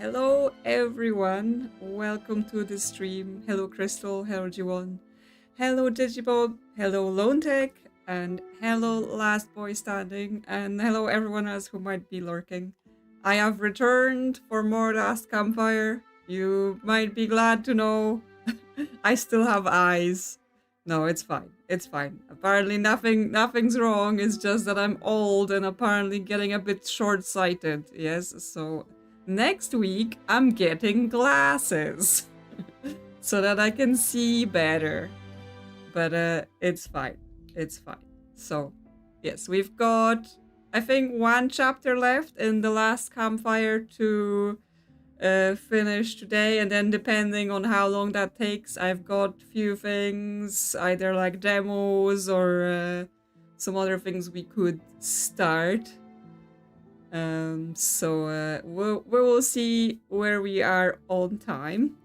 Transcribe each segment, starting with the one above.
Hello everyone, welcome to the stream. Hello Crystal, hello G1, hello Digibob, hello Lone Tech, and hello Last Boy Standing, and hello everyone else who might be lurking. I have returned for more Last Campfire. You might be glad to know I still have eyes. No, it's fine. It's fine. Apparently nothing's wrong. It's just that I'm old and apparently getting a bit short-sighted. Yes, so next week I'm getting glasses so that I can see better. But it's fine. It's fine. So, yes, we've got I think one chapter left in the Last Campfire to finish today, and then depending on how long that takes, I've got few things, either like demos or some other things we could start. So we will see where we are on time.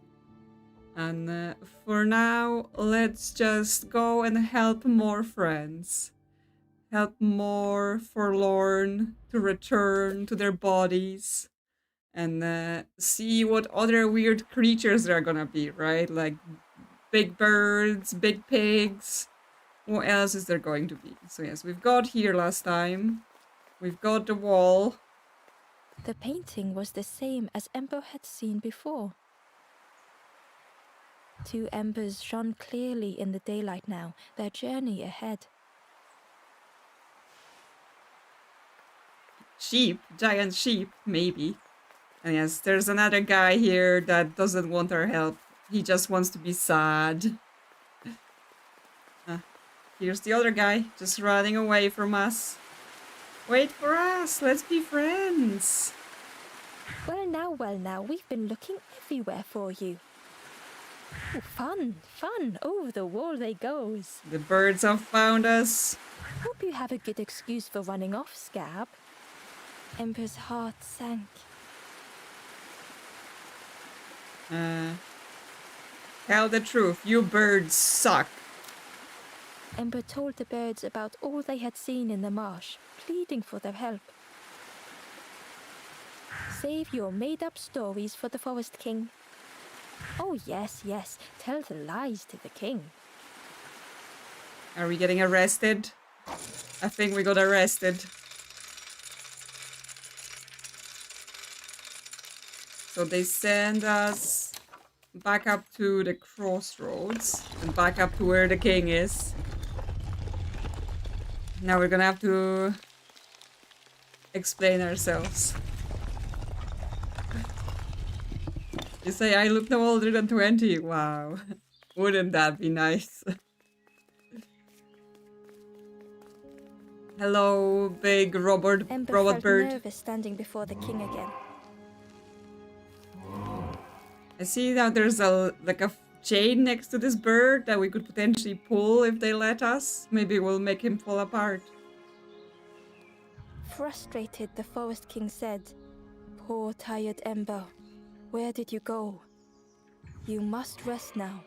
And for now, let's just go and help more friends. Help more forlorn to return to their bodies and see what other weird creatures there are gonna be, right? Like big birds, big pigs. What else is there going to be? So yes, we've got here last time. We've got the wall. The painting was the same as Ember had seen before. Two embers shone clearly in the daylight now, their journey ahead. Sheep, giant sheep, maybe. And yes, there's another guy here that doesn't want our help. He just wants to be sad. Here's the other guy, just running away from us. Wait for us, let's be friends. Well now, we've been looking everywhere for you. Oh, fun, over the wall they goes. The birds have found us. Hope you have a good excuse for running off, Scab. Ember's heart sank. Tell the truth, you birds suck. Ember told the birds about all they had seen in the marsh, pleading for their help. Save your made-up stories for the Forest King. Oh yes, tell the lies to the king. Are we getting arrested? I think we got arrested. So they send us back up to the crossroads and back up to where the king is. Now we're gonna have to explain ourselves. You say I look no older than 20. Wow. Wouldn't that be nice? Hello, big robot felt bird. Nervous standing before the king again. I see now there's a chain next to this bird that we could potentially pull if they let us. Maybe we'll make him fall apart. Frustrated, the Forest King said, "Poor tired Ember, where did you go? You must rest now."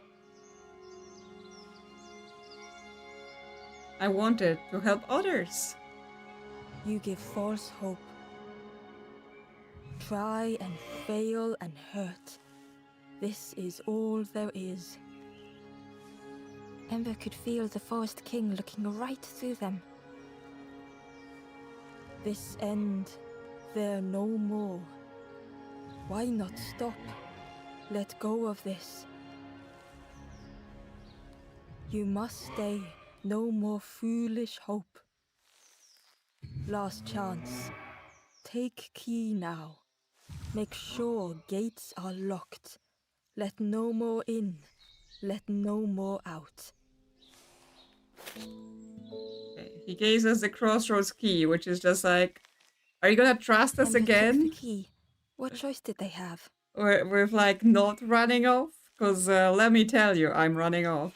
I wanted to help others. You give false hope. Try and fail and hurt. This is all there is. Ember could feel the Forest King looking right through them. This end, there no more. Why not stop? Let go of this. You must stay. No more foolish hope. Last chance. Take key now. Make sure gates are locked. Let no more in. Let no more out. Okay. He gave us the crossroads key, which is just like, are you gonna trust us Ember again? took the key. What choice did they have? With like not running off? Because let me tell you, I'm running off.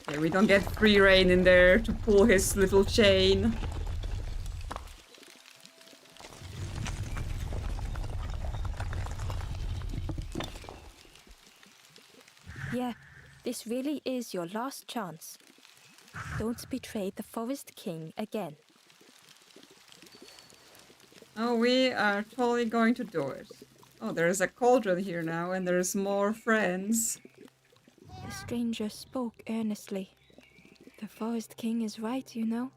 Okay, we don't get free reign in there to pull his little chain. Yeah, this really is your last chance. Don't betray the Forest King again. Oh, we are totally going to do it. Oh, there's a cauldron here now, and there's more friends. The stranger spoke earnestly. The Forest King is right, you know.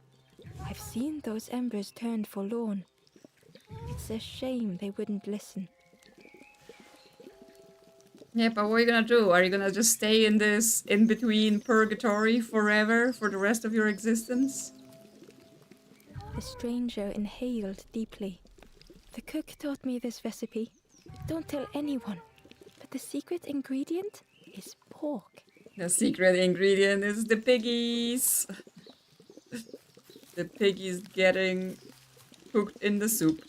I've seen those embers turned forlorn. It's a shame they wouldn't listen. Yeah, but what are you gonna do? Are you gonna just stay in this in-between purgatory forever for the rest of your existence? The stranger inhaled deeply. The cook taught me this recipe. Don't tell anyone, but the secret ingredient is pork. The secret ingredient is the piggies. The piggies getting cooked in the soup.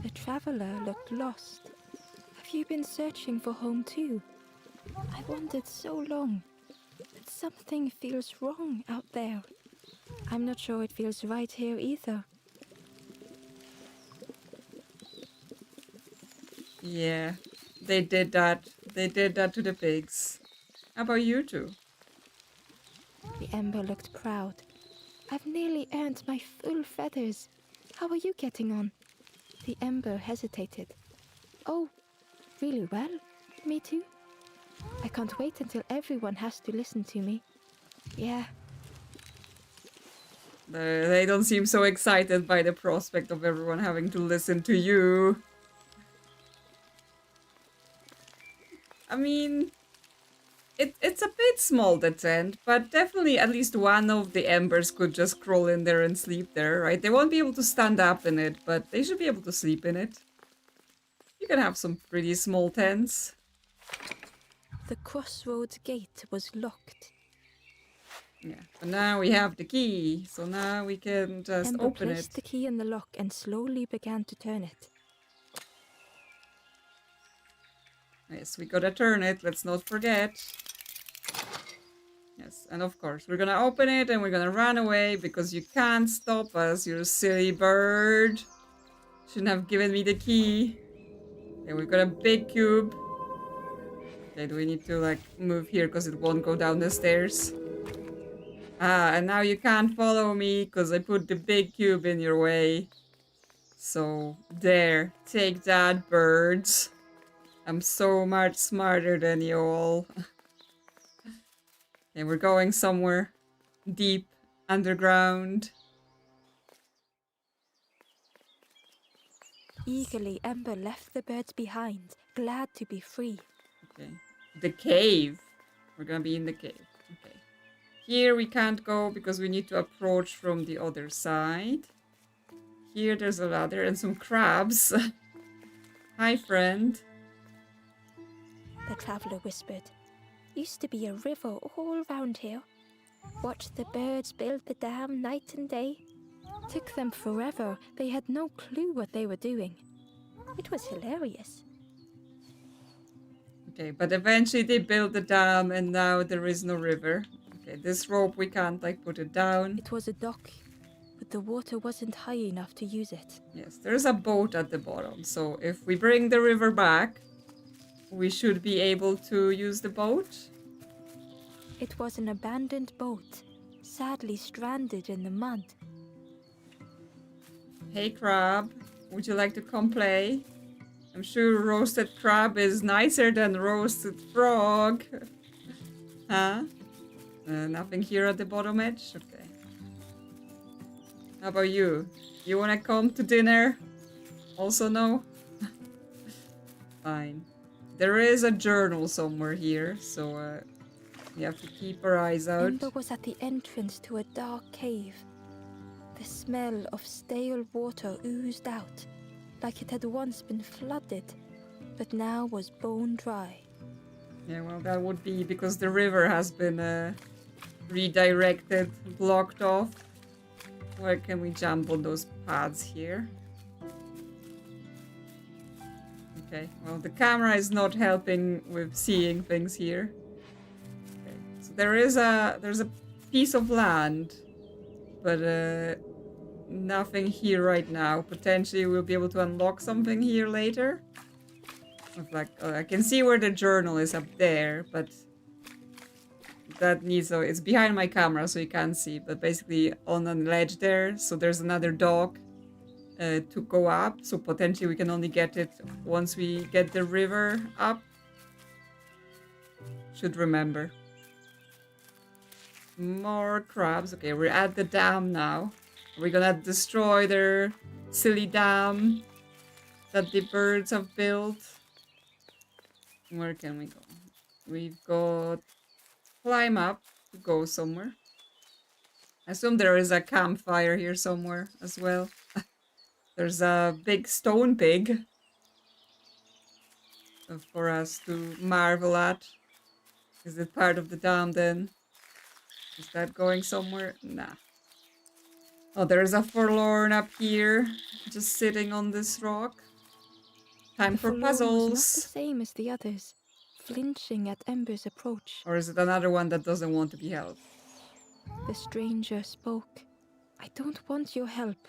The traveler looked lost. Have you been searching for home too? I wandered so long, but something feels wrong out there. I'm not sure it feels right here either. Yeah, they did that. They did that to the pigs. How about you two? The ember looked proud. I've nearly earned my full feathers. How are you getting on? The ember hesitated. Oh, really well? Me too? I can't wait until everyone has to listen to me. Yeah. They don't seem so excited by the prospect of everyone having to listen to you. I mean, it's a bit small, the tent, but definitely at least one of the embers could just crawl in there and sleep there, right? They won't be able to stand up in it, but they should be able to sleep in it. You can have some pretty small tents. The crossroads gate was locked. Yeah, but now we have the key, so now we can just Ember open placed it. the key in the lock and slowly began to turn it. Yes, we gotta turn it, let's not forget. Yes, and of course, we're gonna open it and we're gonna run away because you can't stop us, you silly bird. Shouldn't have given me the key. Okay, we've got a big cube. Okay, do we need to, like, move here because it won't go down the stairs? Ah, and now you can't follow me because I put the big cube in your way. So, there. Take that, birds. I'm so much smarter than you all. Okay, we're going somewhere deep underground. Eagerly, Ember left the birds behind, glad to be free. Okay. The cave. We're gonna be in the cave. Okay. Here we can't go because we need to approach from the other side. Here there's a ladder and some crabs. Hi, friend. The traveler whispered. Used to be a river all round here. Watched the birds build the dam night and day. Took them forever. They had no clue what they were doing. It was hilarious. Okay, but eventually they built the dam and now there is no river. Okay, this rope we can't, like, put it down. It was a dock, but the water wasn't high enough to use it. Yes, there's a boat at the bottom. So if we bring the river back, we should be able to use the boat. It was an abandoned boat, sadly stranded in the mud. Hey, crab. Would you like to come play? I'm sure roasted crab is nicer than roasted frog. Huh? Nothing here at the bottom edge? Okay. How about you? You wanna come to dinner? Also no? Fine. There is a journal somewhere here, so we have to keep our eyes out. Ember was at the entrance to a dark cave. The smell of stale water oozed out, like it had once been flooded, but now was bone dry. Yeah, well, that would be because the river has been redirected, blocked off. Where can we jump on those pads here? Okay, well, the camera is not helping with seeing things here. Okay, so there's a piece of land, but nothing here right now. Potentially we'll be able to unlock something here later. Of like, I can see where the journal is up there, but that needs, so it's behind my camera so you can't see, but basically on a ledge there, so there's another dog. to go up. So potentially we can only get it once we get the river up. Should remember. More crabs. Okay, we're at the dam now. We're gonna destroy their silly dam that the birds have built. Where can we go? We've got climb up to go somewhere. I assume there is a campfire here somewhere as well. There's a big stone pig for us to marvel at. Is it part of the dam then? Is that going somewhere? Nah. Oh, there's a forlorn up here, just sitting on this rock. Time The for forlorn was not the puzzles. same as the others, flinching at Ember's approach. Or is it another one that doesn't want to be helped? The stranger spoke. I don't want your help.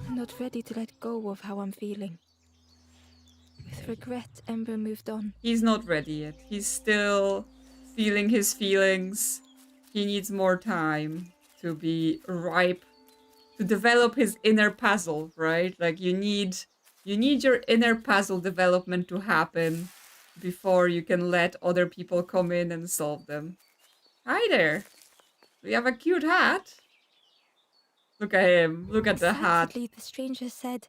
I'm not ready to let go of how I'm feeling. With regret, Ember moved on. He's not ready yet. He's still feeling his feelings. He needs more time to be ripe, to develop his inner puzzle, right? Like you need your inner puzzle development to happen before you can let other people come in and solve them. Hi there. Do you have a cute hat? Look at him. Look at the hat. Excitedly, the stranger said,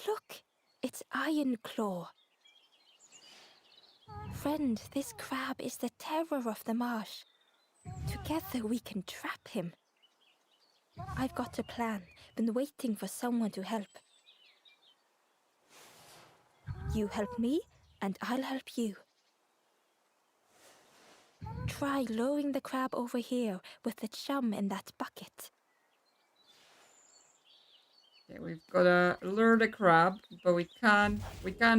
"Look, it's Iron Claw. Friend, this crab is the terror of the marsh. Together we can trap him. I've got a plan. Been waiting for someone to help. You help me, and I'll help you. Try lowering the crab over here with the chum in that bucket." Okay, we've gotta lure the crab, but we can't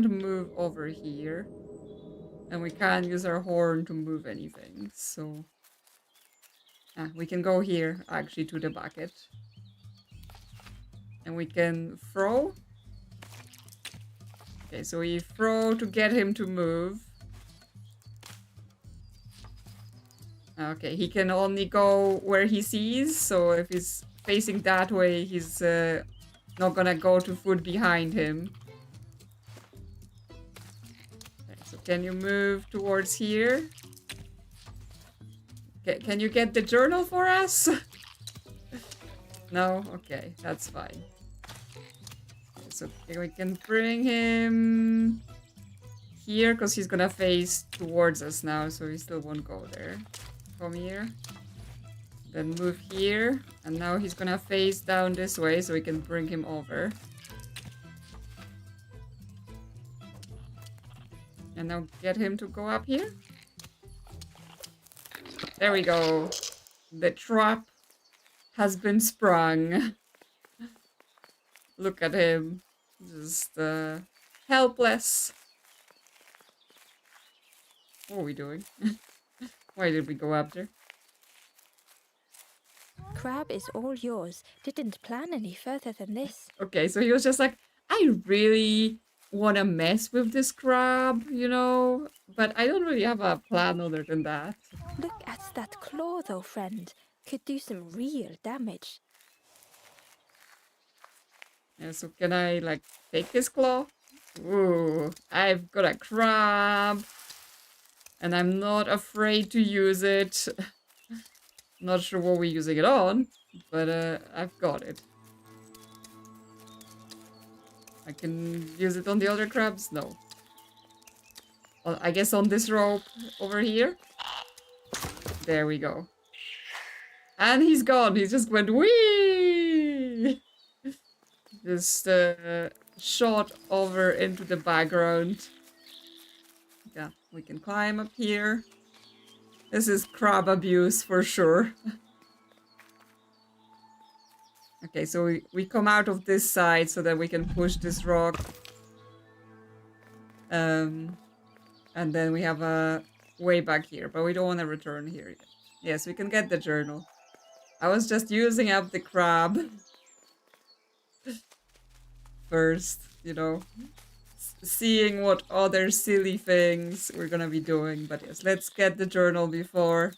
move over here. And we can't use our horn to move anything, so... we can go here, actually, to the bucket. And we can throw. Okay, so we throw to get him to move. Okay, he can only go where he sees, so if he's facing that way, he's not gonna go to food behind him. Okay, so can you move towards here? Okay, can you get the journal for us? No? Okay, that's fine. Okay, so we can bring him here, because he's gonna face towards us now, so he still won't go there. Come here. Then move here. And now he's gonna face down this way, so we can bring him over. And now get him to go up here. There we go. The trap has been sprung. Look at him. Just helpless. What are we doing? Why did we go up there? Crab is all yours. Didn't plan any further than this. Okay, so he was just like, I really want to mess with this crab, you know? But I don't really have a plan other than that. Look at that claw though, friend. Could do some real damage. Yeah, so can I, like, take his claw? Ooh, I've got a crab. And I'm not afraid to use it. Not sure what we're using it on, but I've got it. I can use it on the other crabs? No. Well, I guess on this rope over here. There we go. And he's gone. He just went whee! Just shot over into the background. Yeah, we can climb up here. This is crab abuse for sure. Okay, so we come out of this side so that we can push this rock. And then we have a way back here, but we don't want to return here yet. Yes, we can get the journal. I was just using up the crab first, you know. Seeing what other silly things we're gonna be doing. But yes, let's get the journal before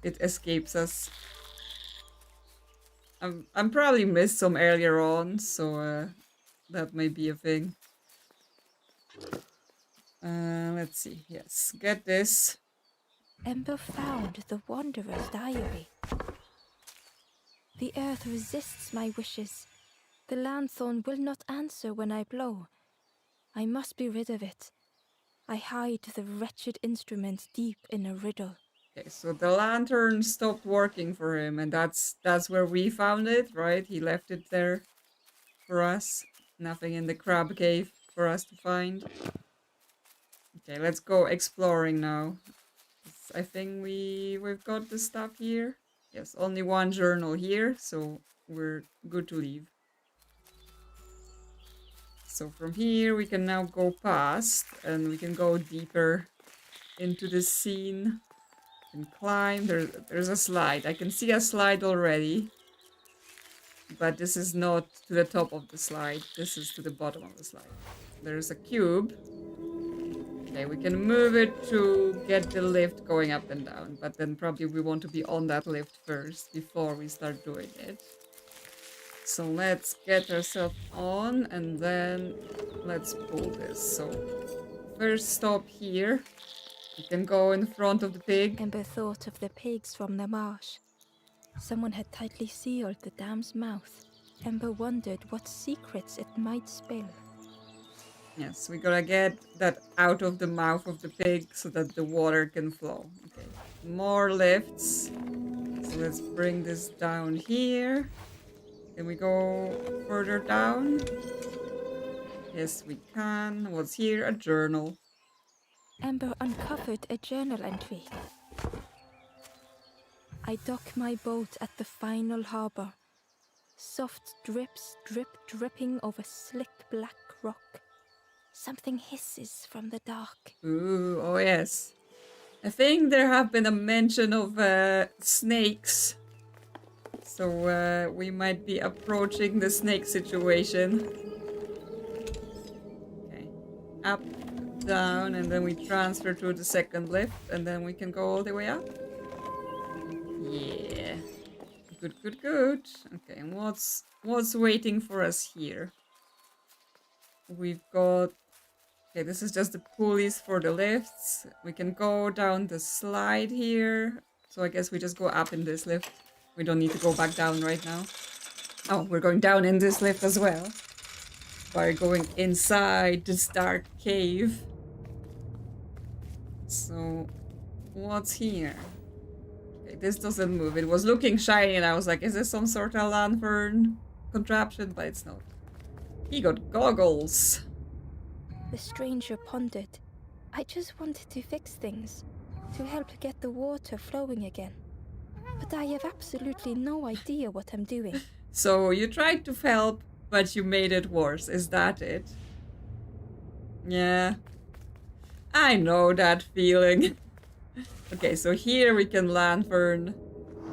it escapes us. I'm probably missed some earlier on, so that may be a thing. Let's see. Yes, get this. Ember found the Wanderer's diary. The earth resists my wishes. The lanthorn will not answer when I blow. I must be rid of it. I hide the wretched instrument deep in a riddle. Okay, so the lantern stopped working for him, and that's where we found it, right? He left it there for us. Nothing in the crab cave for us to find. Okay, let's go exploring now. I think we've got the stuff here. Yes, only one journal here, so we're good to leave. So from here we can now go past, and we can go deeper into the scene and climb. There's a slide. I can see a slide already, but this is not to the top of the slide. This is to the bottom of the slide. There's a cube. Okay, we can move it to get the lift going up and down, but then probably we want to be on that lift first before we start doing it. So let's get ourselves on, and then let's pull this. So first stop here. We can go in front of the pig. Ember thought of the pigs from the marsh. Someone had tightly sealed the dam's mouth. Ember wondered what secrets it might spill. Yes, we gotta get that out of the mouth of the pig so that the water can flow. Okay, more lifts. So let's bring this down here. Can we go further down? Yes, we can. What's here? A journal. Ember uncovered a journal entry. I dock my boat at the final harbor. Soft drips drip dripping over slick black rock. Something hisses from the dark. Ooh, oh yes. I think there have been a mention of snakes. So we might be approaching the snake situation. Okay. Up, down, and then we transfer to the second lift, and then we can go all the way up. Yeah. Good, good, good. Okay, and what's waiting for us here? We've got... Okay, this is just the pulleys for the lifts. We can go down the slide here. So I guess we just go up in this lift. We don't need to go back down right now. Oh, we're going down in this lift as well. By going inside this dark cave. So, what's here? Okay, this doesn't move. It was looking shiny and I was like, is this some sort of lantern contraption? But it's not. He got goggles. The stranger pondered. I just wanted to fix things, to help get the water flowing again. But I have absolutely no idea what I'm doing. So you tried to help, but you made it worse. Is that it? Yeah. I know that feeling. Okay, so here we can lantern,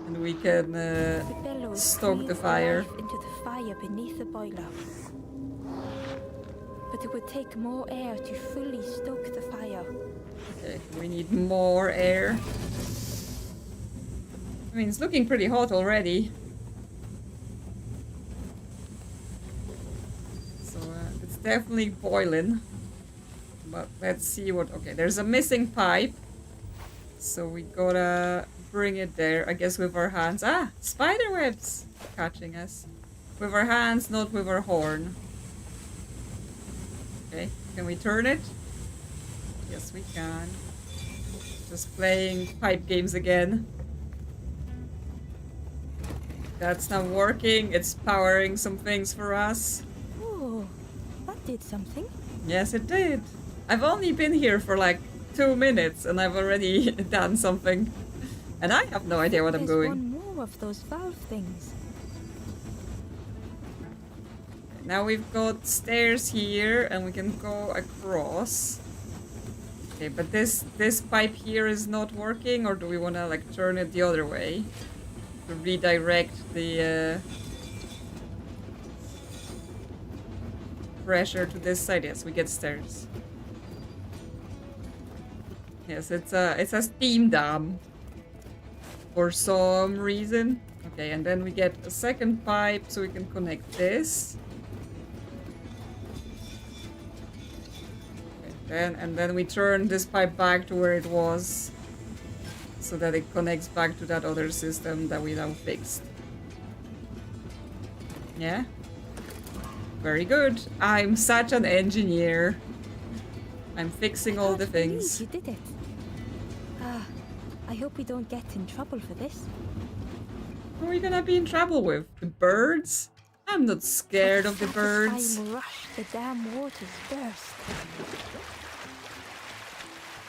and we can stoke the fire. Into the fire beneath the boiler. But it would take more air to fully stoke the fire. Okay, we need more air. I mean, it's looking pretty hot already. So it's definitely boiling. But let's see what... Okay, there's a missing pipe. So we gotta bring it there, I guess with our hands. Ah, spider webs catching us. With our hands, not with our horn. Okay, can we turn it? Yes, we can. Just playing pipe games again. That's not working. It's powering some things for us. Oh, that did something. Yes, it did. I've only been here for like 2 minutes and I've already done something. And I have no idea what I'm doing. There's one more of those valve things. Now we've got stairs here and we can go across. Okay, but this pipe here is not working, or do we want to like turn it the other way to redirect the pressure to this side? Yes, we get stairs. Yes, it's a steam dam for some reason. Okay, and then we get a second pipe so we can connect this. Okay, and then we turn this pipe back to where it was so that it connects back to that other system that we now fixed. Yeah? Very good. I'm such an engineer. I'm fixing all the things. You did it. I hope we don't get in trouble for this. Who are we gonna be in trouble with? The birds? I'm not scared of the birds. Rush, the damn waters burst.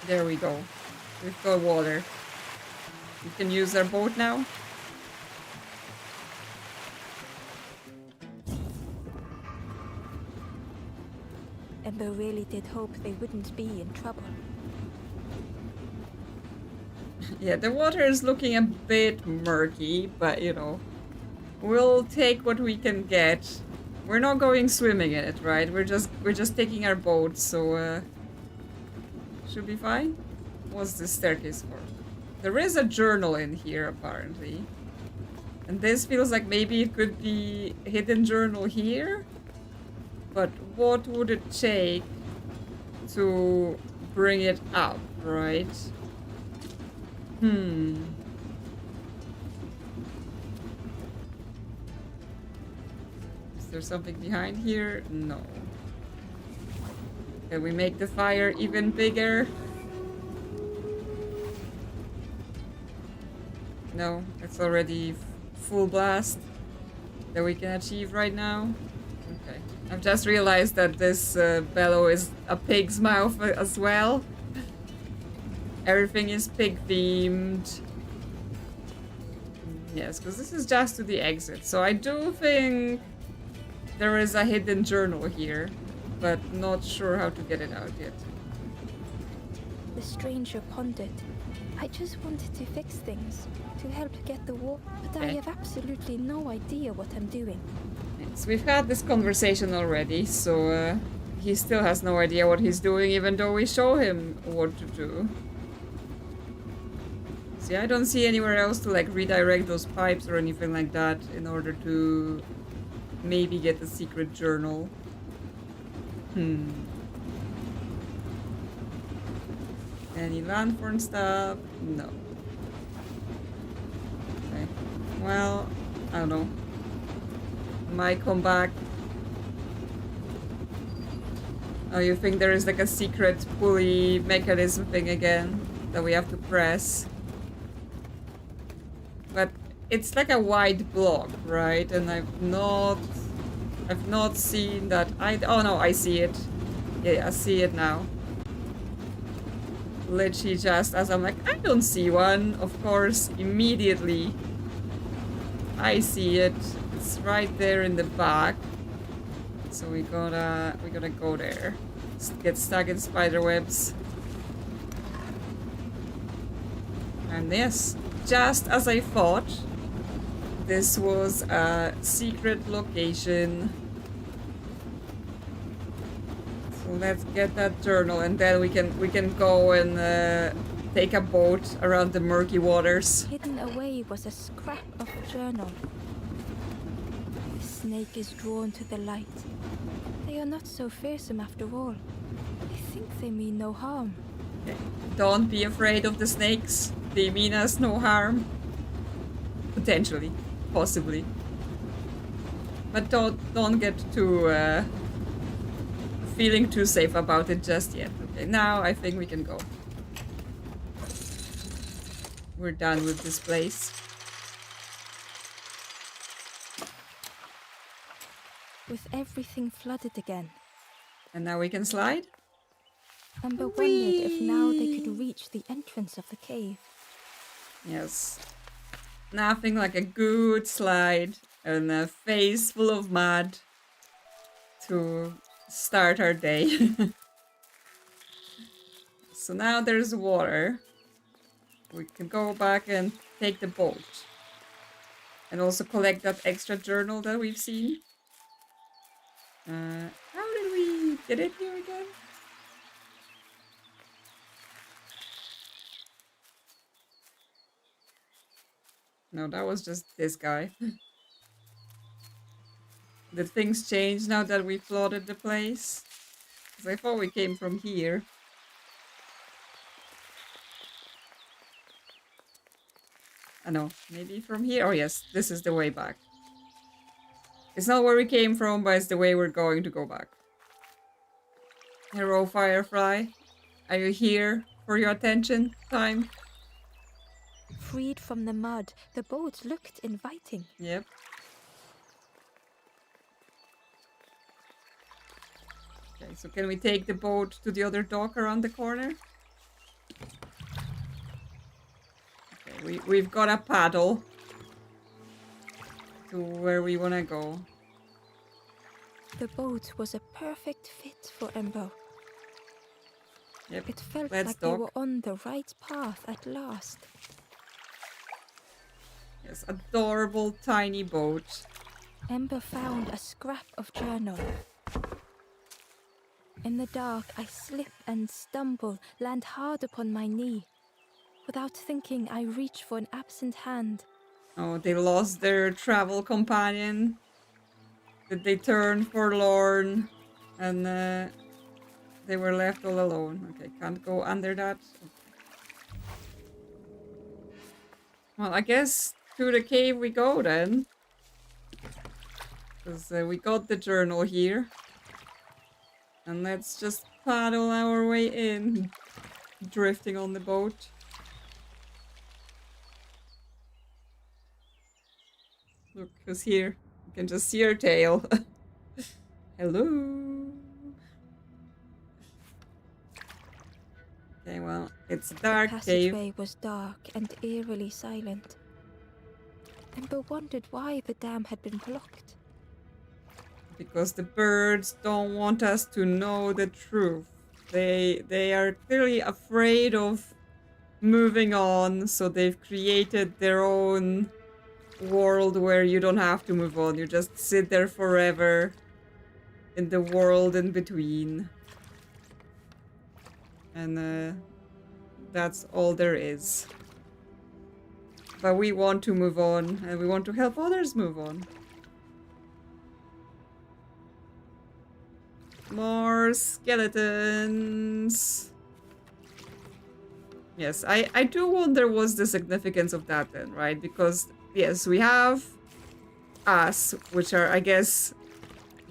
There we go. We've got water. We can use our boat now. Ember really did hope they wouldn't be in trouble. Yeah, the water is looking a bit murky, but you know, we'll take what we can get. We're not going swimming in it, right? We're just taking our boat, so should be fine. What's this staircase for? There is a journal in here apparently. And this feels like maybe it could be a hidden journal here. But what would it take to bring it up, right? Is there something behind here? No. Can we make the fire even bigger? No, it's already full blast that we can achieve right now. Okay. I've just realized that this bellow is a pig's mouth as well. Everything is pig themed. Yes, because this is just to the exit. So I do think there is a hidden journal here, but not sure how to get it out yet. The stranger pondered. I just wanted to fix things, to help get the war, but I have absolutely no idea what I'm doing. Yes, we've had this conversation already, so he still has no idea what he's doing, even though we show him what to do. See, I don't see anywhere else to like redirect those pipes or anything like that in order to maybe get the secret journal. Any lanthorn stuff? No. Okay. Well, I don't know. Might come back. Oh, you think there is like a secret pulley mechanism thing again that we have to press? But it's like a white block, right? And I've not seen that. Oh no, I see it. Yeah, I see it now. Literally just as I'm like, I don't see one. Of course, immediately I see it. It's right there in the back. So we gotta go there. Get stuck in spider webs. And yes, just as I thought, this was a secret location. So let's get that journal, and then we can go and take a boat around the murky waters. Hidden away was a scrap of journal. The snake is drawn to the light. They are not so fearsome after all. I think they mean no harm. Okay. Don't be afraid of the snakes. They mean us no harm. Potentially. Possibly. But don't get too feeling too safe about it just yet. Okay, now I think we can go. We're done with this place. With everything flooded again. And now we can slide? Amber wondered if now they could reach the entrance of the cave. Yes. Nothing like a good slide and a face full of mud to start our day. So now there's water. We can go back and take the boat. And also collect that extra journal that we've seen. How did we get it here again? No, that was just this guy. Did things change now that we flooded the place? Because I thought we came from here. I know, maybe from here? Oh yes, this is the way back. It's not where we came from, but it's the way we're going to go back. Hello, Firefly. Are you here for your attention time? Freed from the mud, the boat looked inviting. Yep. Okay, so can we take the boat to the other dock around the corner? Okay, we've got a paddle to where we want to go. The boat was a perfect fit for Ember. Yep. It felt Let's like dock. they were on the right path at last. Yes, adorable tiny boat. Ember found a scrap of journal. In the dark, I slip and stumble, land hard upon my knee. Without thinking, I reach for an absent hand. Oh, they lost their travel companion. Did they turn forlorn? And they were left all alone. Okay, can't go under that. Okay. Well, I guess to the cave we go then. Because we got the journal here. And let's just paddle our way in. Drifting on the boat. Look who's here. You can just see her tail. Hello. Okay, well, it's a dark The cave. passageway was dark and eerily silent. Ember wondered why the dam had been blocked. Because the birds don't want us to know the truth. They are clearly afraid of moving on, so they've created their own world where you don't have to move on. You just sit there forever in the world in between. And that's all there is. But we want to move on, and we want to help others move on. More skeletons. Yes, I do wonder what's the significance of that then, right? Because, yes, we have us, which are, I guess,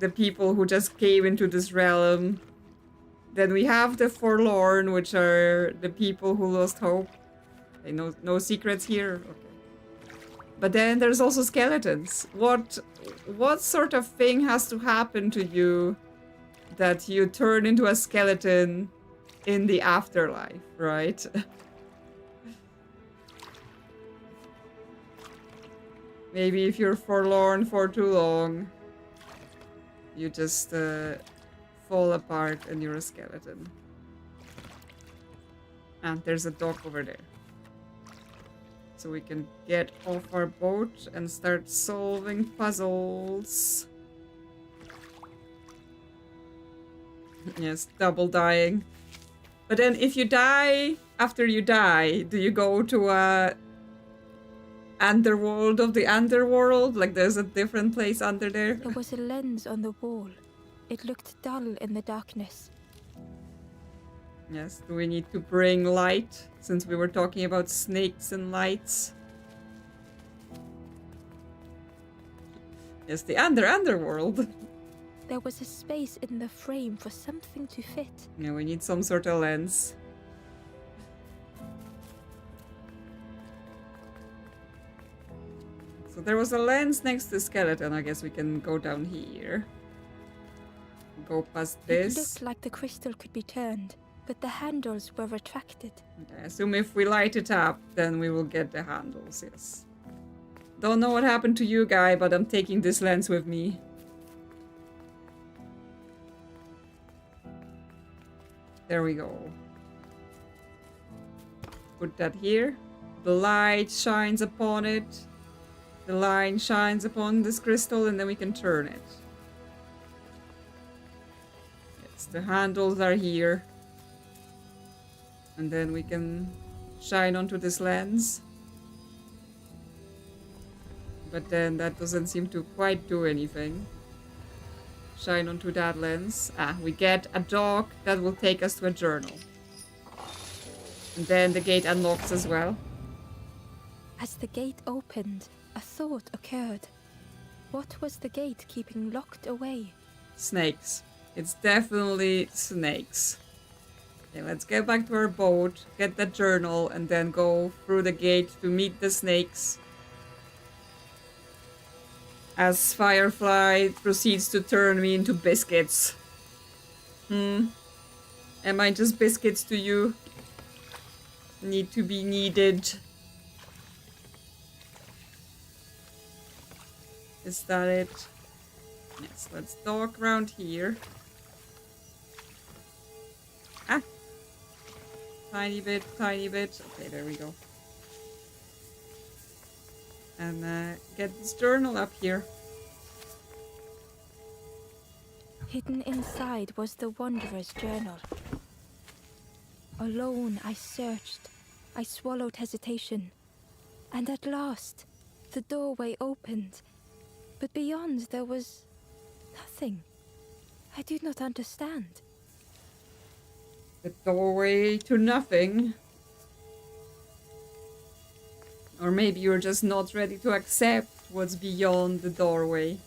the people who just came into this realm. Then we have the forlorn, which are the people who lost hope. Okay, no secrets here. Okay. But then there's also skeletons. What sort of thing has to happen to you that you turn into a skeleton in the afterlife, right? Maybe if you're forlorn for too long, you just fall apart and you're a skeleton. And there's a dock over there. So we can get off our boat and start solving puzzles. Yes, double dying. But then if you die, after you die, do you go to a underworld of the underworld? Like there's a different place under there? There was a lens on the wall. It looked dull in the darkness. Yes, do we need to bring light? Since we were talking about snakes and lights. Yes, the underworld. There was a space in the frame for something to fit. Yeah, we need some sort of lens. So there was a lens next to the skeleton. I guess we can go down here. Go past this. It looked like the crystal could be turned, but the handles were retracted. Okay, I assume if we light it up, then we will get the handles, yes. Don't know what happened to you, guy, but I'm taking this lens with me. There we go. Put that here. The light shines upon it. The line shines upon this crystal, and then we can turn it. Yes, the handles are here. And then we can shine onto this lens. But then that doesn't seem to quite do anything. Shine onto that lens. Ah, we get a dog that will take us to a journal. And then the gate unlocks as well. As the gate opened, a thought occurred. What was the gate keeping locked away? Snakes. It's definitely snakes. Okay, let's get back to our boat, get that journal, and then go through the gate to meet the snakes. As Firefly proceeds to turn me into biscuits. Am I just biscuits to you? Need to be needed. Is that it? Yes, let's talk around here. Ah! Tiny bit, tiny bit. Okay, there we go. And get this journal up here. Hidden inside was the Wanderer's journal. Alone I searched. I swallowed hesitation. And at last, the doorway opened. But beyond there was nothing. I do not understand. The doorway to nothing. Or maybe you're just not ready to accept what's beyond the doorway.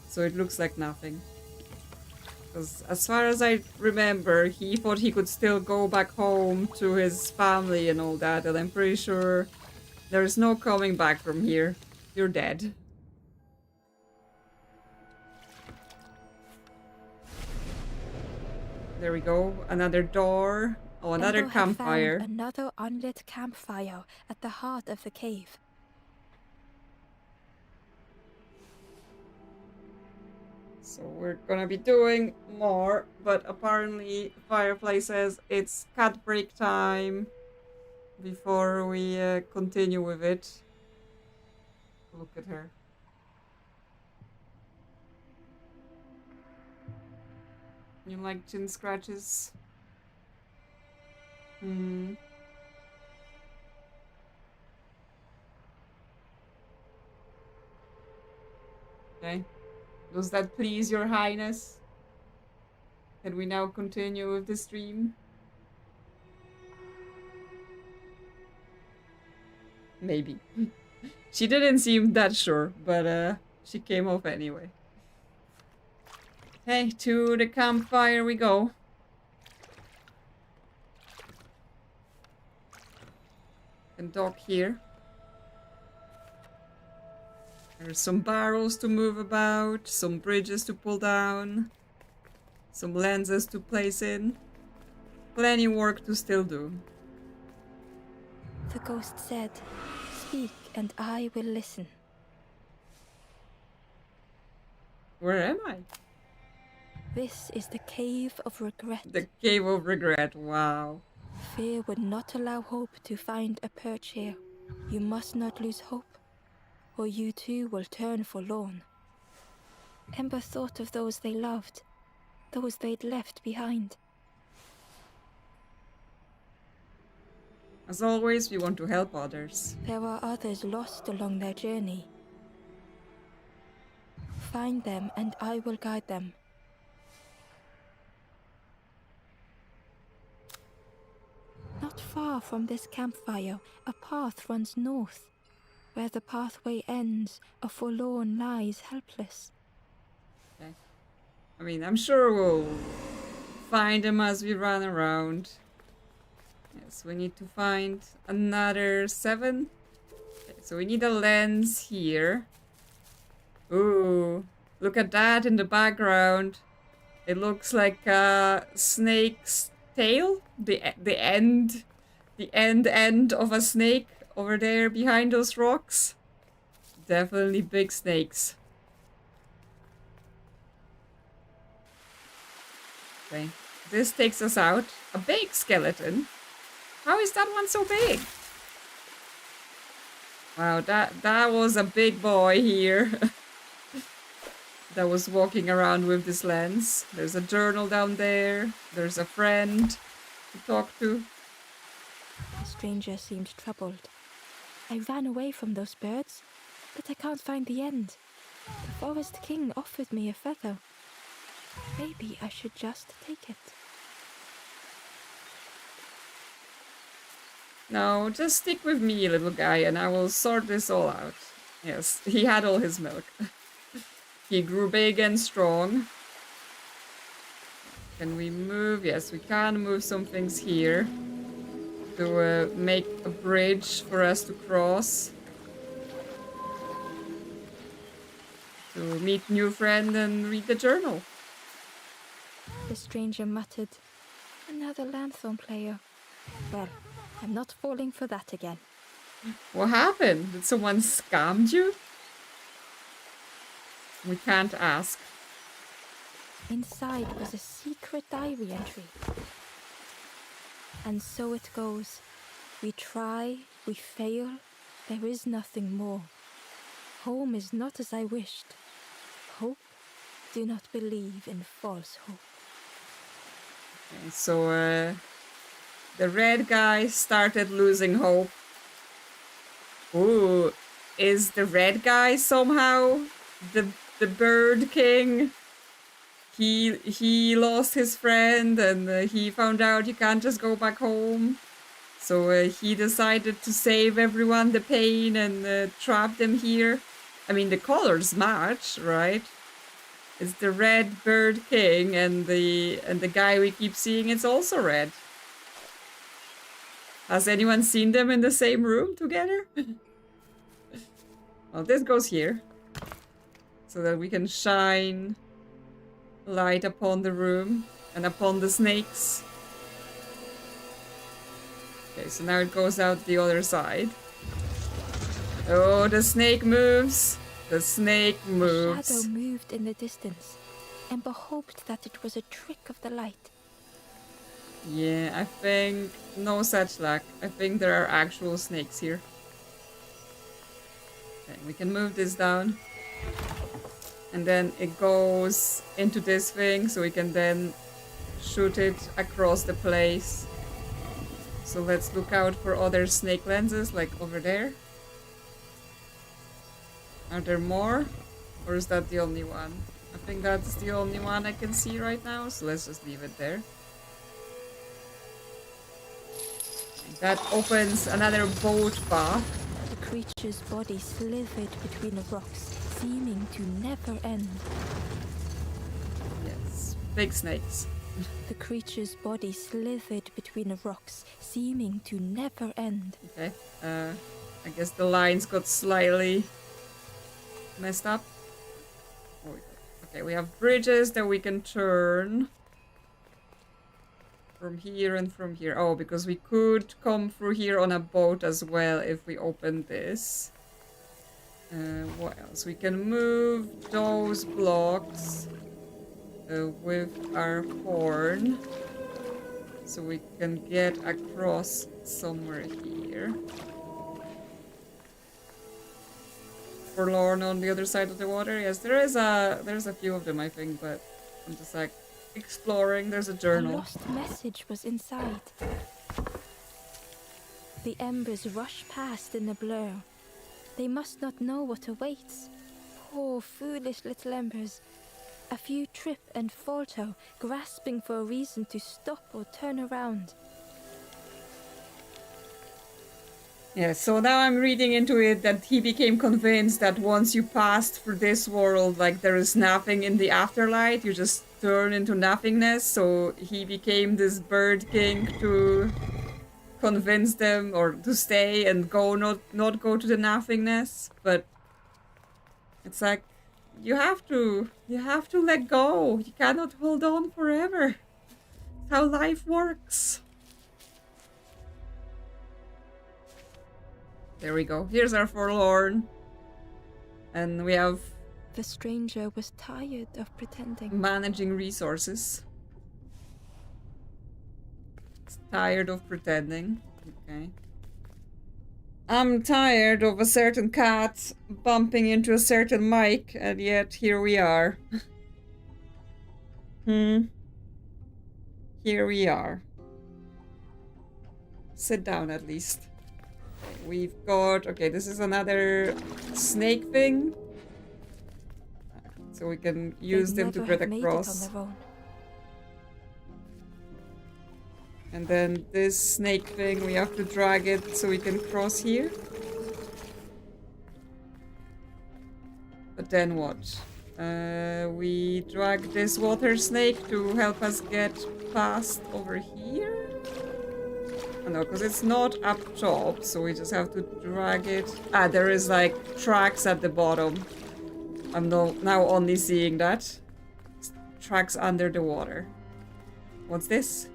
So it looks like nothing. Because as far as I remember, he thought he could still go back home to his family and all that, and I'm pretty sure there's no coming back from here. You're dead. There we go. Another door. Oh, another Ember had campfire. found another unlit campfire at the heart of the cave. So we're gonna be doing more, but apparently Firefly says it's cut break time before we continue with it. Look at her. You like chin scratches? Okay. Does that please your highness? Can we now continue with the stream? Maybe. She didn't seem that sure, but she came off anyway. Hey, to the campfire we go. And dock here. There's some barrels to move about, some bridges to pull down, some lenses to place in. Plenty work to still do. The ghost said, "Speak and I will listen." Where am I? This is the Cave of Regret. The Cave of Regret, wow. Fear would not allow hope to find a perch here. You must not lose hope, or you too will turn forlorn. Ember thought of those they loved, those they'd left behind. As always, we want to help others. There are others lost along their journey. Find them and I will guide them. Not far from this campfire, a path runs north. Where the pathway ends, a forlorn lies helpless. Okay. I mean, I'm sure we'll find them as we run around. Yes, we need to find another 7. Okay, so we need a lens here. Ooh, look at that in the background. It looks like a snake's tail. The end of a snake over there behind those rocks. Definitely big snakes. Okay, this takes us out. A big skeleton. How is that one so big? Wow, that was a big boy here. That was walking around with this lens. There's a journal down there. There's a friend to talk to. The stranger seemed troubled. I ran away from those birds. but I can't find the end. The Forest King offered me a feather. Maybe I should just take it. No, just stick with me, little guy, and I will sort this all out. Yes, he had all his milk. He grew big and strong. Can we move? Yes, we can move some things here to make a bridge for us to cross. To meet new friend and read the journal. The stranger muttered, "Another lanthorn player. Well, I'm not falling for that again." What happened? Did someone scam you? We can't ask. Inside was a secret diary entry. And so it goes. We try, we fail, there is nothing more. Home is not as I wished. Hope, do not believe in false hope. Okay, so the red guy started losing hope. Ooh, is the red guy somehow the bird king? He lost his friend and he found out he can't just go back home. So he decided to save everyone the pain and trap them here. I mean, the colors match, right? It's the red bird king and the guy we keep seeing is also red. Has anyone seen them in the same room together? Well, this goes here. So that we can shine light upon the room and upon the snakes. Okay, so now it goes out the other side. Oh, the snake moves. The snake moves. A shadow moved in the distance. Ember hoped that it was a trick of the light. Yeah, I think no such luck. I think there are actual snakes here. Okay, we can move this down. And then it goes into this thing, so we can then shoot it across the place. So let's look out for other snake lenses, like over there. Are there more? Or is that the only one? I think that's the only one I can see right now, so let's just leave it there. That opens another boat path. The creature's body slithered between the rocks, seeming to never end. Yes, big snakes. The creature's body slithered between the rocks, seeming to never end. Okay, I guess the lines got slightly messed up. Okay, we have bridges that we can turn. From here and from here. Oh, because we could come through here on a boat as well if we open this. What else? We can move those blocks with our horn. So we can get across somewhere here. Forlorn on the other side of the water. Yes, there's a few of them, I think, but I'm just like exploring. There's a journal. A lost message was inside. The embers rush past in a blur. They must not know what awaits. Poor, foolish little embers. A few trip and falter, grasping for a reason to stop or turn around. Yeah, so now I'm reading into it that he became convinced that once you passed through this world, like there is nothing in the afterlife, you just turn into nothingness. So he became this bird king to convince them or to stay and go not go to the nothingness. But it's like you have to let go. You cannot hold on forever. That's how life works. There we go. Here's our forlorn. And we have... The stranger was tired of pretending. Managing resources. It's tired of pretending. Okay. I'm tired of a certain cat bumping into a certain mic, and yet here we are. Here we are. Sit down at least. Okay, we've got... Okay, this is another snake thing. So we can use them to never get have made it on across. their own. And then this snake thing, we have to drag it so we can cross here. But then what? We drag this water snake to help us get past over here? Oh, no, because it's not up top, so we just have to drag it. Ah, there is like tracks at the bottom. I'm now only seeing that. Tracks under the water. What's this?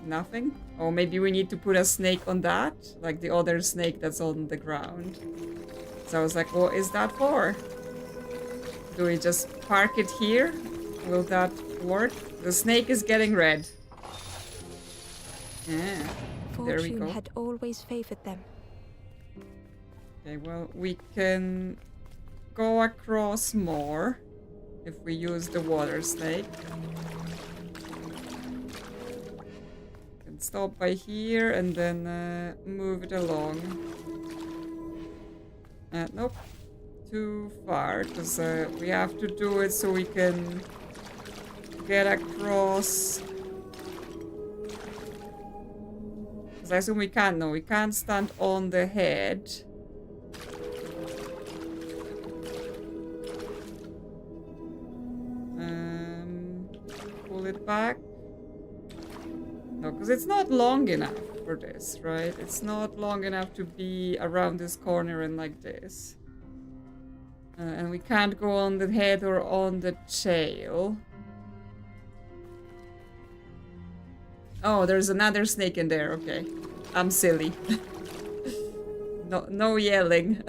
Nothing? Oh, maybe we need to put a snake on that? Like the other snake that's on the ground. So I was like, what is that for? Do we just park it here? Will that work? The snake is getting red. Yeah, there we Fortune go. had always favored them. Okay, well, we can go across more if we use the water snake. Can stop by here and then move it along. Nope. Too far, because we have to do it so we can get across. Because I assume we can't. No, we can't stand on the head. Pull it back. No, because it's not long enough for this, right? It's not long enough to be around this corner and like this. And we can't go on the head or on the tail. Oh, there's another snake in there. Okay. I'm silly. No yelling.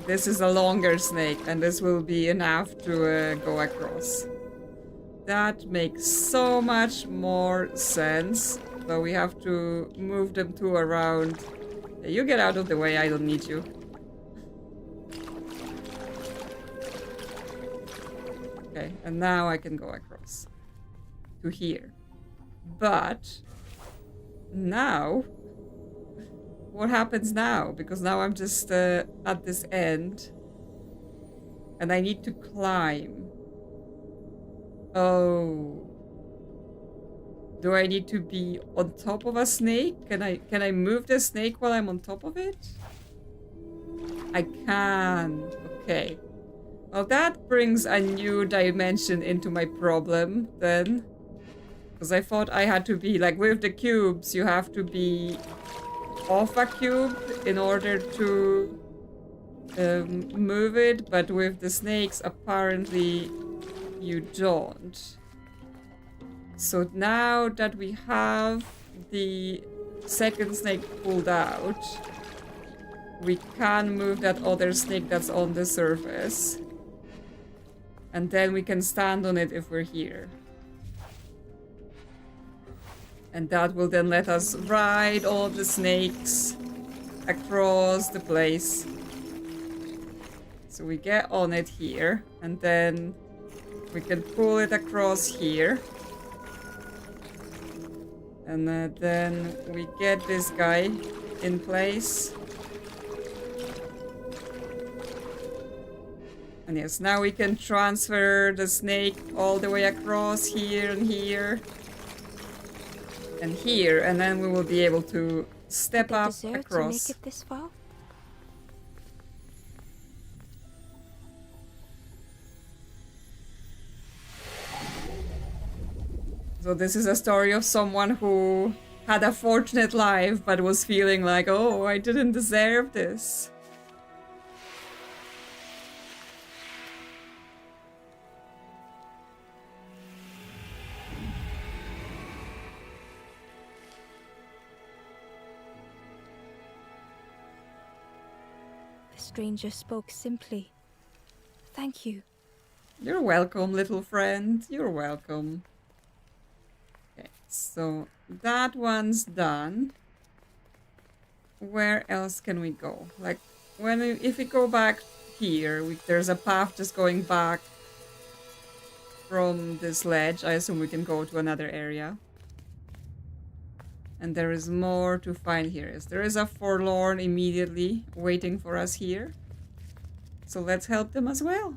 This is a longer snake, and this will be enough to go across. That makes so much more sense. But we have to move them two around. Hey, you get out of the way, I don't need you. Okay, and now I can go across to here. But now, what happens now? Because now I'm just at this end and I need to climb. Oh. Do I need to be on top of a snake? Can I move the snake while I'm on top of it? I can. Okay. Well, that brings a new dimension into my problem, then. Because I thought I had to be, like, with the cubes, you have to be off a cube in order to move it, but with the snakes, apparently, you don't. So now that we have the second snake pulled out, we can move that other snake that's on the surface. And then we can stand on it if we're here. And that will then let us ride all the snakes across the place. So we get on it here, and then we can pull it across here. And then we get this guy in place. And yes, now we can transfer the snake all the way across here and here. And here, and then we will be able to step up across. To make it this far? So this is a story of someone who had a fortunate life, but was feeling like, oh, I didn't deserve this. The stranger spoke simply. Thank you. You're welcome, little friend. You're welcome. Okay, so that one's done. Where else can we go? Like, if we go back here, there's a path just going back from this ledge. I assume we can go to another area. And there is more to find here. Yes, there is a forlorn immediately waiting for us here. So let's help them as well.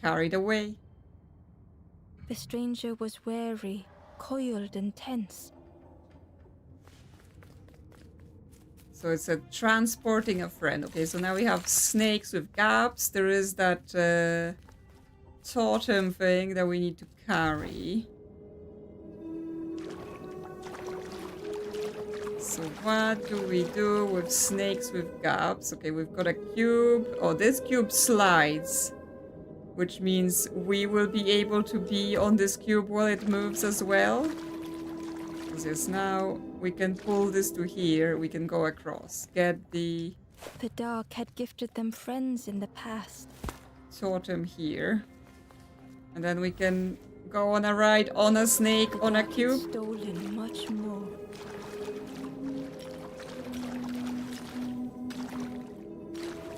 Carried away. The stranger was wary, coiled and tense. So it's a transporting a friend. Okay, so now we have snakes with gaps. There is that totem thing that we need to carry. So what do we do with snakes with gaps? Okay, we've got a cube. Oh, this cube slides, which means we will be able to be on this cube while it moves as well. Because yes, now we can pull this to here. We can go across. Get the dark had gifted them friends in the past. totem here. And then we can go on a ride on a snake on a cube. Stolen much more.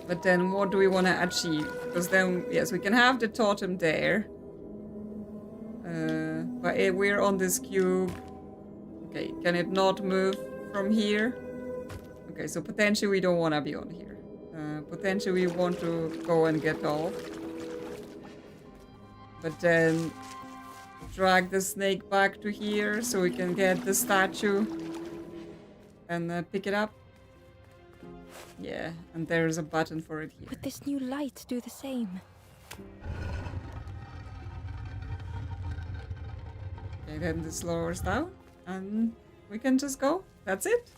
But then what do we want to achieve? Because then, yes, we can have the totem there. But we're on this cube. Okay, can it not move from here? Okay, so potentially we don't want to be on here. Potentially we want to go and get off. But then drag the snake back to here so we can get the statue and pick it up. Yeah, and there's a button for it here. Would this new light do the same? Okay, then this lowers down and we can just go. That's it.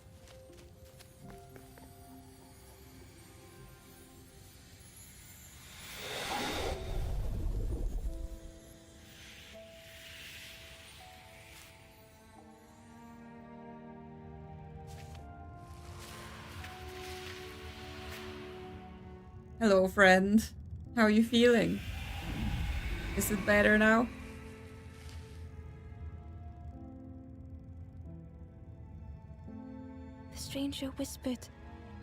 Hello, friend. How are you feeling? Is it better now? The stranger whispered,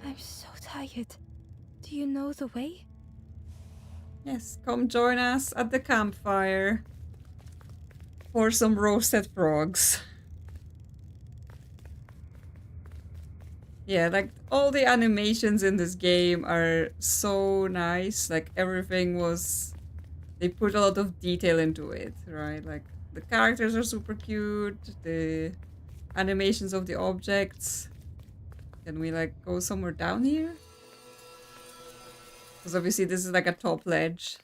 "I'm so tired. Do you know the way?" Yes, come join us at the campfire for some roasted frogs. Yeah, like all the animations in this game are so nice. Like everything was, they put a lot of detail into it, right? Like the characters are super cute, the animations of the objects. Can we like go somewhere down here? Because obviously this is like a top ledge.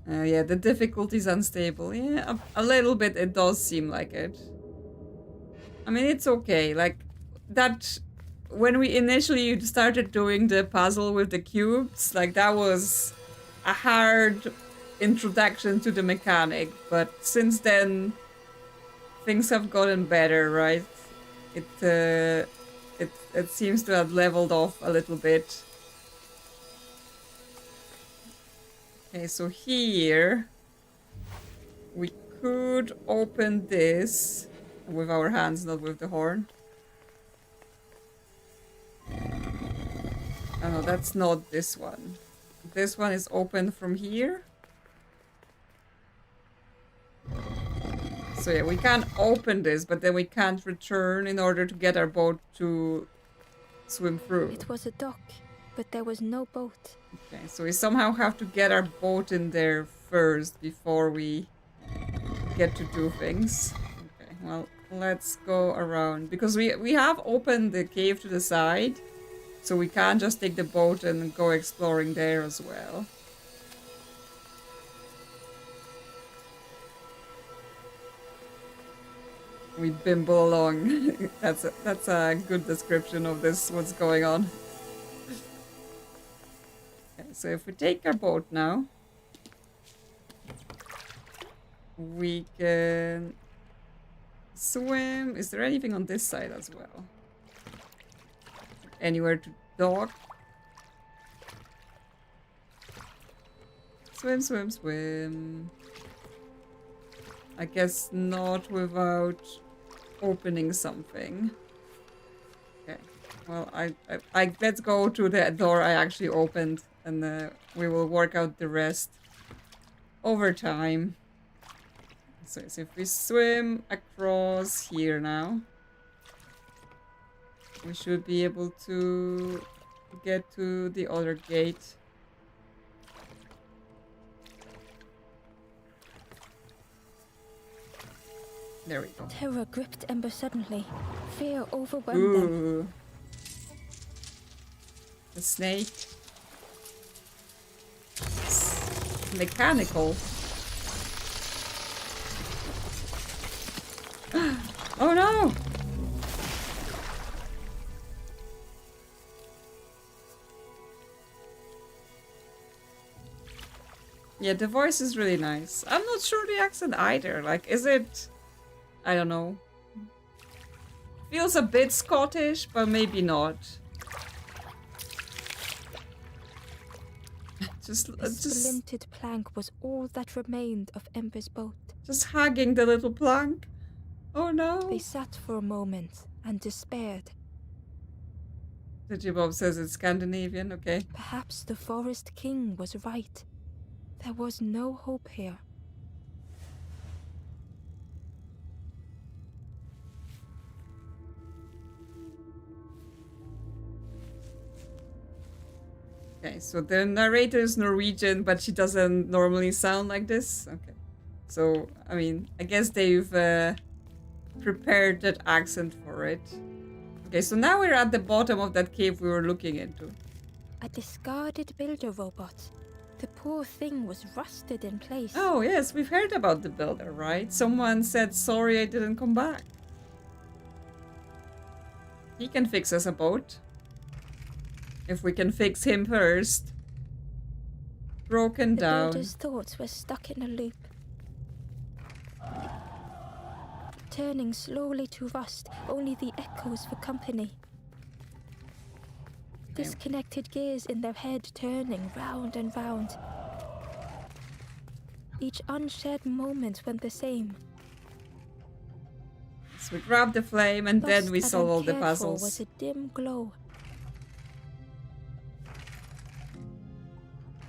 Yeah, the difficulty is unstable. Yeah, a little bit it does seem like it. I mean, it's okay. Like, that... When we initially started doing the puzzle with the cubes, like, that was a hard introduction to the mechanic. But since then, things have gotten better, right? It seems to have leveled off a little bit. Okay, so here... We could open this... with our hands, not with the horn. Oh no, that's not this one. This one is open from here. So yeah, we can open this, but then we can't return in order to get our boat to swim through. It was a dock, but there was no boat. Okay, so we somehow have to get our boat in there first before we get to do things. Okay, well, let's go around. Because we have opened the cave to the side, so we can't just take the boat and go exploring there as well. We bimble along. That's a good description of this, what's going on. Okay, so if we take our boat now, we can swim. Is there anything on this side as well? Anywhere to dock? Swim, swim, swim. I guess not without opening something. Okay. Well, I let's go to the door I actually opened and we will work out the rest over time. So if we swim across here now, we should be able to get to the other gate. There we go. Terror gripped Ember suddenly. Fear overwhelmed them. Ooh. The snake. It's mechanical. Oh no! Yeah, the voice is really nice. I'm not sure the accent either. Like, is it... I don't know. Feels a bit Scottish, but maybe not. The splintered plank was all that remained of Ember's boat. Just hugging the little plank. Oh no. They sat for a moment and despaired. Digibob says it's Scandinavian, okay. Perhaps the Forest King was right. There was no hope here. Okay, so the narrator is Norwegian, but she doesn't normally sound like this. Okay. So, I mean, I guess they've prepared that accent for it. Okay, so now we're at the bottom of that cave we were looking into. A discarded builder robot. The poor thing was rusted in place. Oh, yes, we've heard about the builder, right? Someone said, sorry I didn't come back. He can fix us a boat. If we can fix him first. Broken down. The builder's thoughts were stuck in a loop. Turning slowly to rust, only the echoes for company. Disconnected gears in their head turning round and round. Each unshared moment went the same. So we grab the flame and then we solve all the puzzles. Was a dim glow.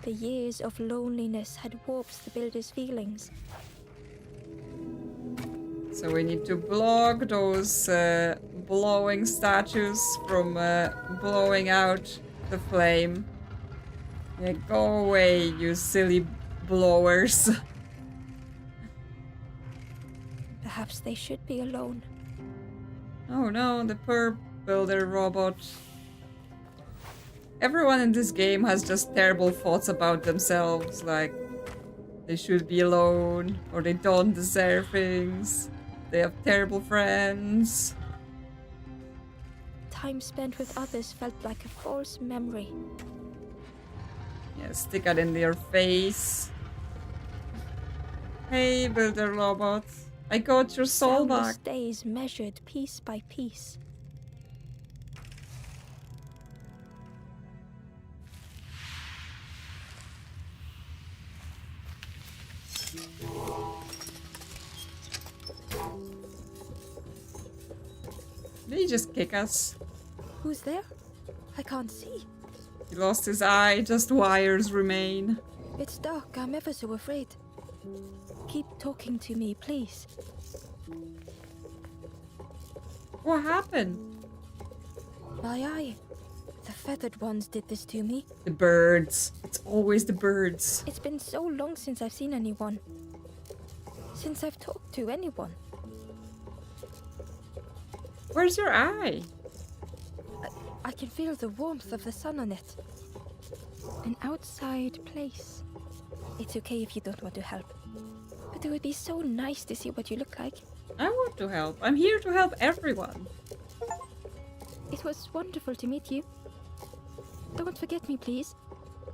The years of loneliness had warped the builder's feelings. So we need to block those blowing statues from blowing out the flame. Yeah, go away, you silly blowers. Perhaps they should be alone. Oh no, the poor builder robot. Everyone in this game has just terrible thoughts about themselves, like they should be alone, or they don't deserve things. They have terrible friends. Time spent with others felt like a false memory. Yeah, stick it in their face. Hey, builder robot. I got your soul back. Days measured piece by piece. Did he just kick us? Who's there? I can't see. He lost his eye, just wires remain. It's dark, I'm ever so afraid. Keep talking to me, please. What happened? My eye. The feathered ones did this to me. The birds. It's always the birds. It's been so long since I've seen anyone. Since I've talked to anyone. Where's your eye? I can feel the warmth of the sun on it. An outside place. It's okay if you don't want to help. But it would be so nice to see what you look like. I want to help. I'm here to help everyone. It was wonderful to meet you. Don't forget me, please.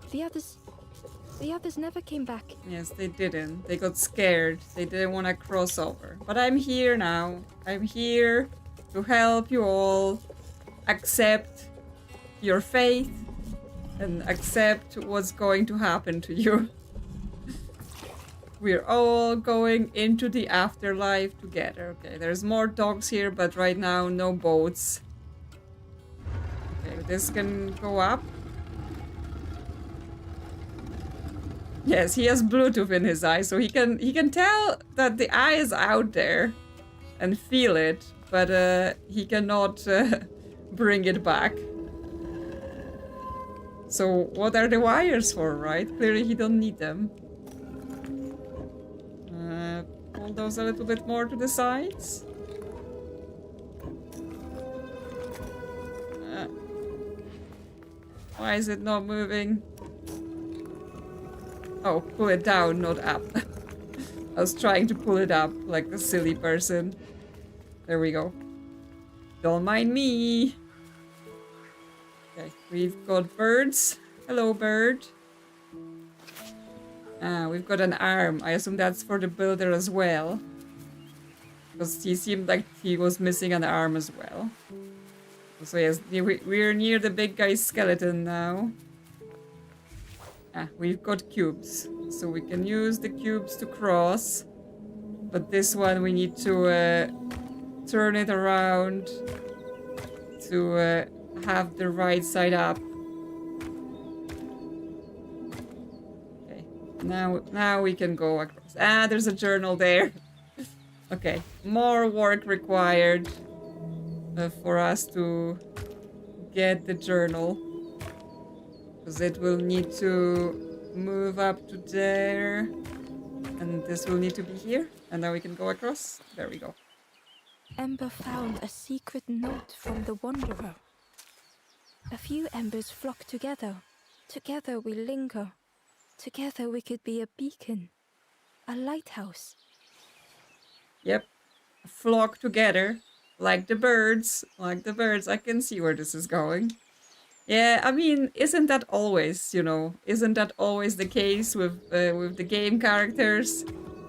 The others never came back. Yes, they didn't. They got scared. They didn't want to cross over. But I'm here now. I'm here to help you all accept your faith and accept what's going to happen to you. We're all going into the afterlife together. Okay, there's more dogs here, but right now no boats. Okay, this can go up. Yes, he has Bluetooth in his eye, so he can tell that the eye is out there and feel it, but he cannot bring it back. So what are the wires for, right? Clearly he don't need them. Pull those a little bit more to the sides. Why is it not moving? Oh, pull it down, not up. I was trying to pull it up like a silly person. There we go. Don't mind me. Okay, we've got birds. Hello, bird. We've got an arm. I assume that's for the builder as well. Because he seemed like he was missing an arm as well. So yes, we're near the big guy's skeleton now. We've got cubes. So we can use the cubes to cross. But this one we need to turn it around to have the right side up. Okay, now we can go across. There's a journal there. Okay, more work required for us to get the journal. Because it will need to move up to there. And this will need to be here. And now we can go across. There we go. Ember found a secret note from the Wanderer. A few embers flock together. Together we linger. Together we could be a beacon. A lighthouse. Yep. Flock together. Like the birds. Like the birds. I can see where this is going. Yeah, I mean, isn't that always, you know, isn't that always the case with the game characters?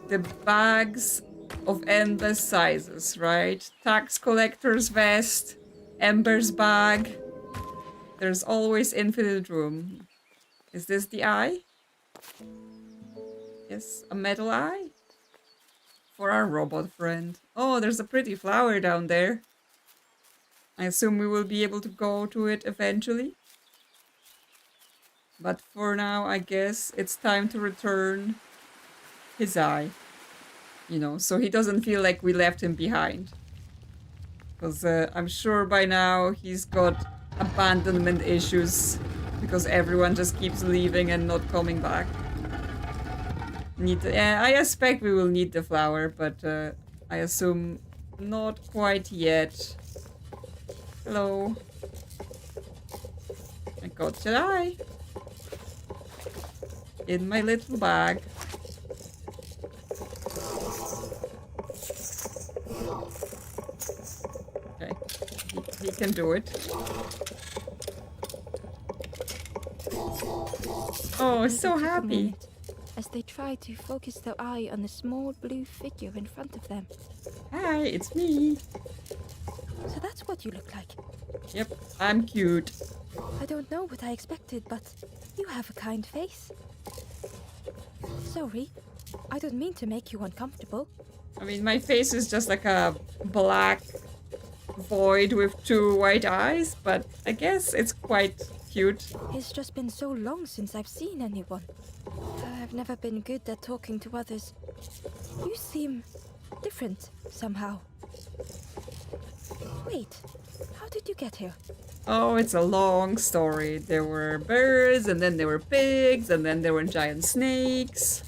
The bags of endless sizes, right? Tax collector's vest, embers bag. There's always infinite room. Is this the eye? Yes, a metal eye? For our robot friend. Oh, there's a pretty flower down there. I assume we will be able to go to it eventually. But for now, I guess it's time to return his eye. You know, so he doesn't feel like we left him behind. Because I'm sure by now he's got abandonment issues. Because everyone just keeps leaving and not coming back. I expect we will need the flower, but I assume not quite yet. Hello. I got your eye. In my little bag. Okay. He can do it. Oh, so happy. As they try to focus their eye on the small blue figure in front of them. Hi, it's me. So that's what you look like. Yep, I'm cute. I don't know what I expected, but you have a kind face. Sorry, I don't mean to make you uncomfortable. I mean, my face is just like a black void with two white eyes, but I guess it's quite cute. It's just been so long since I've seen anyone. I've never been good at talking to others. You seem different somehow. Wait, how did you get here? Oh, it's a long story. There were birds, and then there were pigs, and then there were giant snakes.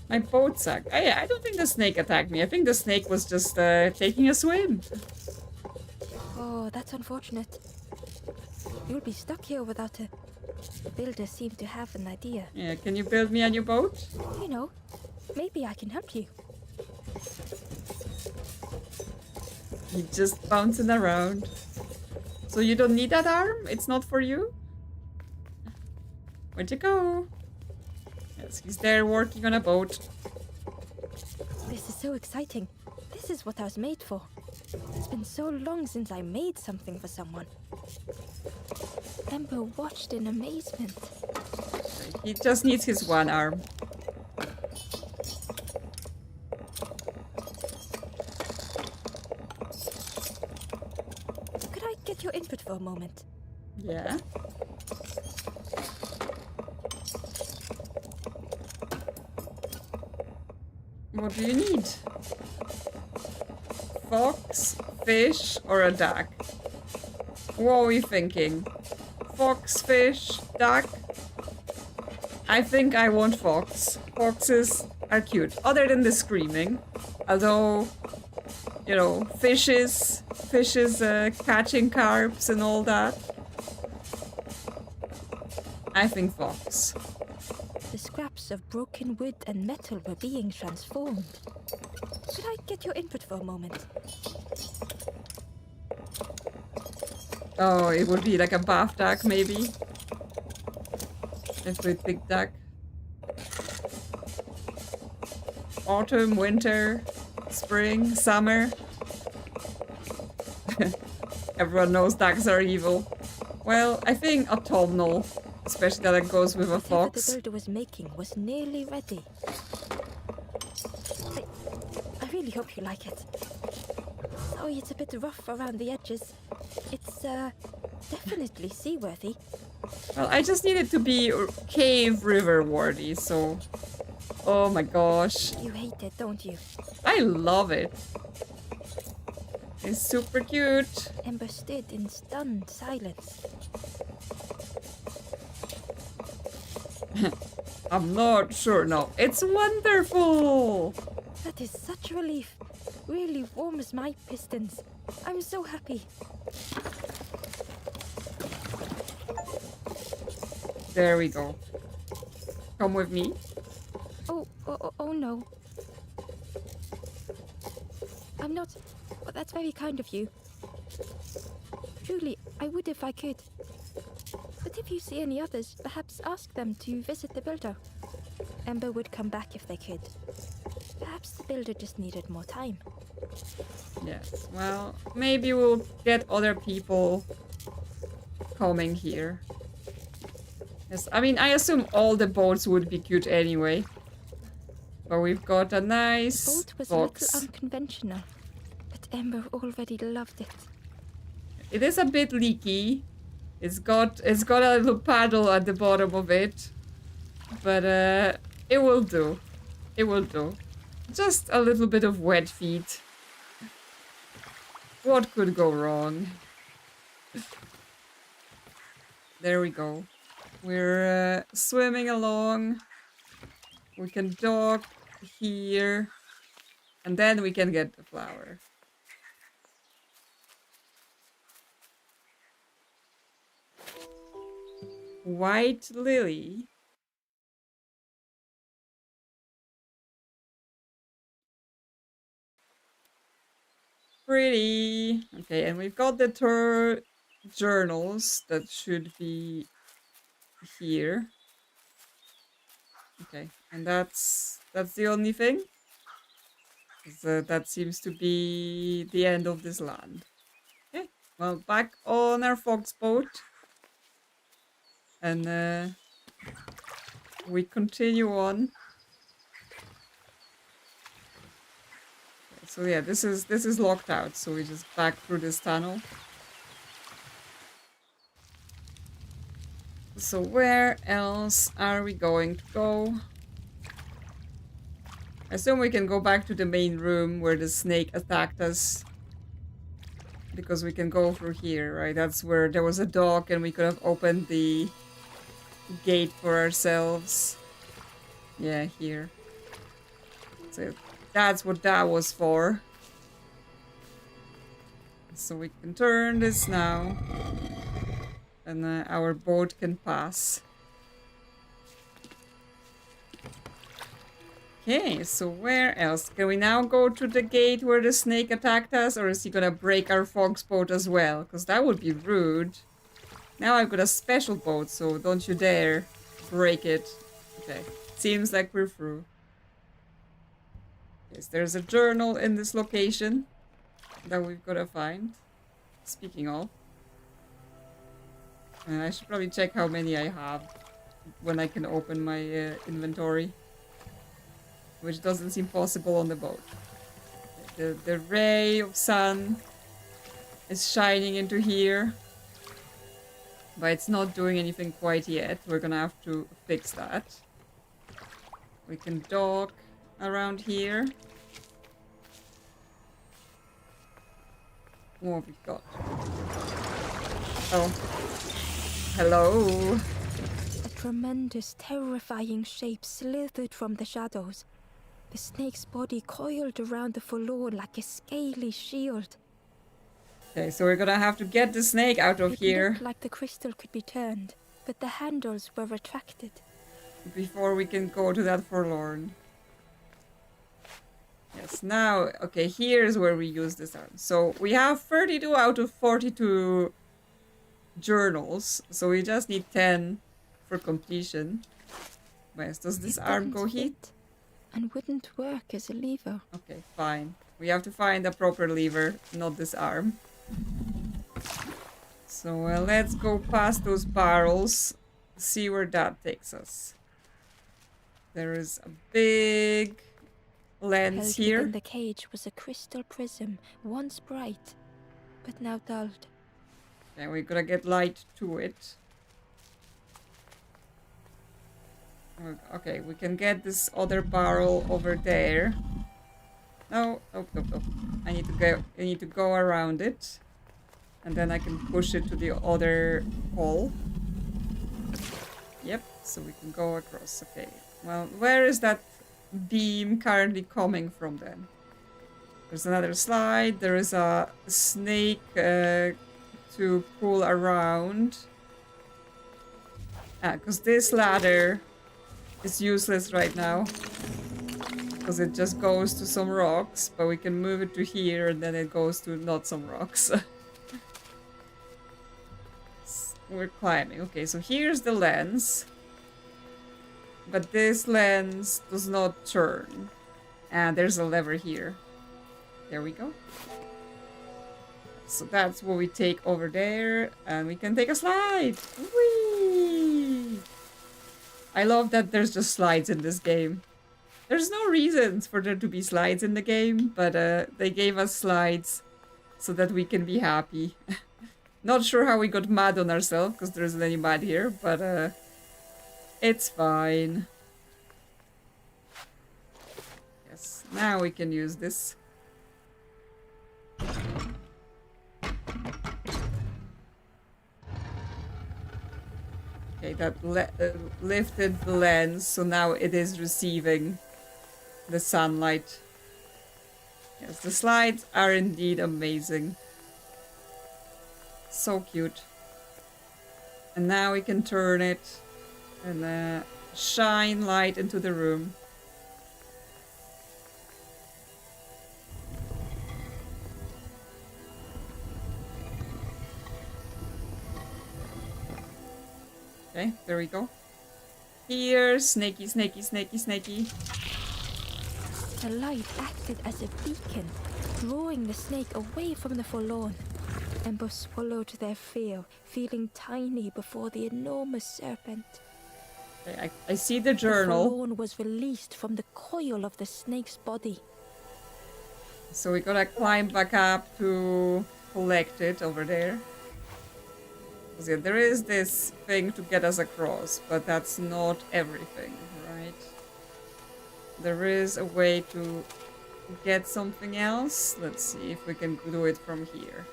My boat sank. I don't think the snake attacked me. I think the snake was just taking a swim. Oh, that's unfortunate. You'll be stuck here without a... The builder seemed to have an idea. Yeah, can you build me a new boat? You know, maybe I can help you. He's just bouncing around. So you don't need that arm? It's not for you? Where'd you go? Yes, he's there working on a boat. This is so exciting. This is what I was made for. It's been so long since I made something for someone. Ember watched in amazement. He just needs his one arm. Could I get your input for a moment? Yeah. What do you need? Fox, fish, or a duck? What are we thinking? Fox, fish, duck? I think I want fox. Foxes are cute. Other than the screaming. Although, you know, fishes catching carps and all that. I think fox. The scraps of broken wood and metal were being transformed. Could I get your input for a moment? Oh, it would be like a buff duck, maybe. If with big duck. Autumn, winter, spring, summer. Everyone knows ducks are evil. Well, I think autumnal, especially that it goes with a Whatever fox. the builder was making was nearly ready. I really hope you like it. Sorry, it's a bit rough around the edges. It's definitely seaworthy. Well, I just need it to be cave river worthy, so... Oh my gosh. You hate it, don't you? I love it. It's super cute. Ember stood in stunned silence. I'm not sure, no. It's wonderful! That is such a relief. Really warms my pistons. I'm so happy. There we go. Come with me. Oh no. I'm not... Well, that's very kind of you. Truly, I would if I could. But if you see any others, perhaps ask them to visit the builder. Ember would come back if they could. Perhaps the builder just needed more time. Yes, well, maybe we'll get other people coming here. Yes, I mean, I assume all the boats would be cute anyway. But we've got a nice The boat was box. a little unconventional, but Ember already loved it. It is a bit leaky. It's got a little paddle at the bottom of it. But it will do. It will do. Just a little bit of wet feet. What could go wrong? There we go. We're swimming along. We can dock here. And then we can get the flower. White lily. Pretty. Okay, and we've got the journals that should be here. Okay, and that's the only thing. That seems to be the end of this land. Okay, well, back on our fox boat. And we continue on. So yeah, this is locked out, so we just back through this tunnel. So where else are we going to go? I assume we can go back to the main room where the snake attacked us. Because we can go through here, right? That's where there was a dock and we could have opened the gate for ourselves. Yeah, here. So that's what that was for. So we can turn this now. And our boat can pass. Okay, so where else? Can we now go to the gate where the snake attacked us? Or is he gonna break our fox boat as well? Because that would be rude. Now I've got a special boat, so don't you dare break it. Okay, seems like we're through. Yes, there's a journal in this location that we've got to find. Speaking of. And I should probably check how many I have when I can open my inventory. Which doesn't seem possible on the boat. The ray of sun is shining into here. But it's not doing anything quite yet. We're gonna have to fix that. We can dock. around here. What have we got? Oh. Hello. A tremendous, terrifying shape slithered from the shadows. The snake's body coiled around the forlorn like a scaly shield. Okay, so we're gonna have to get the snake out of It here looked like the crystal could be turned, but the handles were retracted. before we can go to that forlorn. Yes, now, okay, here's where we use this arm. So we have 32 out of 42 journals, so we just need 10 for completion. Wes, does this arm go here? And wouldn't work as a lever. Okay, fine. We have to find a proper lever, not this arm. So let's go past those barrels, see where that takes us. There is a big lens Held here. within the cage was a crystal prism, once bright, but now dulled. And we're gonna get light to it. Okay, we can get this other barrel over there. No, nope. I need to go around it. And then I can push it to the other hole. Yep, so we can go across. Okay. Well, where is that beam currently coming from then? There's another slide. There is a snake to pull around. Because this ladder is useless right now. Because it just goes to some rocks, but we can move it to here and then it goes to not some rocks. We're climbing. Okay, so here's the lens. But this lens does not turn. And there's a lever here. There we go. So that's what we take over there. And we can take a slide. Whee! I love that there's just slides in this game. There's no reasons for there to be slides in the game, but they gave us slides so that we can be happy. Not sure how we got mad on ourselves, because there isn't any mad here, but it's fine. Yes, now we can use this. Okay, that lifted the lens, so now it is receiving the sunlight. Yes, the slides are indeed amazing. So cute. And now we can turn it and shine light into the room. Okay, there we go. Here, snaky, snaky, snaky, snaky. The light acted as a beacon, drawing the snake away from the forlorn. Embers swallowed their fear, feeling tiny before the enormous serpent. Okay, I see the journal. The forlorn was released from the coil of the snake's body. So we gotta climb back up to collect it over there. Yeah, there is this thing to get us across, but that's not everything, right? There is a way to get something else. Let's see if we can do it from here.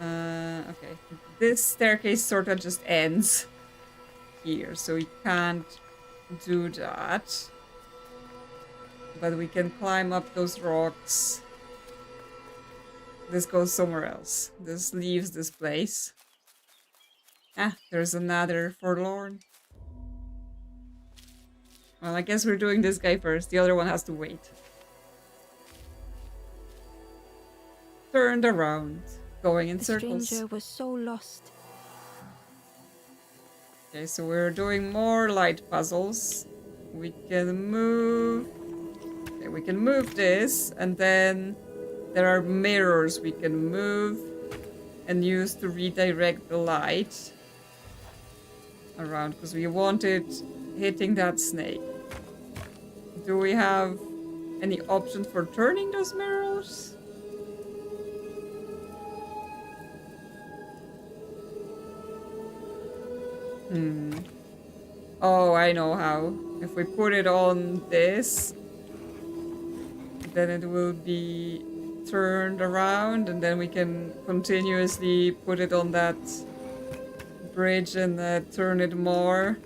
Okay. This staircase sort of just ends here, so we can't do that. But we can climb up those rocks. This goes somewhere else. This leaves this place. Ah, there's another forlorn. Well, I guess we're doing this guy first. The other one has to wait. Turned around. Going in circles. The stranger was so lost. Okay, so we're doing more light puzzles. We can move... Okay, we can move this, and then there are mirrors we can move and use to redirect the light around, because we want it hitting that snake. Do we have any option for turning those mirrors? Oh, I know how. If we put it on this, then it will be turned around, and then we can continuously put it on that bridge and turn it more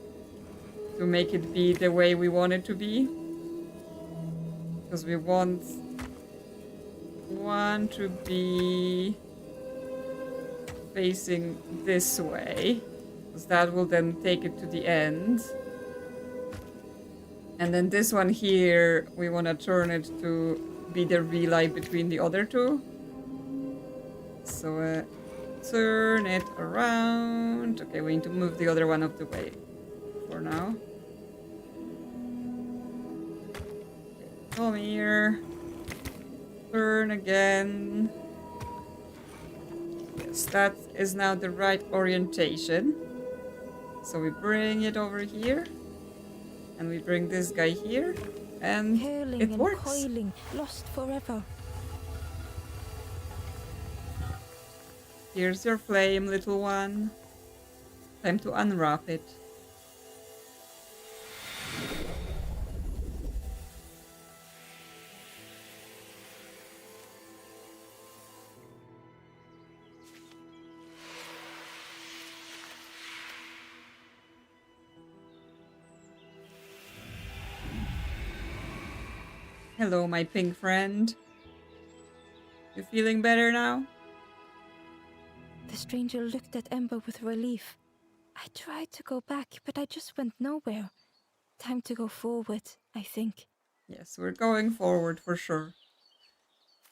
to make it be the way we want it to be. Because we want one to be facing this way, because that will then take it to the end. And then this one here, we want to turn it to be the relay between the other two. So turn it around. Okay, we need to move the other one out the way for now. Okay, come here. Turn again. Yes, that is now the right orientation. So we bring it over here. And we bring this guy here. And Curling it and works. coiling, lost forever. Here's your flame, little one. Time to unwrap it. Hello, my pink friend. You feeling better now? The stranger looked at Ember with relief. I tried to go back, but I just went nowhere. Time to go forward, I think. Yes, we're going forward for sure.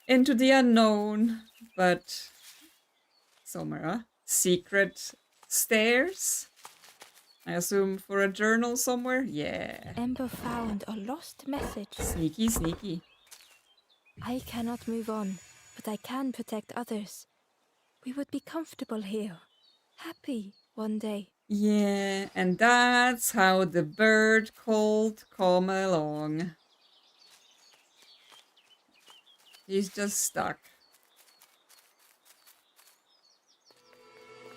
Into the unknown, but somewhere. Secret stairs? I assume for a journal somewhere? Yeah. Ember found a lost message. Sneaky, sneaky. I cannot move on, but I can protect others. We would be comfortable here. Happy one day. Yeah, and that's how the bird called come along. He's just stuck.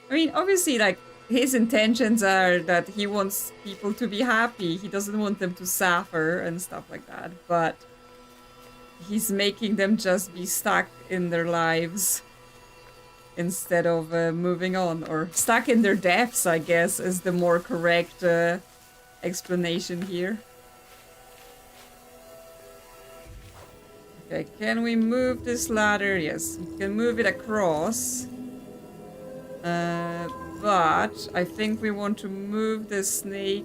I mean, obviously, like, his intentions are that he wants people to be happy. He doesn't want them to suffer and stuff like that. But he's making them just be stuck in their lives instead of moving on. Or stuck in their deaths, I guess, is the more correct explanation here. Okay, can we move this ladder? Yes, we can move it across. But I think we want to move the snake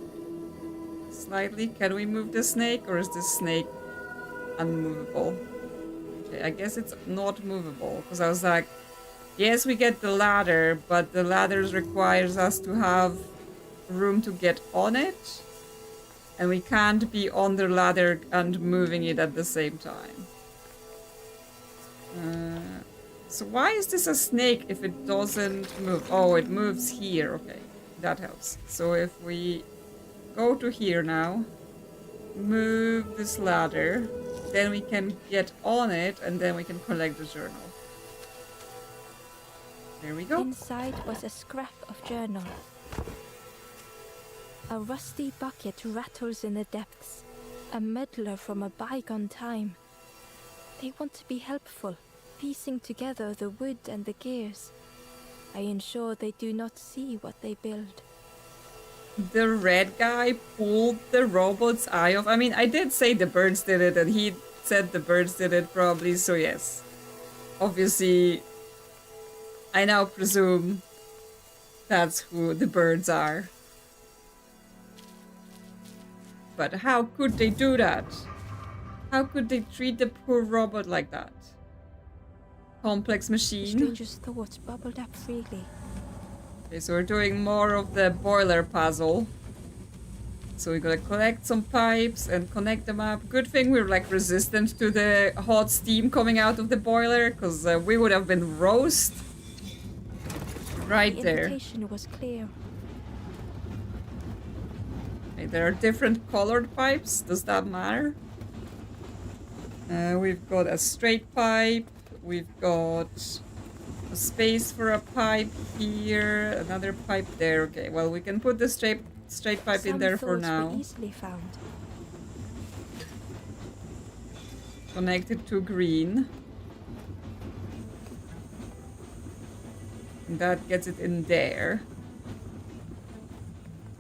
slightly. Can we move the snake, or is this snake unmovable? Okay, I guess it's not movable, because I was like, yes, we get the ladder, but the ladder requires us to have room to get on it, and we can't be on the ladder and moving it at the same time. So why is this a snake if it doesn't move? Oh, it moves here. Okay, that helps. So if we go to here now, move this ladder, then we can get on it, and then we can collect the journal. There we go. Inside was a scrap of journal. A rusty bucket rattles in the depths. A meddler from a bygone time. They want to be helpful, piecing together the wood and the gears. I ensure they do not see what they build. The red guy pulled the robot's eye off. I mean, I did say the birds did it, and he said the birds did it probably, so yes. Obviously, I now presume that's who the birds are. But how could they do that? How could they treat the poor robot like that? Complex The machine. stranger's thoughts bubbled up freely. Okay, so we're doing more of the boiler puzzle. So we gotta collect some pipes and connect them up. Good thing we're like resistant to the hot steam coming out of the boiler, because we would have been roast right The there. invitation was clear. Okay, there are different colored pipes. Does that matter? We've got a straight pipe. We've got a space for a pipe here. Another pipe there. Okay, well, we can put the straight pipe in Some there for thoughts now. were easily found. Connect it to green. And that gets it in there.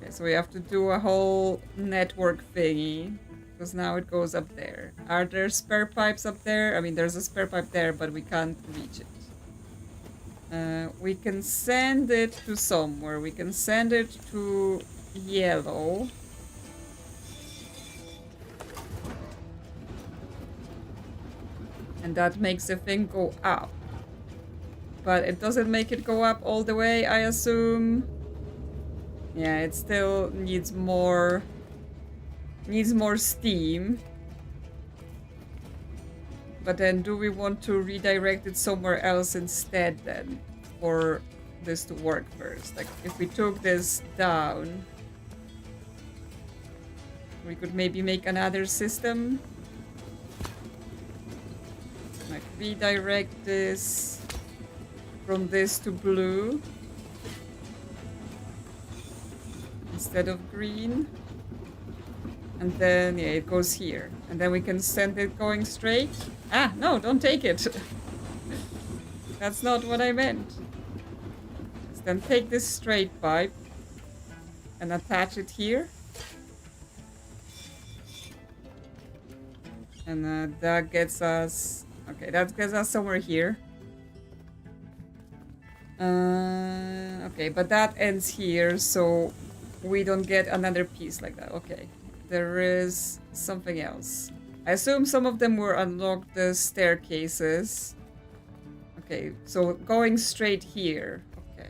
Okay, so we have to do a whole network thingy. Because now it goes up there. Are there spare pipes up there? I mean, there's a spare pipe there, but we can't reach it. We can send it to somewhere. We can send it to yellow. And that makes the thing go up. But it doesn't make it go up all the way, I assume. Yeah, it still needs more steam. But then do we want to redirect it somewhere else instead then? For this to work first? Like if we took this down, we could maybe make another system. Like redirect this from this to blue instead of green. And then, yeah, it goes here. And then we can send it going straight. Ah, no, don't take it. That's not what I meant. Then take this straight pipe and attach it here. And that gets us... Okay, that gets us somewhere here. Okay, but that ends here, so we don't get another piece like that. Okay. There is something else. I assume some of them were unlocked the staircases. Okay, so going straight here. Okay.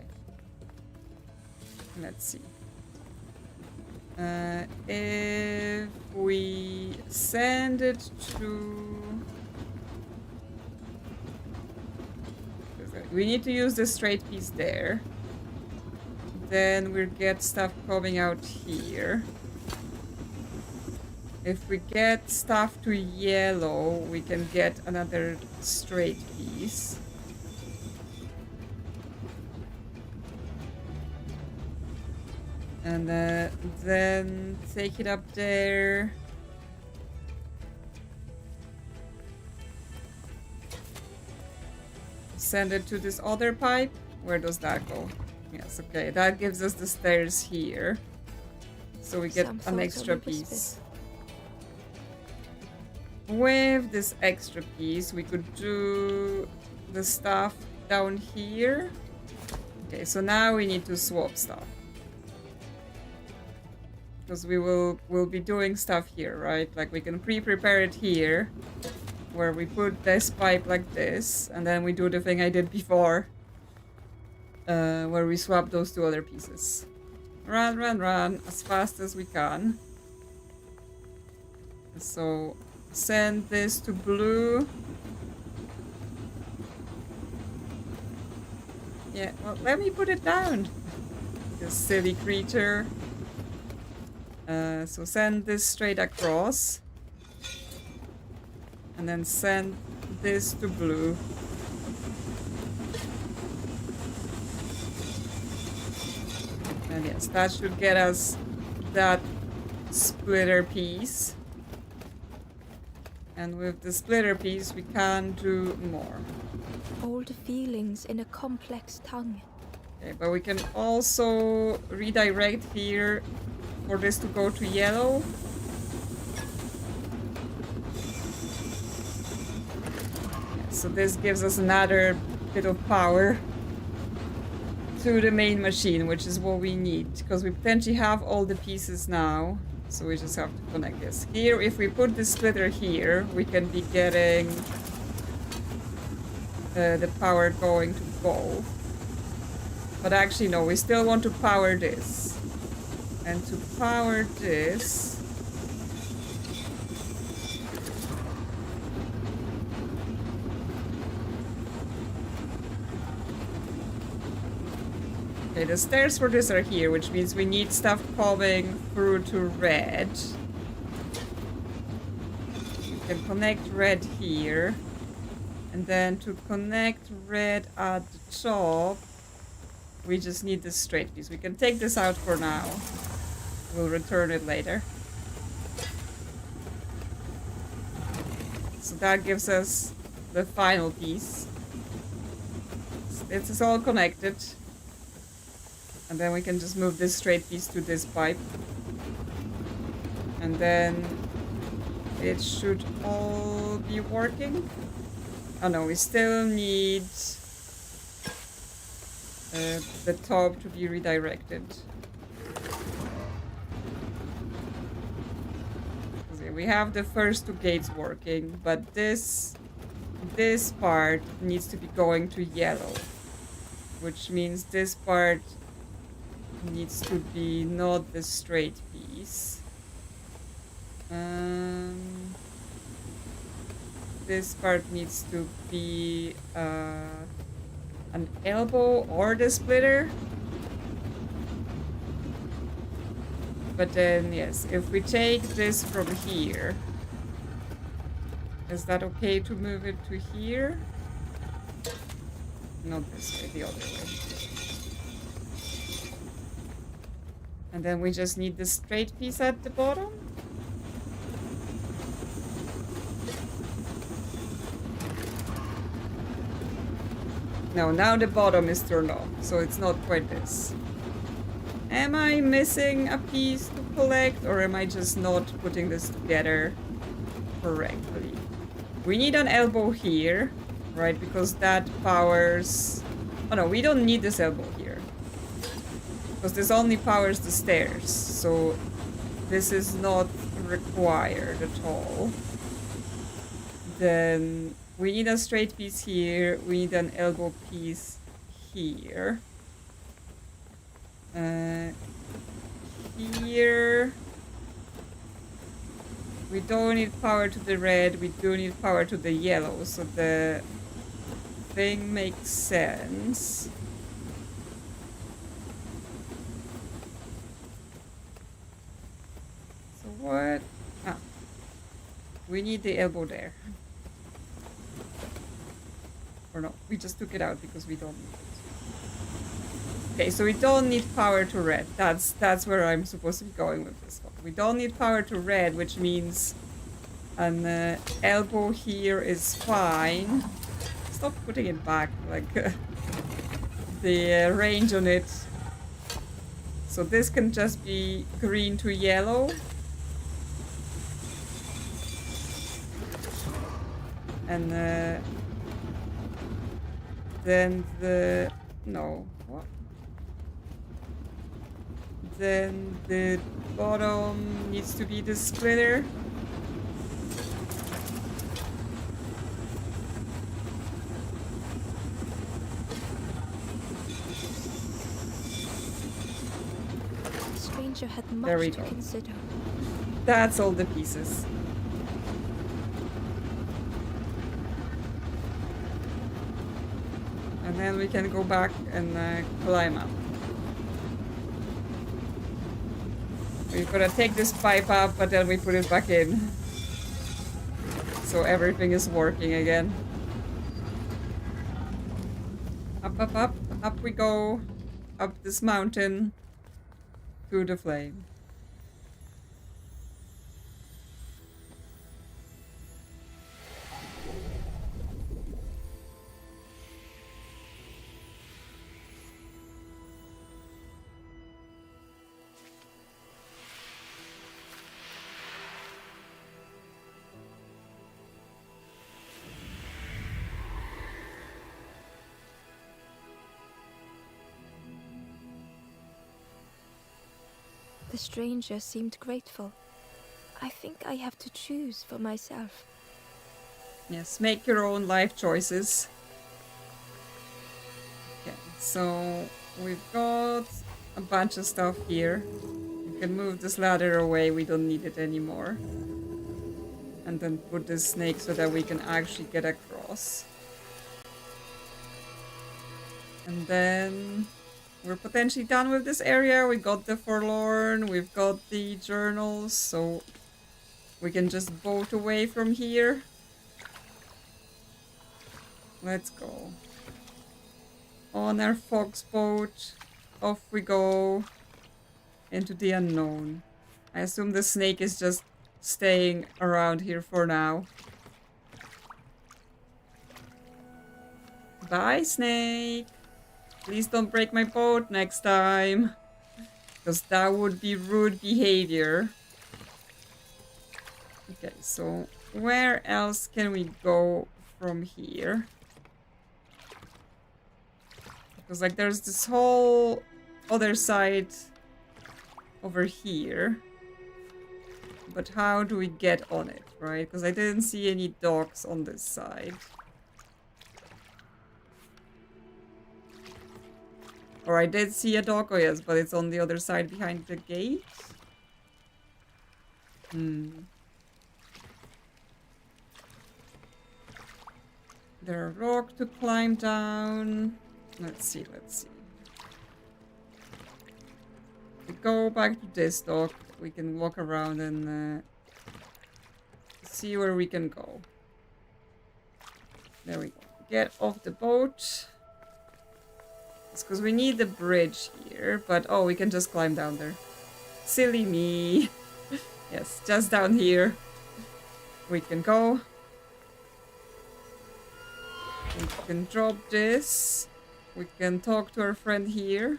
Let's see. If we send it to... We need to use the straight piece there. Then we'll get stuff coming out here. If we get stuff to yellow, we can get another straight piece. And then take it up there. Send it to this other pipe. Where does that go? Yes, okay. That gives us the stairs here. So we get an extra piece. With this extra piece, we could do the stuff down here. Okay, so now we need to swap stuff. Because we'll be doing stuff here, right? Like we can pre-prepare it here, where we put this pipe like this, and then we do the thing I did before, where we swap those two other pieces. Run, run, run, as fast as we can. So... send this to blue. Yeah, well, let me put it down. This silly creature. So send this straight across. And then send this to blue. And yes, that should get us that splitter piece. And with the splitter piece, we can do more. Old feelings in a complex tongue. Okay, but we can also redirect here for this to go to yellow. Yeah, so this gives us another bit of power to the main machine, which is what we need, because we potentially have all the pieces now. So we just have to connect this. Here, if we put the splitter here, we can be getting the power going to both. But actually, no, we still want to power this. And to power this... Okay, the stairs for this are here, which means we need stuff coming through to red. We can connect red here. And then to connect red at the top, we just need this straight piece. We can take this out for now. We'll return it later. So that gives us the final piece. This is all connected. And then we can just move this straight piece to this pipe. And then it should all be working. Oh no, we still need the top to be redirected. Okay, we have the first two gates working, but this part needs to be going to yellow, which means this part needs to be not the straight piece. This part needs to be an elbow or the splitter. But then, yes, if we take this from here, is that okay to move it to here? Not this way, the other way. And then we just need the straight piece at the bottom. No, now the bottom is turned off, so it's not quite this. Am I missing a piece to collect, or am I just not putting this together correctly? We need an elbow here, right? Because that powers... Oh no, we don't need this elbow here. Because this only powers the stairs, so this is not required at all. Then we need a straight piece here, we need an elbow piece here. Here we don't need power to the red, we do need power to the yellow, so the thing makes sense. So what? Ah, we need the elbow there. Or no, we just took it out because we don't need it. Okay, so we don't need power to red. That's where I'm supposed to be going with this one. We don't need power to red, which means an elbow here is fine. Stop putting it back, like the range on it. So this can just be green to yellow. And then the... no. What? Then the bottom needs to be the splitter. The stranger had There we much to go. consider. That's all the pieces. And then we can go back and climb up. We're gonna take this pipe up, but then we put it back in. So everything is working again. Up, up, up. Up we go. Up this mountain. To the flame. The stranger seemed grateful. I think I have to choose for myself. Yes, make your own life choices. Okay, so we've got a bunch of stuff here. You can move this ladder away, we don't need it anymore. And then put this snake so that we can actually get across. And then we're potentially done with this area. We got the forlorn, we've got the journals, so we can just boat away from here. Let's go. On our fox boat, off we go. into the unknown. I assume the snake is just staying around here for now. Bye, snake. Please don't break my boat next time. Because that would be rude behavior. Okay, so where else can we go from here? Because like there's this whole other side over here. But how do we get on it, right? Because I didn't see any docks on this side. Or I did see a dock, oh yes, but it's on the other side behind the gate. There's a rock to climb down. Let's see, let's see. We go back to this dock. We can walk around and see where we can go. There we go. Get off the boat. It's because we need the bridge here, but oh, we can just climb down there. Silly me. Yes, just down here. We can go. We can drop this. We can talk to our friend here.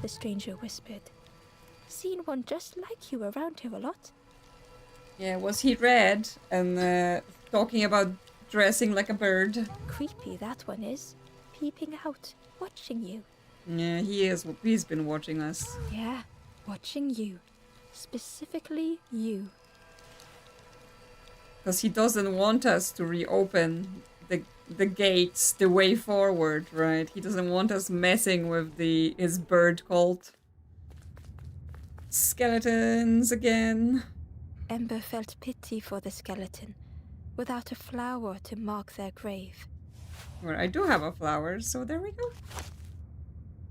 The stranger whispered. Seen one just like you around here a lot. Yeah, was he red and talking about dressing like a bird? Creepy that one is. Peeping out, watching you. Yeah, he is. He's been watching us. Yeah, watching you. Specifically you. Because he doesn't want us to reopen the gates, the way forward, right? He doesn't want us messing with his bird cult. Skeletons again. Ember felt pity for the skeleton, without a flower to mark their grave. Well, I do have a flower, so there we go.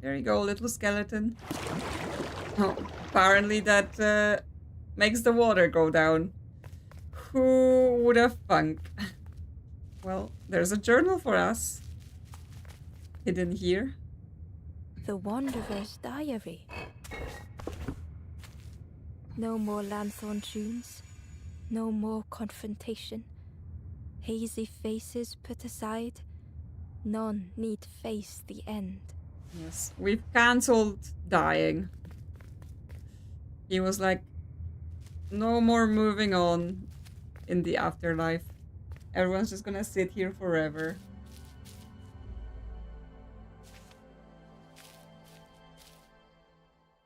There you go, little skeleton. Oh, apparently that makes the water go down. Who would have thunk? Well, there's a journal for us. Hidden here. The Wanderer's Diary. No more lanthorn tunes. No more confrontation. Hazy faces put aside. None need face the end. Yes, we've cancelled dying. He was like, no more moving on in the afterlife. Everyone's just gonna sit here forever.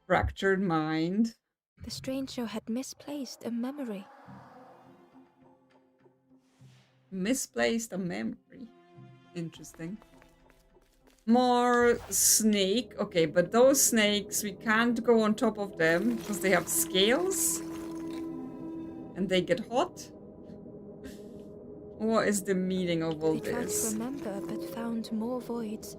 Fractured mind. The stranger had misplaced a memory. Misplaced a memory. Interesting. More snake. Okay, but those snakes, we can't go on top of them because they have scales. And they get hot. What is the meaning of all They tried this? to remember but found more voids.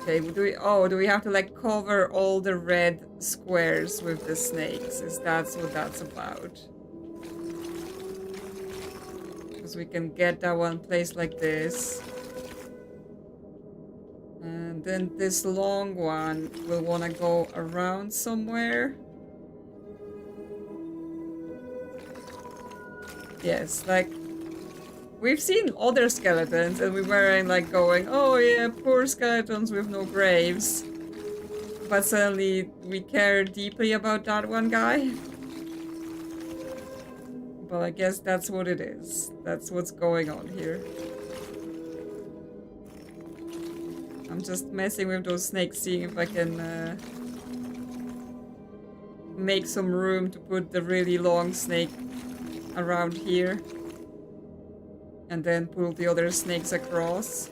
Okay, do we have to like cover all the red squares with the snakes? Is that what that's about? Because we can get that one place like this. And then this long one will want to go around somewhere. Yes, like we've seen other skeletons and we weren't like going, oh yeah, poor skeletons with no graves. But suddenly we care deeply about that one guy. But I guess that's what it is. That's what's going on here. I'm just messing with those snakes, seeing if I can make some room to put the really long snake around here. And then pull the other snakes across.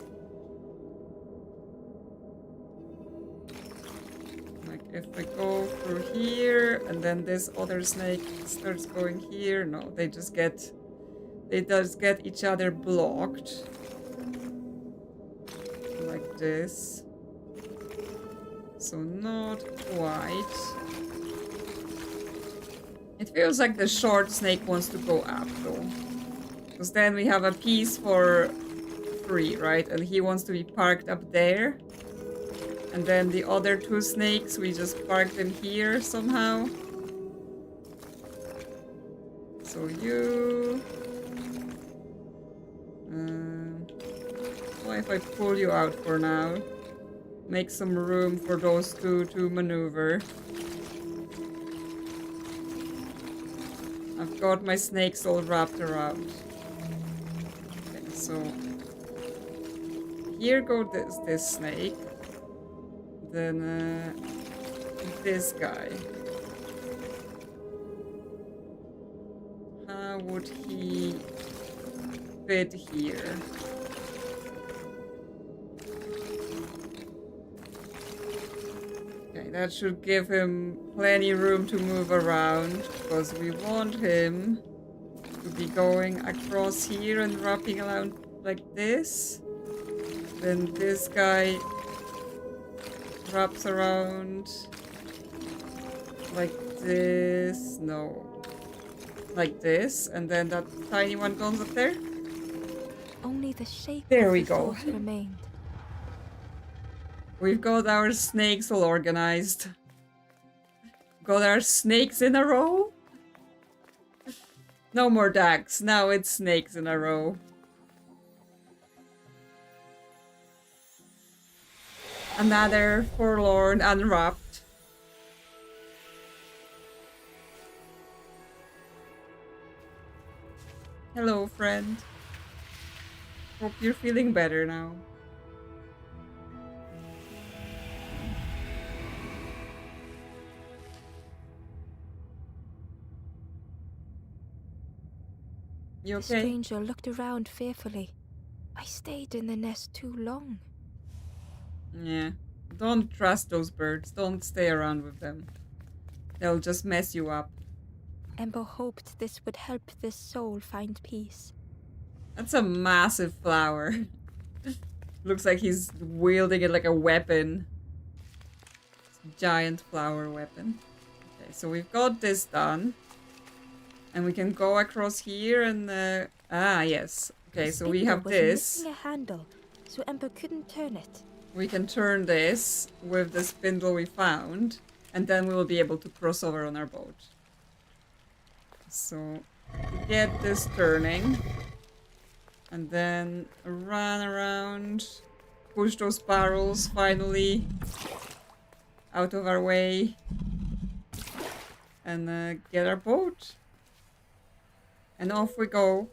Like if I go through here and then this other snake starts going here. No, they just get each other blocked. Like this. So not quite. It feels like the short snake wants to go up though. Because then we have a piece for free, right? And he wants to be parked up there. And then the other two snakes, we just park them here somehow. So you... what if I pull you out for now? Make some room for those two to maneuver. I've got my snakes all wrapped around. Okay, so here goes this snake. Then this guy. How would he fit here? Okay, that should give him plenty room to move around, because we want him to be going across here and wrapping around like this. Then this guy wraps around like this. No. Like this, and then that tiny one goes up there. Only the shape there of we the go. source remained. We've got our snakes all organized. Got our snakes in a row. No more ducks. Now it's snakes in a row. Another forlorn unwrapped. Hello, friend. Hope you're feeling better now. You The okay? stranger looked around fearfully. I stayed in the nest too long. Yeah. Don't trust those birds. Don't stay around with them. They'll just mess you up. Ember hoped this would help this soul find peace. That's a massive flower. Looks like he's wielding it like a weapon. Giant flower weapon. Okay, so we've got this done. And we can go across here and... ah, yes. Okay, The so we spindle have was this. missing a handle, so Ember couldn't turn it. We can turn this with the spindle we found. And then we will be able to cross over on our boat. So, get this turning. And then run around. Push those barrels finally out of our way. And get our boat. And off we go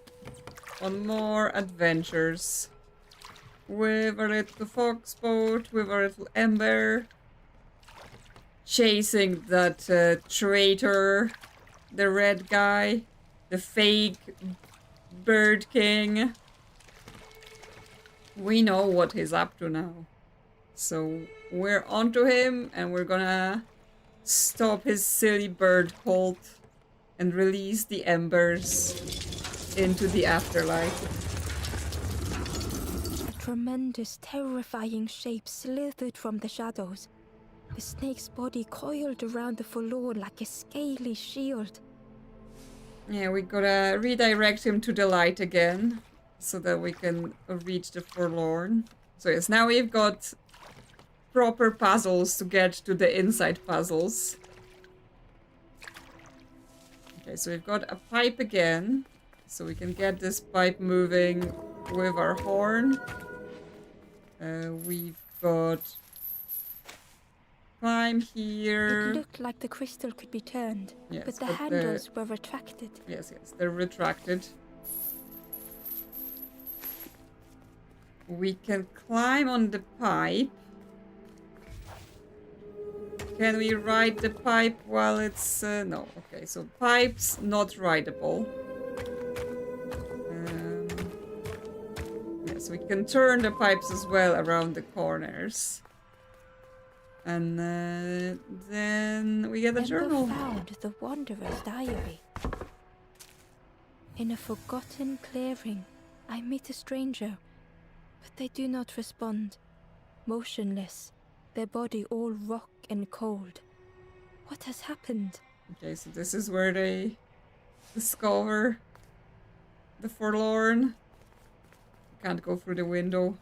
on more adventures. With our little fox boat, with our little Ember. Chasing that traitor. The red guy. The fake bird king. We know what he's up to now. So we're onto him and we're gonna stop his silly bird cult and release the embers into the afterlife. A tremendous, terrifying shape slithered from the shadows. The snake's body coiled around the forlorn like a scaly shield. Yeah, we gotta redirect him to the light again so that we can reach the forlorn. So yes, now we've got proper puzzles to get to the inside puzzles. Okay, so we've got a pipe again. So we can get this pipe moving with our horn. We've got... climb here. It looked like the crystal could be turned, Yes, but the but handles were retracted. Yes, they're retracted. We can climb on the pipe. Can we ride the pipe while it's... no, okay, so pipes not rideable. Yes, we can turn the pipes as well around the corners. And then we get a Ember journal. found the Wanderer's diary. In a forgotten clearing, I meet a stranger, but they do not respond. Motionless, their body all rock and cold. What has happened? Okay, so this is where they discover the forlorn. Can't go through the window.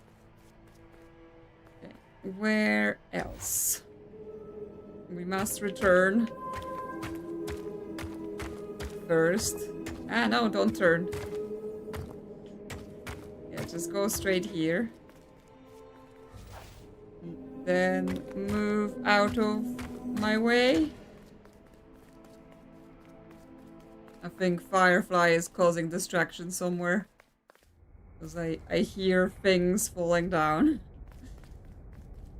Okay. where else? We must return first. Ah, no, don't turn. Yeah, just go straight here. Then move out of my way. I think Firefly is causing distraction somewhere. Because I hear things falling down.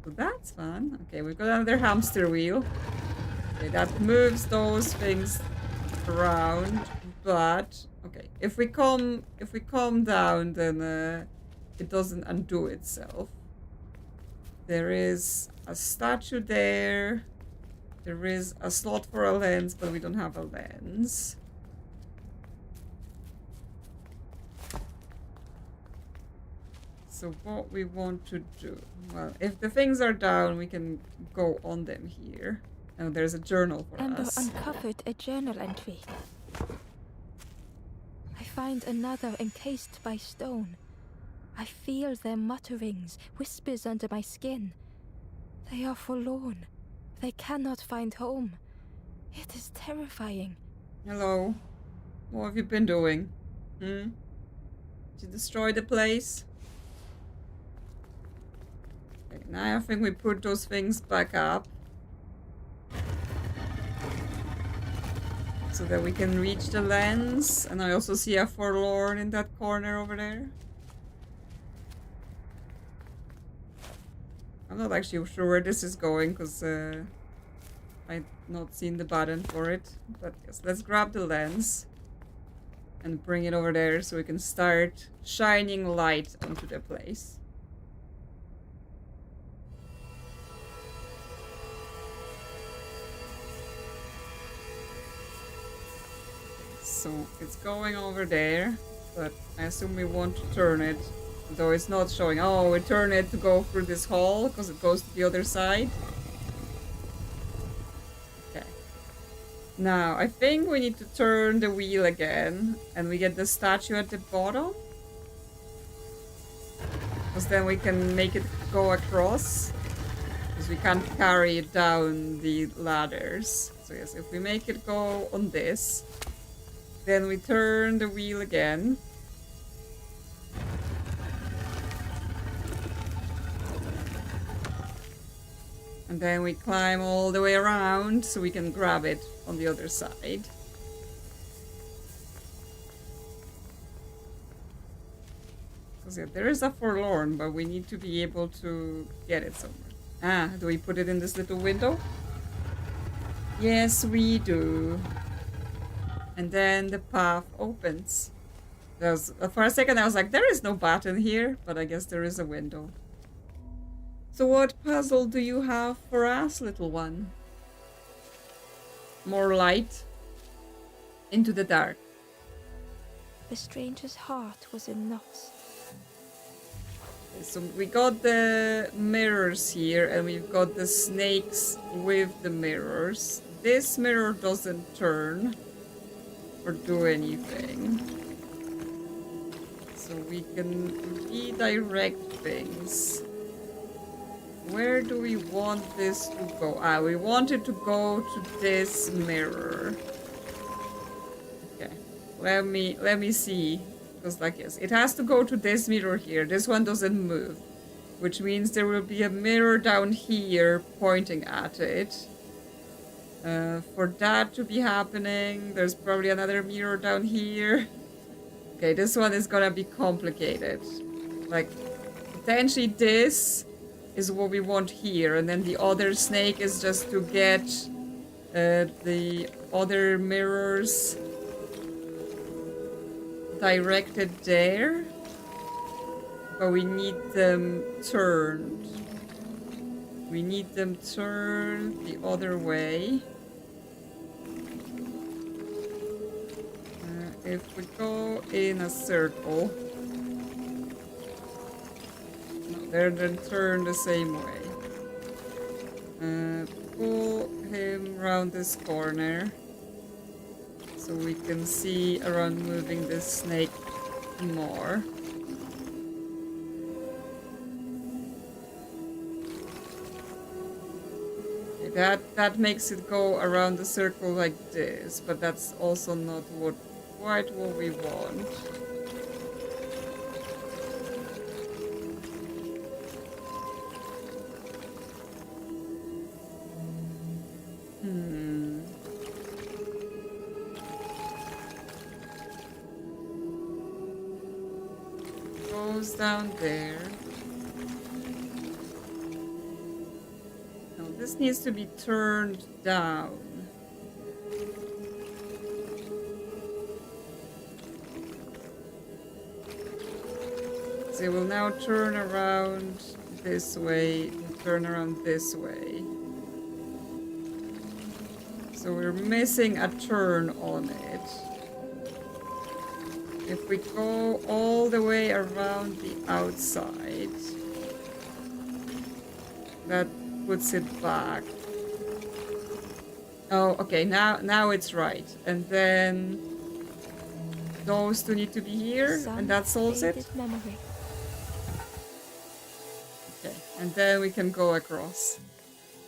So that's fun. Okay, we've got another hamster wheel. Okay, that moves those things around. But okay, if we calm down, then it doesn't undo itself. There is a statue there. There is a slot for a lens, but we don't have a lens. So what we want to do... Well, if the things are down, we can go on them here. Oh, there's a journal for Ember us. uncovered a journal entry. I find another encased by stone. I feel their mutterings, whispers under my skin. They are forlorn. They cannot find home. It is terrifying. Hello. What have you been doing? Did you destroy the place? Okay, now I think we put those things back up. So that we can reach the lens. And I also see a forlorn in that corner over there. I'm not actually sure where this is going because I've not seen the button for it. But yes, let's grab the lens and bring it over there so we can start shining light onto the place. So it's going over there, but I assume we want to turn it, though it's not showing. Oh, we turn it to go through this hall because it goes to the other side. Okay. Now, I think we need to turn the wheel again, and we get the statue at the bottom. Because then we can make it go across. Because we can't carry it down the ladders. So yes, if we make it go on this, then we turn the wheel again. And then we climb all the way around so we can grab it on the other side. Because yeah, there is a forlorn, but we need to be able to get it somewhere. Ah, do we put it in this little window? Yes, we do. And then the path opens. For a second I was like, there is no button here, but I guess there is a window. So what puzzle do you have for us, little one? More light into the dark. The stranger's heart was in knots. Okay, so we got the mirrors here, and we've got the snakes with the mirrors. This mirror doesn't turn or do anything. So we can redirect things. Where do we want this to go? Ah, we want it to go to this mirror. Okay, let me see. Because like yes, it has to go to this mirror here. This one doesn't move, which means there will be a mirror down here pointing at it. For that to be happening, there's probably another mirror down here. Okay, this one is gonna be complicated. Like, potentially this is what we want here, and then the other snake is just to get the other mirrors directed there. But we need them turned. We need them turned the other way. If we go in a circle, no, they're then turned the same way. Pull him around this corner so we can see around moving this snake more. That makes it go around the circle like this, but that's also not quite what we want. Goes down there. No, this needs to be turned down. So it will now turn around this way and turn around this way. So we're missing a turn on it. If we go all the way around the outside, that puts it back. Oh, okay, now it's right. And then those two need to be here, and that solves it. Memory. Okay, and then we can go across.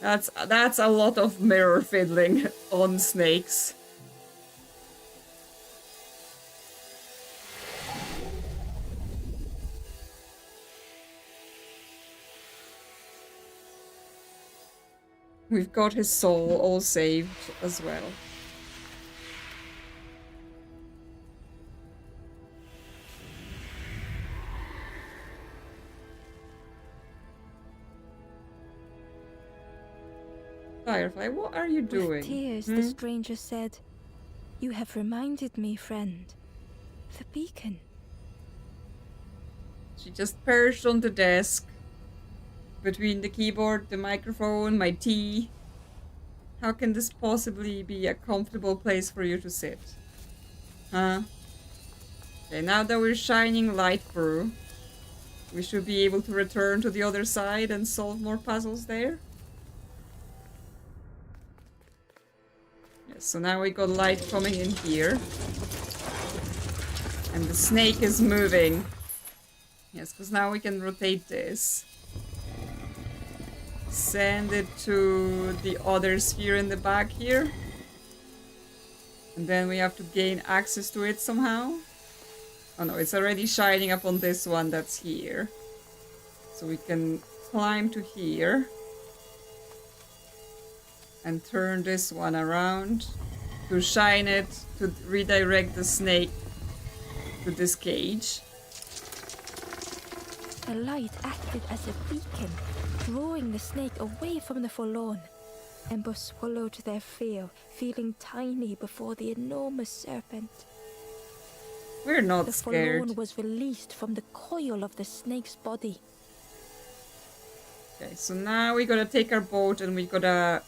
That's a lot of mirror fiddling on snakes. We've got his soul all saved as well. Firefly, what are you doing? With tears, the stranger said, "You have reminded me, friend. The beacon." She just perched on the desk. Between the keyboard, the microphone, my tea. How can this possibly be a comfortable place for you to sit? Huh? Okay, now that we're shining light through, we should be able to return to the other side and solve more puzzles there. Yes, so now we got light coming in here. And the snake is moving. Yes, because now we can rotate this. Send it to the other sphere in the back here. And then we have to gain access to it somehow. Oh no, it's already shining up on this one that's here. So we can climb to here. And turn this one around to shine it, to redirect the snake to this cage. The light acted as a beacon, drawing the snake away from the forlorn. Ember swallowed their fear, feeling tiny before the enormous serpent. We're not the scared. The forlorn was released from the coil of the snake's body. Okay, so now we gotta take our boat and we gotta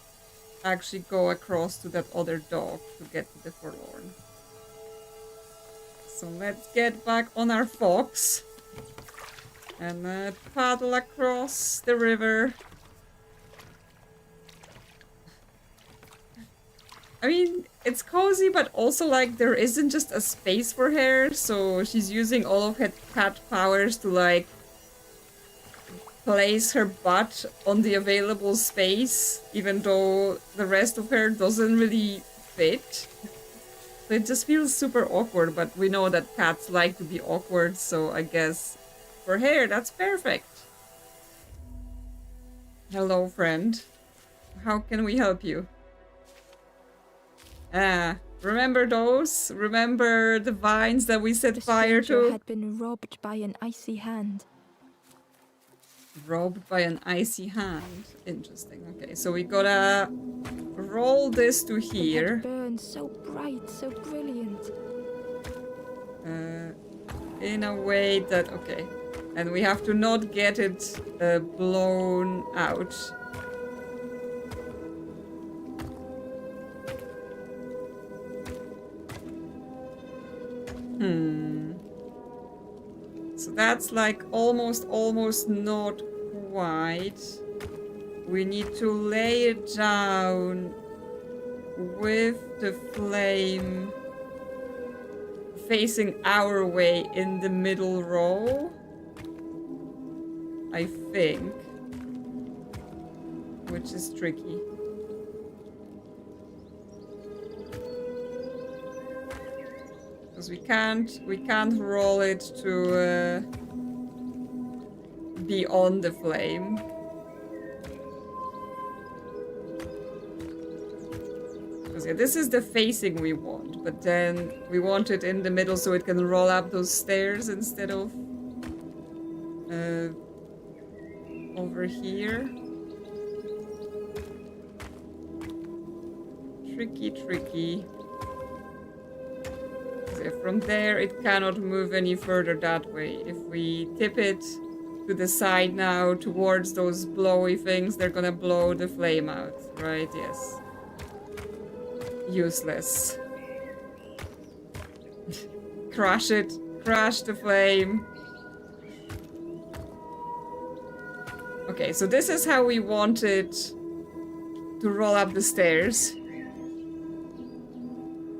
actually go across to that other dock to get to the forlorn. So let's get back on our fox. And paddle across the river. I mean, it's cozy, but also like there isn't just a space for her, so she's using all of her cat powers to like place her butt on the available space, even though the rest of her doesn't really fit. So it just feels super awkward, but we know that cats like to be awkward, so I guess for her, that's perfect. Hello, friend. How can we help you? Remember those? Remember the vines that we set fire to? The stranger had been robbed by an icy hand. Robbed by an icy hand. Interesting. Okay, so we gotta roll this to here. It burned so bright, so brilliant. In a way that... okay. And we have to not get it blown out. So that's like almost not quite. We need to lay it down with the flame facing our way in the middle row. I think. Which is tricky. Because we can't roll it to be on the flame. Because yeah, this is the facing we want, but then we want it in the middle so it can roll up those stairs instead of over here. Tricky. From there, it cannot move any further that way. If we tip it to the side now towards those blowy things, they're gonna blow the flame out, right? Yes. Useless. Crush it. Crush the flame. Okay, so this is how we want it to roll up the stairs.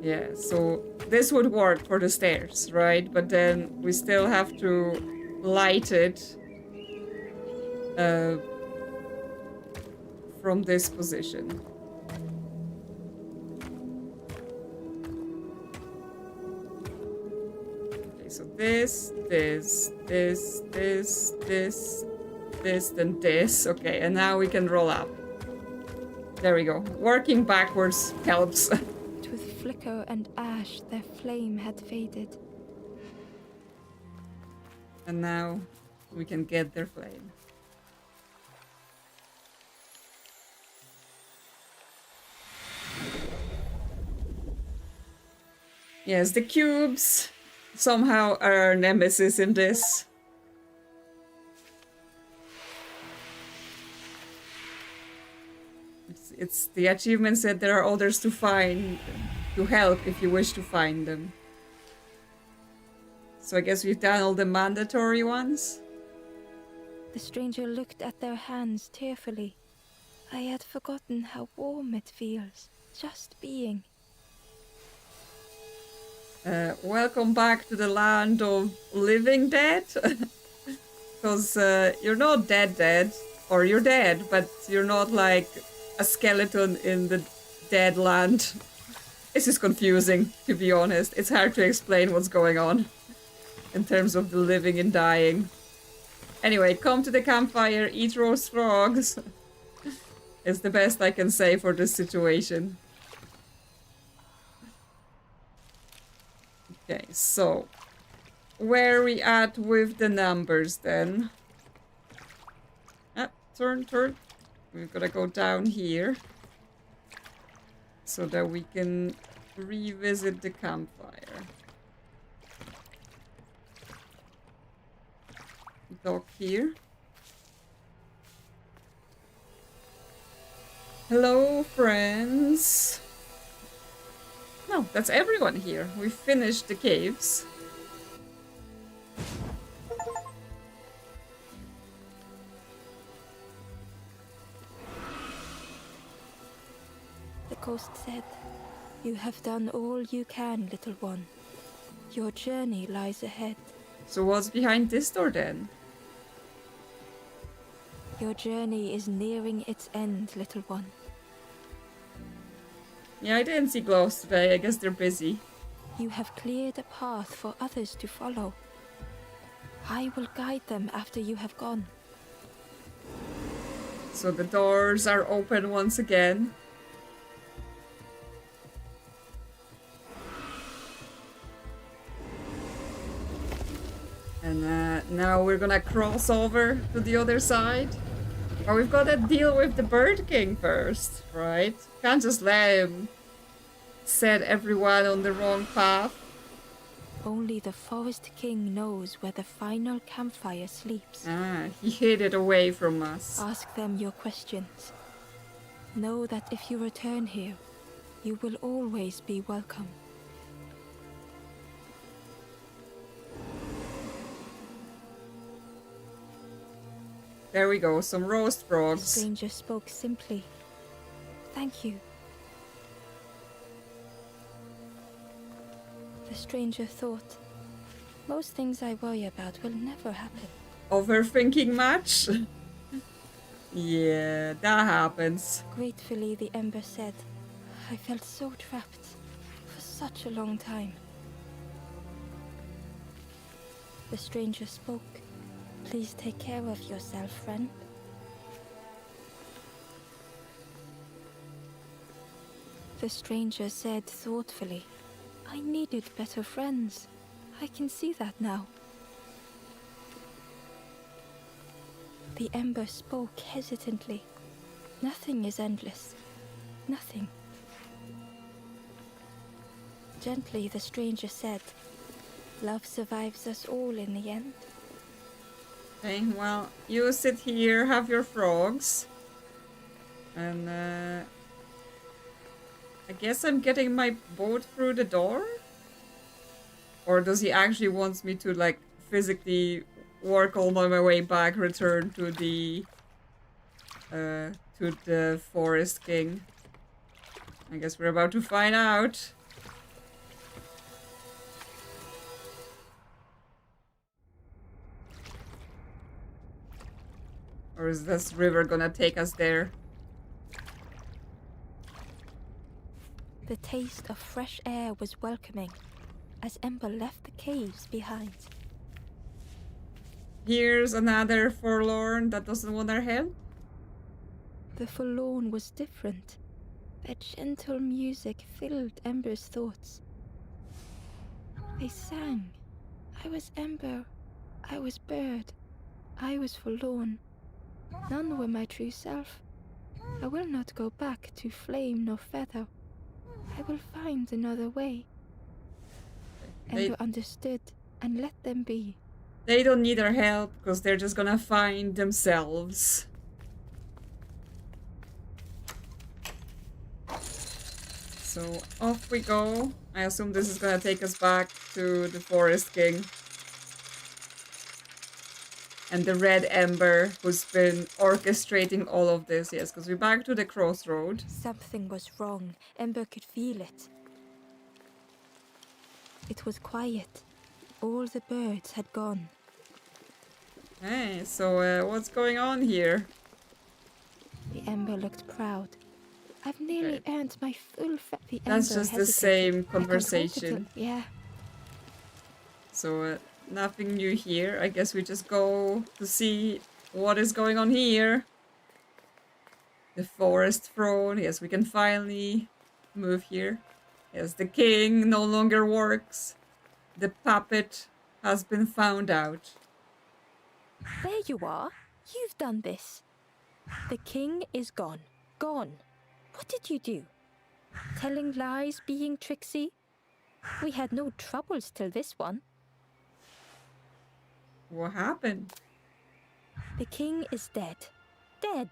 Yeah, so this would work for the stairs, right? But then we still have to light it from this position. Okay, so this, then this. Okay, and now we can roll up. There we go. Working backwards helps. With flicker and ash, their flame had faded. And now we can get their flame. Yes, the cubes somehow are our nemesis in this. It's the achievement said there are others to find, to help if you wish to find them. So I guess we've done all the mandatory ones. The stranger looked at their hands tearfully. I had forgotten how warm it feels, just being. Welcome back to the land of living dead. Because you're not dead, or you're dead, but you're not like a skeleton in the dead land. This is confusing, to be honest. It's hard to explain what's going on in terms of the living and dying. Anyway, come to the campfire, eat roast frogs. It's the best I can say for this situation. Okay, so where are we at with the numbers then? Turn. We've got to go down here so that we can revisit the campfire. Dock here. Hello, friends. No, that's everyone here. We finished the caves. The ghost said, "You have done all you can, little one. Your journey lies ahead." So what's behind this door then? Your journey is nearing its end, little one. Yeah, I didn't see glows today. I guess they're busy. You have cleared a path for others to follow. I will guide them after you have gone. So the doors are open once again. And now we're gonna cross over to the other side. Oh, we've got to deal with the Bird King first, right? Can't just let him set everyone on the wrong path. Only the Forest King knows where the final campfire sleeps. Ah, he hid it away from us. Ask them your questions. Know that if you return here, you will always be welcome. There we go, some roast The frogs. stranger spoke simply. Thank you. The stranger thought, most things I worry about will never happen. Overthinking much? Yeah, that happens. Gratefully, the ember said, I felt so trapped for such a long time. The stranger spoke. Please take care of yourself, friend. The stranger said thoughtfully, I needed better friends. I can see that now. The ember spoke hesitantly. Nothing is endless. Nothing. Gently, the stranger said, love survives us all in the end. Okay, well, you sit here, have your frogs. And, I guess I'm getting my boat through the door? Or does he actually want me to, like, physically work all my way back, return to the Forest King? I guess we're about to find out. Or is this river gonna take us there? The taste of fresh air was welcoming as Ember left the caves behind. Here's another forlorn that doesn't want our help. The forlorn was different. Their gentle music filled Ember's thoughts. They sang. I was Ember. I was bird. I was forlorn. None were my true self. I will not go back to flame nor feather. I will find another way. Ember understood and let them be. They don't need our help because they're just gonna find themselves. So off we go. I assume this is gonna take us back to the Forest King. And the red ember who's been orchestrating all of this. Yes, because we're back to the crossroad. Something was wrong. Ember could feel it. It was quiet. All the birds had gone. Hey, so what's going on here? The ember looked proud. I've nearly earned my full the That's ember just the hesitated. same conversation. Yeah. So nothing new here. I guess we just go to see what is going on here. The forest throne. Yes, we can finally move here. Yes, the king no longer works. The puppet has been found out. There you are. You've done this. The king is gone. Gone. What did you do? Telling lies, being tricksy? We had no troubles till this one. What happened? The king is dead. Dead.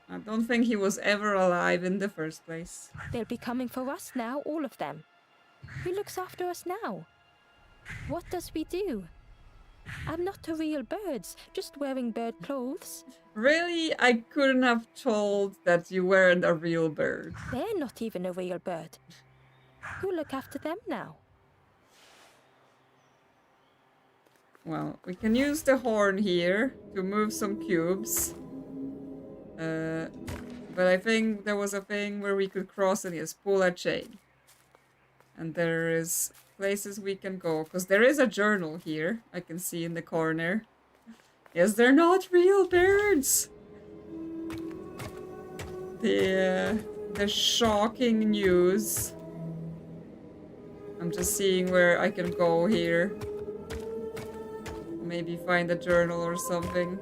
I don't think he was ever alive in the first place. They'll be coming for us now, all of them. Who looks after us now? What does we do? I'm not a real bird, just wearing bird clothes. Really? I couldn't have told that you weren't a real bird. They're not even a real bird. Who look after them now? Well, we can use the horn here to move some cubes. But I think there was a thing where we could cross and yes, pull a chain. And there is places we can go. Because there is a journal here, I can see in the corner. Yes, they're not real birds! The shocking news. I'm just seeing where I can go here. Maybe find a journal or something.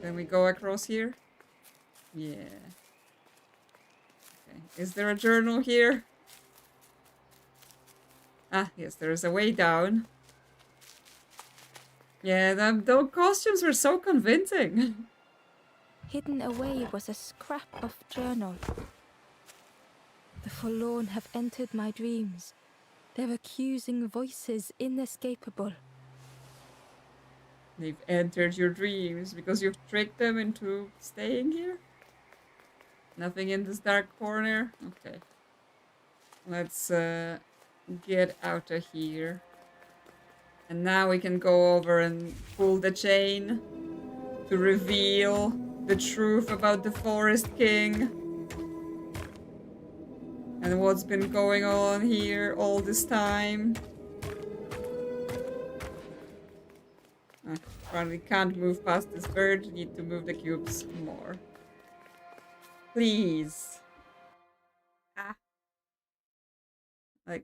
Can we go across here? Yeah. Okay. Is there a journal here? Ah, yes, there is a way down. Yeah, the costumes were so convincing. Hidden away was a scrap of journal. The forlorn have entered my dreams. Their accusing voices inescapable. They've entered your dreams because you've tricked them into staying here? Nothing in this dark corner? Okay. Let's get out of here. And now we can go over and pull the chain to reveal the truth about the Forest King. And what's been going on here all this time. Apparently can't move past this bird. Need to move the cubes more. Please. Ah. Like,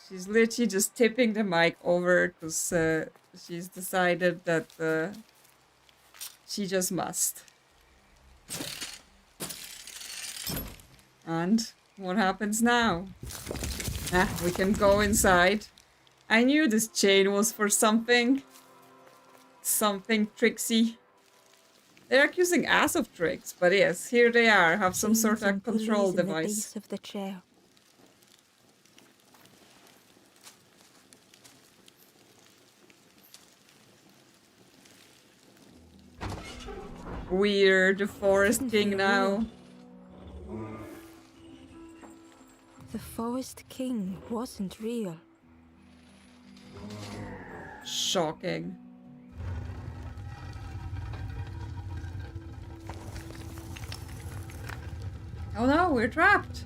she's literally just tipping the mic over because she's decided that she just must. And what happens now? Ah, we can go inside. I knew this chain was for something. Something tricksy. They're accusing us of tricks, but yes, here they are. Have some sort of control device. In the base of the chair. We're the Forest King now. The Forest King wasn't real. Shocking. Oh no, we're trapped.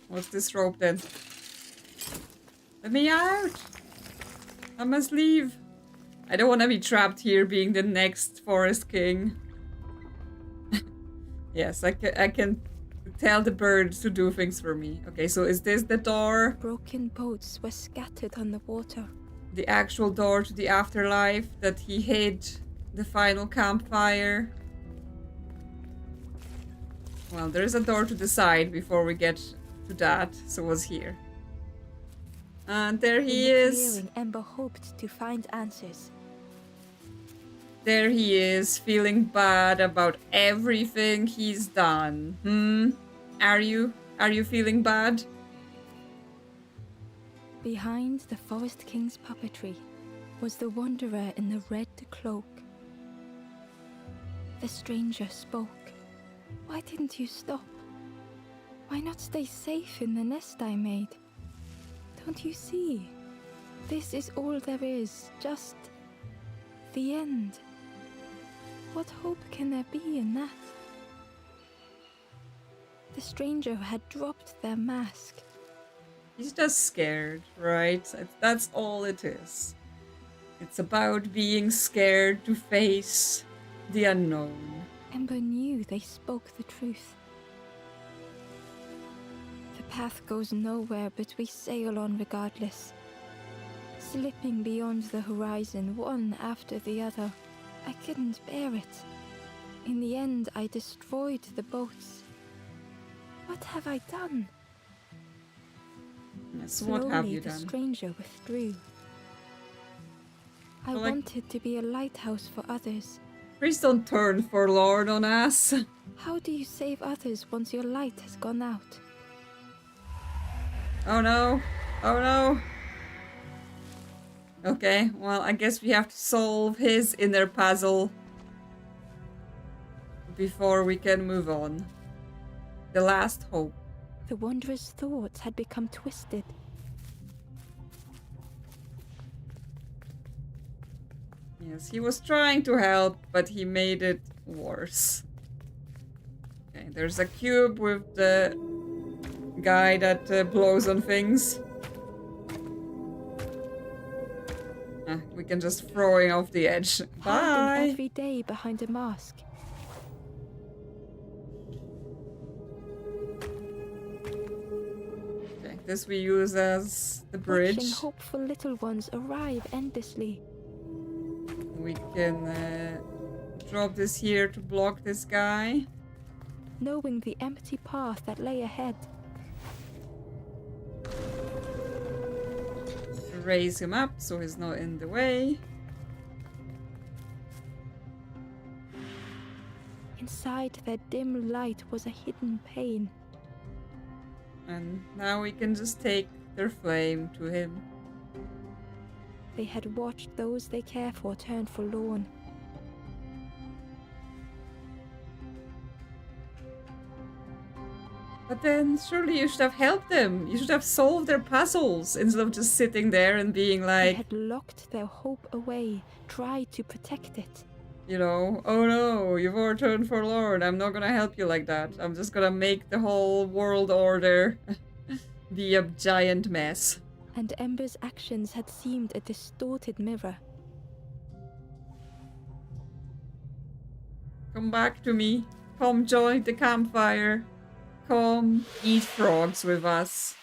What's this rope then? Let me out. I must leave. I don't want to be trapped here being the next Forest King. Yes, I can tell the birds to do things for me. Okay, so is this the door? Broken boats were scattered on the water. The actual door to the afterlife that he hid the final campfire. Well, there is a door to the side before we get to that, so it was here. And there he is. Clearing, Ember hoped to find answers. There he is, feeling bad about everything he's done. Are you feeling bad? Behind the Forest King's puppetry was the wanderer in the red cloak. The stranger spoke. Why didn't you stop? Why not stay safe in the nest I made? Don't you see? This is all there is, just the end. What hope can there be in that? The stranger had dropped their mask. He's just scared, right? That's all it is. It's about being scared to face the unknown. Ember knew they spoke the truth. The path goes nowhere, but we sail on regardless. Slipping beyond the horizon, one after the other. I couldn't bear it. In the end, I destroyed the boats. What have I done? Yes, what have you Slowly, the done? stranger withdrew. I Well, like- wanted to be a lighthouse for others. Please don't turn forlorn on us. How do you save others once your light has gone out? Oh no. Oh no. Okay, well, I guess we have to solve his inner puzzle before we can move on. The last hope. The wanderer's thoughts had become twisted. Yes, he was trying to help, but he made it worse. Okay, there's a cube with the guy that blows on things. We can just throw him off the edge. Hiding Bye! every day behind a mask. Okay, this we use as the bridge. Watching hopeful little ones arrive endlessly. We can drop this here to block this guy. Knowing the empty path that lay ahead. Raise him up so he's not in the way. Inside their dim light was a hidden pain. And now we can just take their flame to him. They had watched those they care for turn forlorn. But then surely you should have helped them. You should have solved their puzzles instead of just sitting there and being They like, had locked their hope away, tried to protect it. you know, oh no, you've all turned forlorn. I'm not gonna help you like that. I'm just gonna make the whole world order be a giant mess. And Ember's actions had seemed a distorted mirror. Come back to me. Come join the campfire. Come eat frogs with us.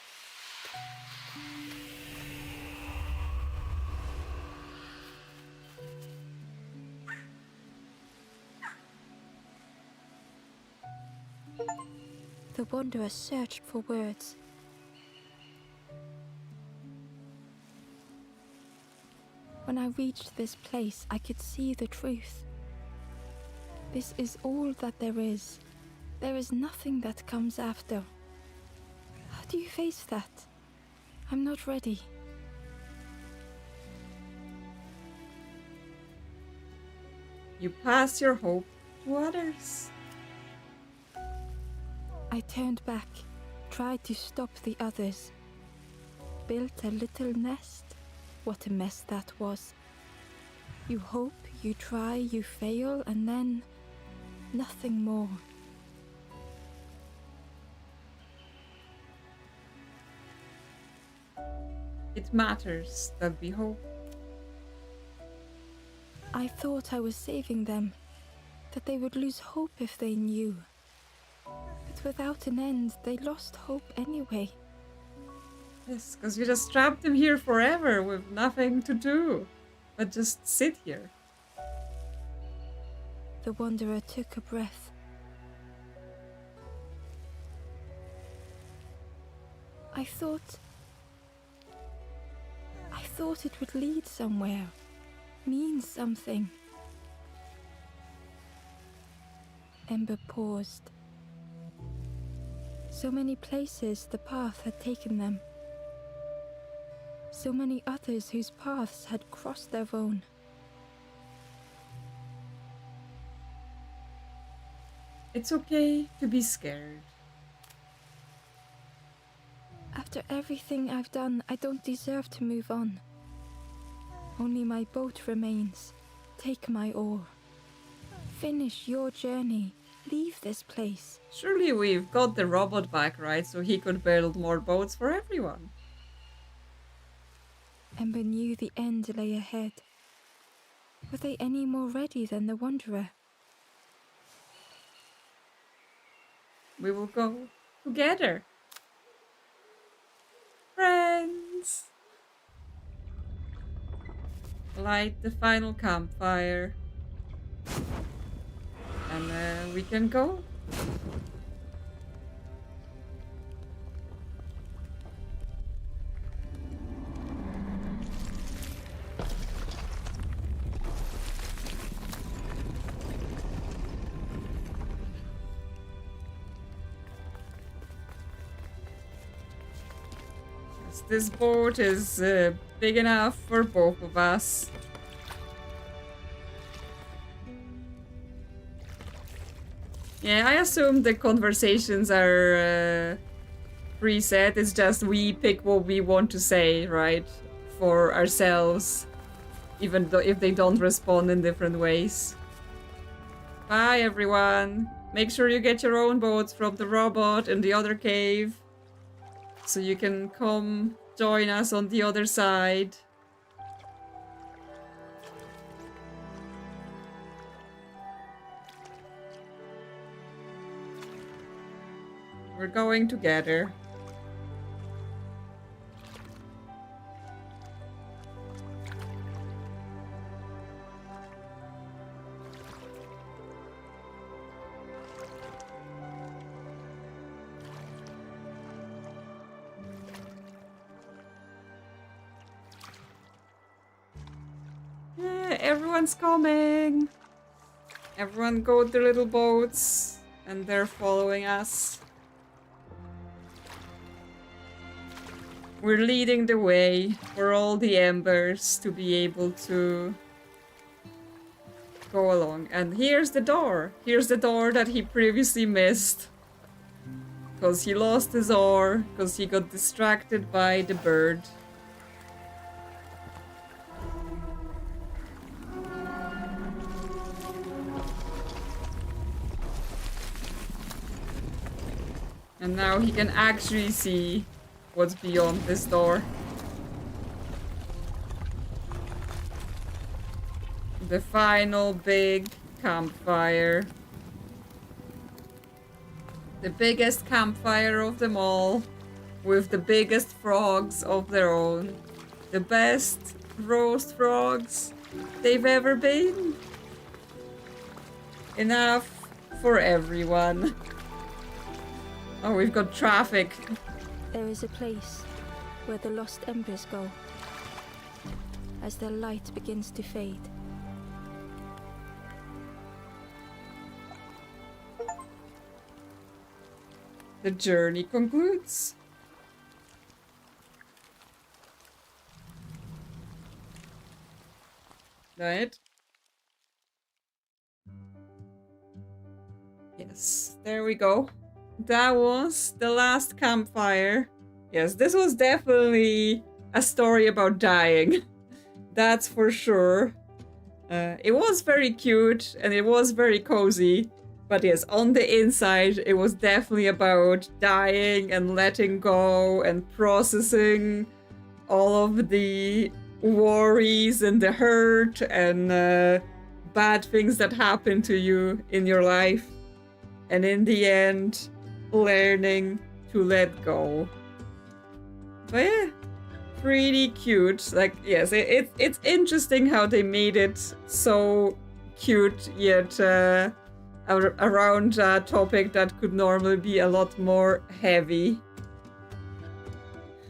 The Wanderer searched for words. When I reached this place, I could see the truth. This is all that there is. There is nothing that comes after. How do you face that? I'm not ready. You pass your hope to others. I turned back, tried to stop the others. Built a little nest. What a mess that was. You hope, you try, you fail, and then nothing more. It matters that we hope. I thought I was saving them, that they would lose hope if they knew. But without an end, they lost hope anyway. Yes, because you just trapped them here forever with nothing to do, but just sit here. The Wanderer took a breath. I thought it would lead somewhere, mean something. Ember paused. So many places the path had taken them. So many others whose paths had crossed their own. It's okay to be scared. After everything I've done, I don't deserve to move on. Only my boat remains. Take my oar. Finish your journey. Leave this place. Surely we've got the robot back, right? So he could build more boats for everyone. Ember knew the end lay ahead. Were they any more ready than the Wanderer? We will go together. Friends! Light the final campfire. And we can go. This boat is big enough for both of us. Yeah, I assume the conversations are preset. It's just we pick what we want to say, right? For ourselves. Even though if they don't respond in different ways. Bye, everyone. Make sure you get your own boats from the robot in the other cave. So you can come join us on the other side. We're going together. Yeah, everyone's coming. Everyone go to little boats and they're following us. We're leading the way for all the embers to be able to go along. And here's the door. Here's the door that he previously missed. Because he lost his oar, because he got distracted by the bird. And now he can actually see what's beyond this door. The final big campfire. The biggest campfire of them all, with the biggest frogs of their own. The best roast frogs they've ever been. Enough for everyone. Oh, we've got traffic. There is a place where the lost embers go as their light begins to fade. The journey concludes. Right? Yes, there we go. That was the last campfire. Yes, this was definitely a story about dying. That's for sure. It was very cute and it was very cozy. But yes, on the inside, it was definitely about dying and letting go and processing all of the worries and the hurt and bad things that happen to you in your life. And in the end, learning to let go. But yeah, pretty cute. Like, yes, it's interesting how they made it so cute, yet around a topic that could normally be a lot more heavy.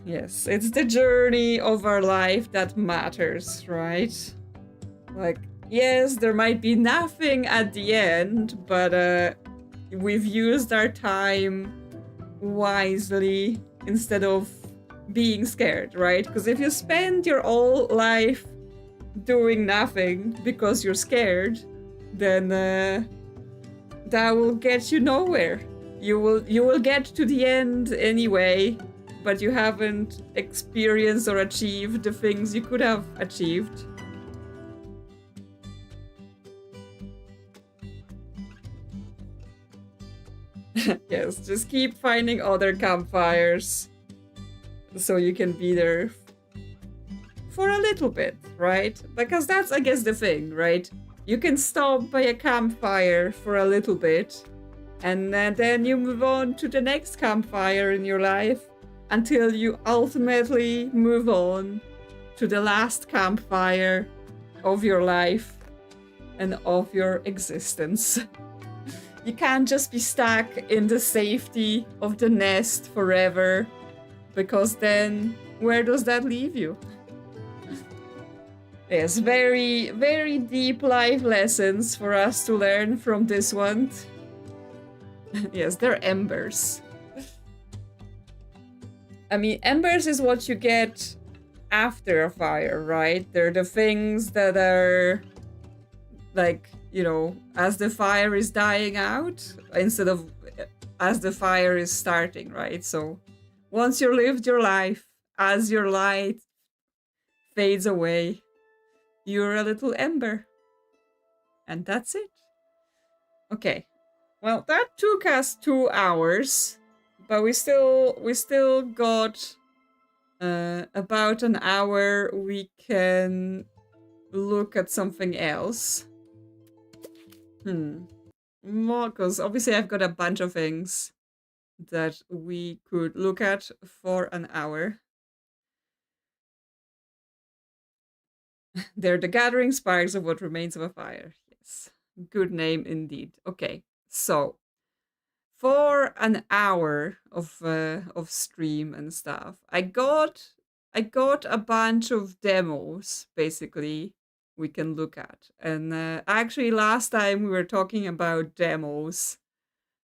Yes, it's the journey of our life that matters, right? Like, yes, there might be nothing at the end, but we've used our time wisely instead of being scared, right? Because if you spend your whole life doing nothing because you're scared, then that will get you nowhere. You will get to the end anyway, but you haven't experienced or achieved the things you could have achieved. Yes, just keep finding other campfires so you can be there for a little bit, right? Because that's, I guess, the thing, right? You can stop by a campfire for a little bit, and then you move on to the next campfire in your life until you ultimately move on to the last campfire of your life and of your existence. You can't just be stuck in the safety of the nest forever, because then where does that leave you? Yes, very, very deep life lessons for us to learn from this one. Yes, they're embers. I mean, embers is what you get after a fire, right? They're the things that are like, you know, as the fire is dying out instead of as the fire is starting, right? So once you lived your life, as your light fades away, you're a little ember. And that's it. Okay. Well, that took us 2 hours, but we still got about an hour. We can look at something else. More, because obviously I've got a bunch of things that we could look at for an hour. They're the gathering sparks of what remains of a fire. Yes. Good name indeed. Okay. So for an hour of stream and stuff, I got a bunch of demos basically we can look at. And actually last time we were talking about demos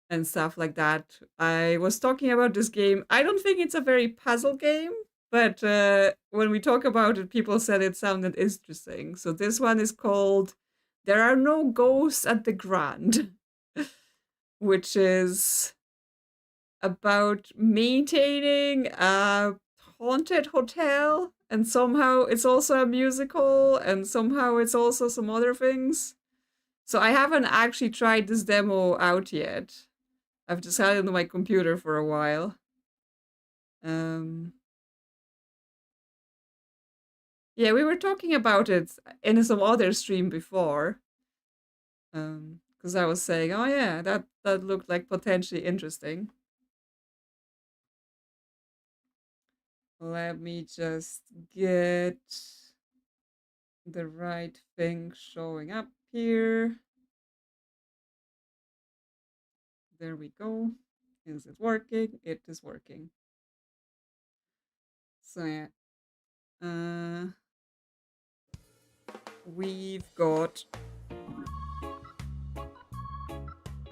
and stuff like that, I was talking about this game. I don't think it's a very puzzle game, but when we talk about it, people said it sounded interesting. So this one is called There Are No Ghosts at the Grand, which is about maintaining a haunted hotel, and somehow it's also a musical, and somehow it's also some other things. So I haven't actually tried this demo out yet. I've just had it on my computer for a while. Yeah, we were talking about it in some other stream before. Because I was saying, oh yeah, that looked like potentially interesting. Let me just get the right thing showing up here. There we go. Is it working? It is working. So yeah. We've got...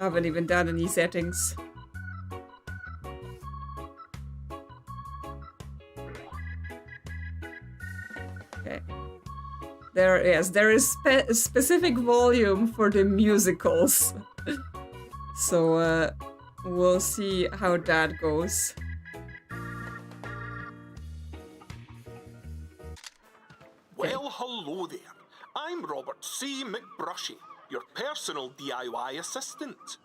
haven't even done any settings. Okay. There is specific volume for the musicals. So we'll see how that goes. Well, hello there. I'm Robert C. McBrushy, your personal DIY assistant.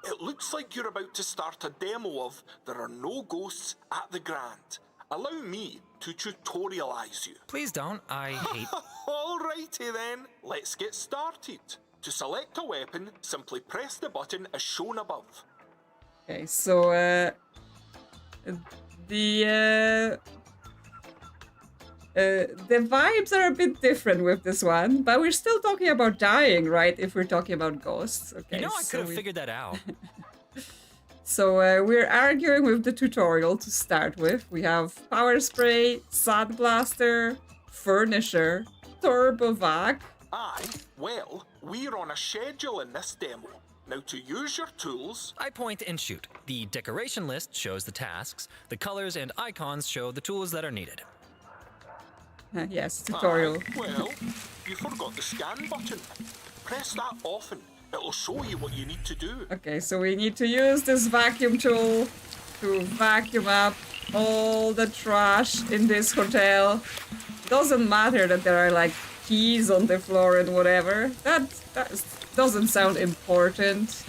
It looks like you're about to start a demo of There Are No Ghosts at the Grand. Allow me to tutorialize you. Please don't. I hate... Alrighty then, let's get started. To select a weapon, simply press the button as shown above. Okay, so the vibes are a bit different with this one, but we're still talking about dying, right? If we're talking about ghosts. Okay, You know, I could have figured that out. So we're arguing with the tutorial to start with. We have power spray, sand blaster, furniture, turbo vac. Aye, well, we're on a schedule in this demo. Now to use your tools... I point and shoot. The decoration list shows the tasks. The colors and icons show the tools that are needed. Yes, tutorial. Aye, well, you forgot the scan button. Press that often. It'll show you what you need to do. Okay, so we need to use this vacuum tool to vacuum up all the trash in this hotel. Doesn't matter that there are like keys on the floor and whatever. That doesn't sound important.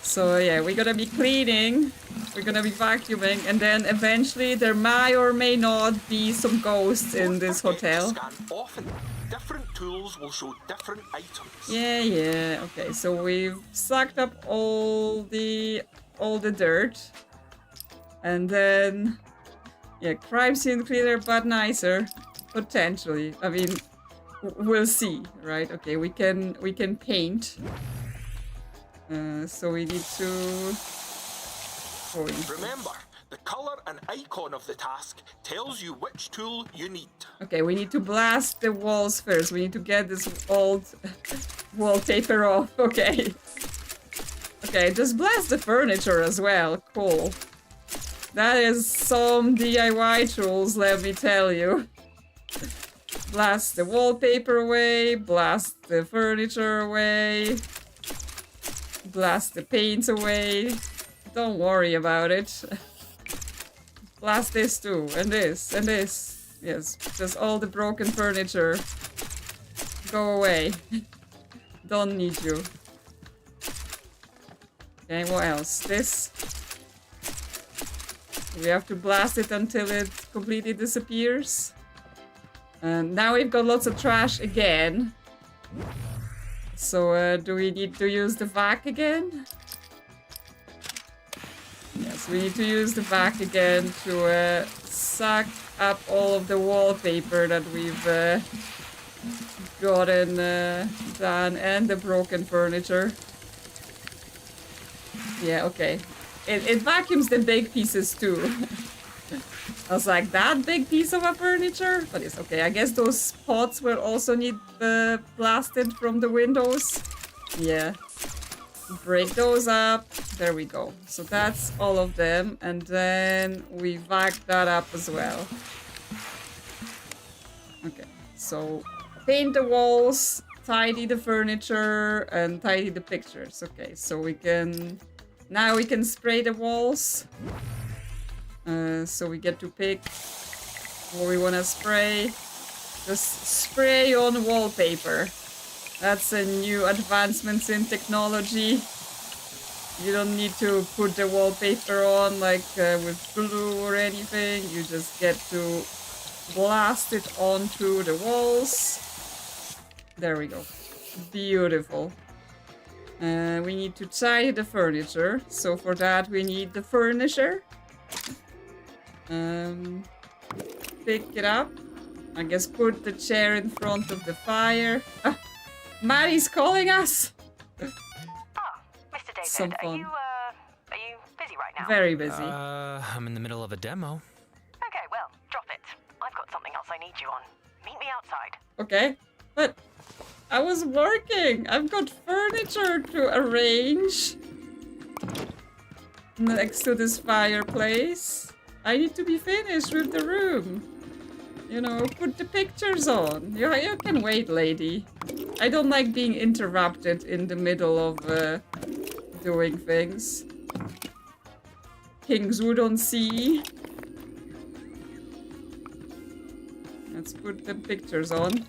So yeah, we're gonna be cleaning, we're gonna be vacuuming, and then eventually there may or may not be some ghosts in this hotel. Scan often. Different tools will show different items. Yeah. Okay, so we've sucked up all the dirt. And then yeah, crime scene cleaner but nicer. Potentially. I mean, we'll see, right? Okay, we can paint. So we need to Remember, the color and icon of the task tells you which tool you need. Okay, we need to blast the walls first. We need to get this old wallpaper off. Okay. Okay, just blast the furniture as well. Cool. That is some DIY tools, let me tell you. Blast the wallpaper away, blast the furniture away, blast the paints away. Don't worry about it. Blast this too, and this, and this. Yes, just all the broken furniture. Go away. Don't need you. Okay, what else? This. We have to blast it until it completely disappears. And now we've got lots of trash again. So do we need to use the vac again? Yes, we need to use the vac again to suck up all of the wallpaper that we've gotten done, and the broken furniture. Yeah, okay. It vacuums the big pieces too. I was like, that big piece of a furniture? But it's okay. I guess those pots will also need blasted from the windows. Yeah. Break those up. There we go. So that's all of them. And then we vac that up as well. Okay. So paint the walls, tidy the furniture, and tidy the pictures. Okay. So we can... Now we can spray the walls. So we get to pick what we want to spray. Just spray on wallpaper. That's a new advancements in technology. You don't need to put the wallpaper on like with glue or anything. You just get to blast it onto the walls. There we go. Beautiful. We need to tie the furniture. So for that we need the furniture. Pick it up. I guess put the chair in front of the fire. Ah, Maddie's calling us! Mr. David, Some fun. are you busy right now? Very busy. I'm in the middle of a demo. Okay, well, drop it. I've got something else I need you on. Meet me outside. Okay, but I was working. I've got furniture to arrange next to this fireplace. I need to be finished with the room. You know, put the pictures on. You can wait, lady. I don't like being interrupted in the middle of doing things. Kingswood on Sea. Let's put the pictures on.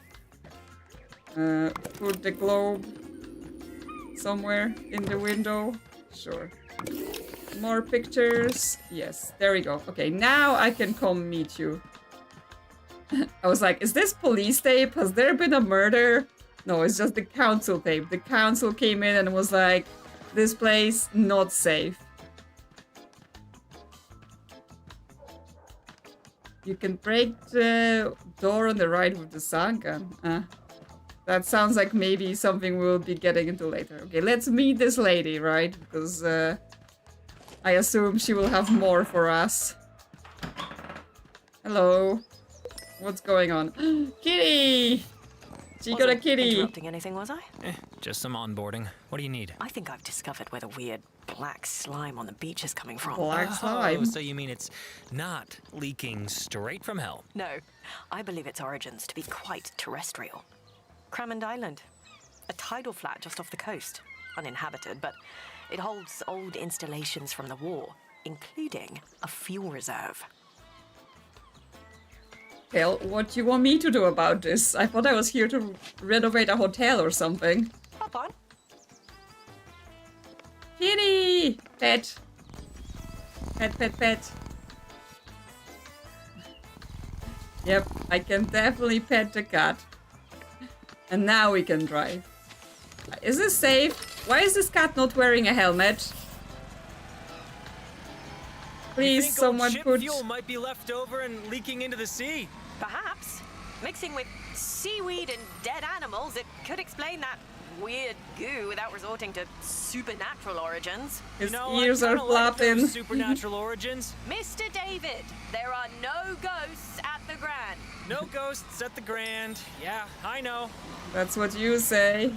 Put the globe somewhere in the window. Sure. More pictures. Yes, there we go. Okay, now I can come meet you. I was like, is this police tape? Has there been a murder? No, it's just the council tape. The council came in and was like, this place not safe. You can break the door on the right with the sun gun. That sounds like maybe something we'll be getting into later. Okay, let's meet this lady, right? Because I assume she will have more for us. Hello. What's going on? Kitty! She got a kitty! Interrupting anything, was I? Just some onboarding. What do you need? I think I've discovered where the weird black slime on the beach is coming from. Black slime? Oh, so you mean it's not leaking straight from hell? No, I believe its origins to be quite terrestrial. Cramond Island, a tidal flat just off the coast, uninhabited, but it holds old installations from the war, including a fuel reserve. Hell, what do you want me to do about this? I thought I was here to renovate a hotel or something. Hop on. Kitty! Pet. Pet, pet, pet. Yep, I can definitely pet the cat. And now we can drive. Is this safe? Why is this cat not wearing a helmet? Please, someone put... fuel might be left over and leaking into the sea. Perhaps. Mixing with seaweed and dead animals, it could explain that weird goo without resorting to supernatural origins. His I ears are kinda like those flapping. supernatural origins. Mr. David, there are no ghosts at the Grand. No ghosts at the Grand. Yeah, I know. That's what you say.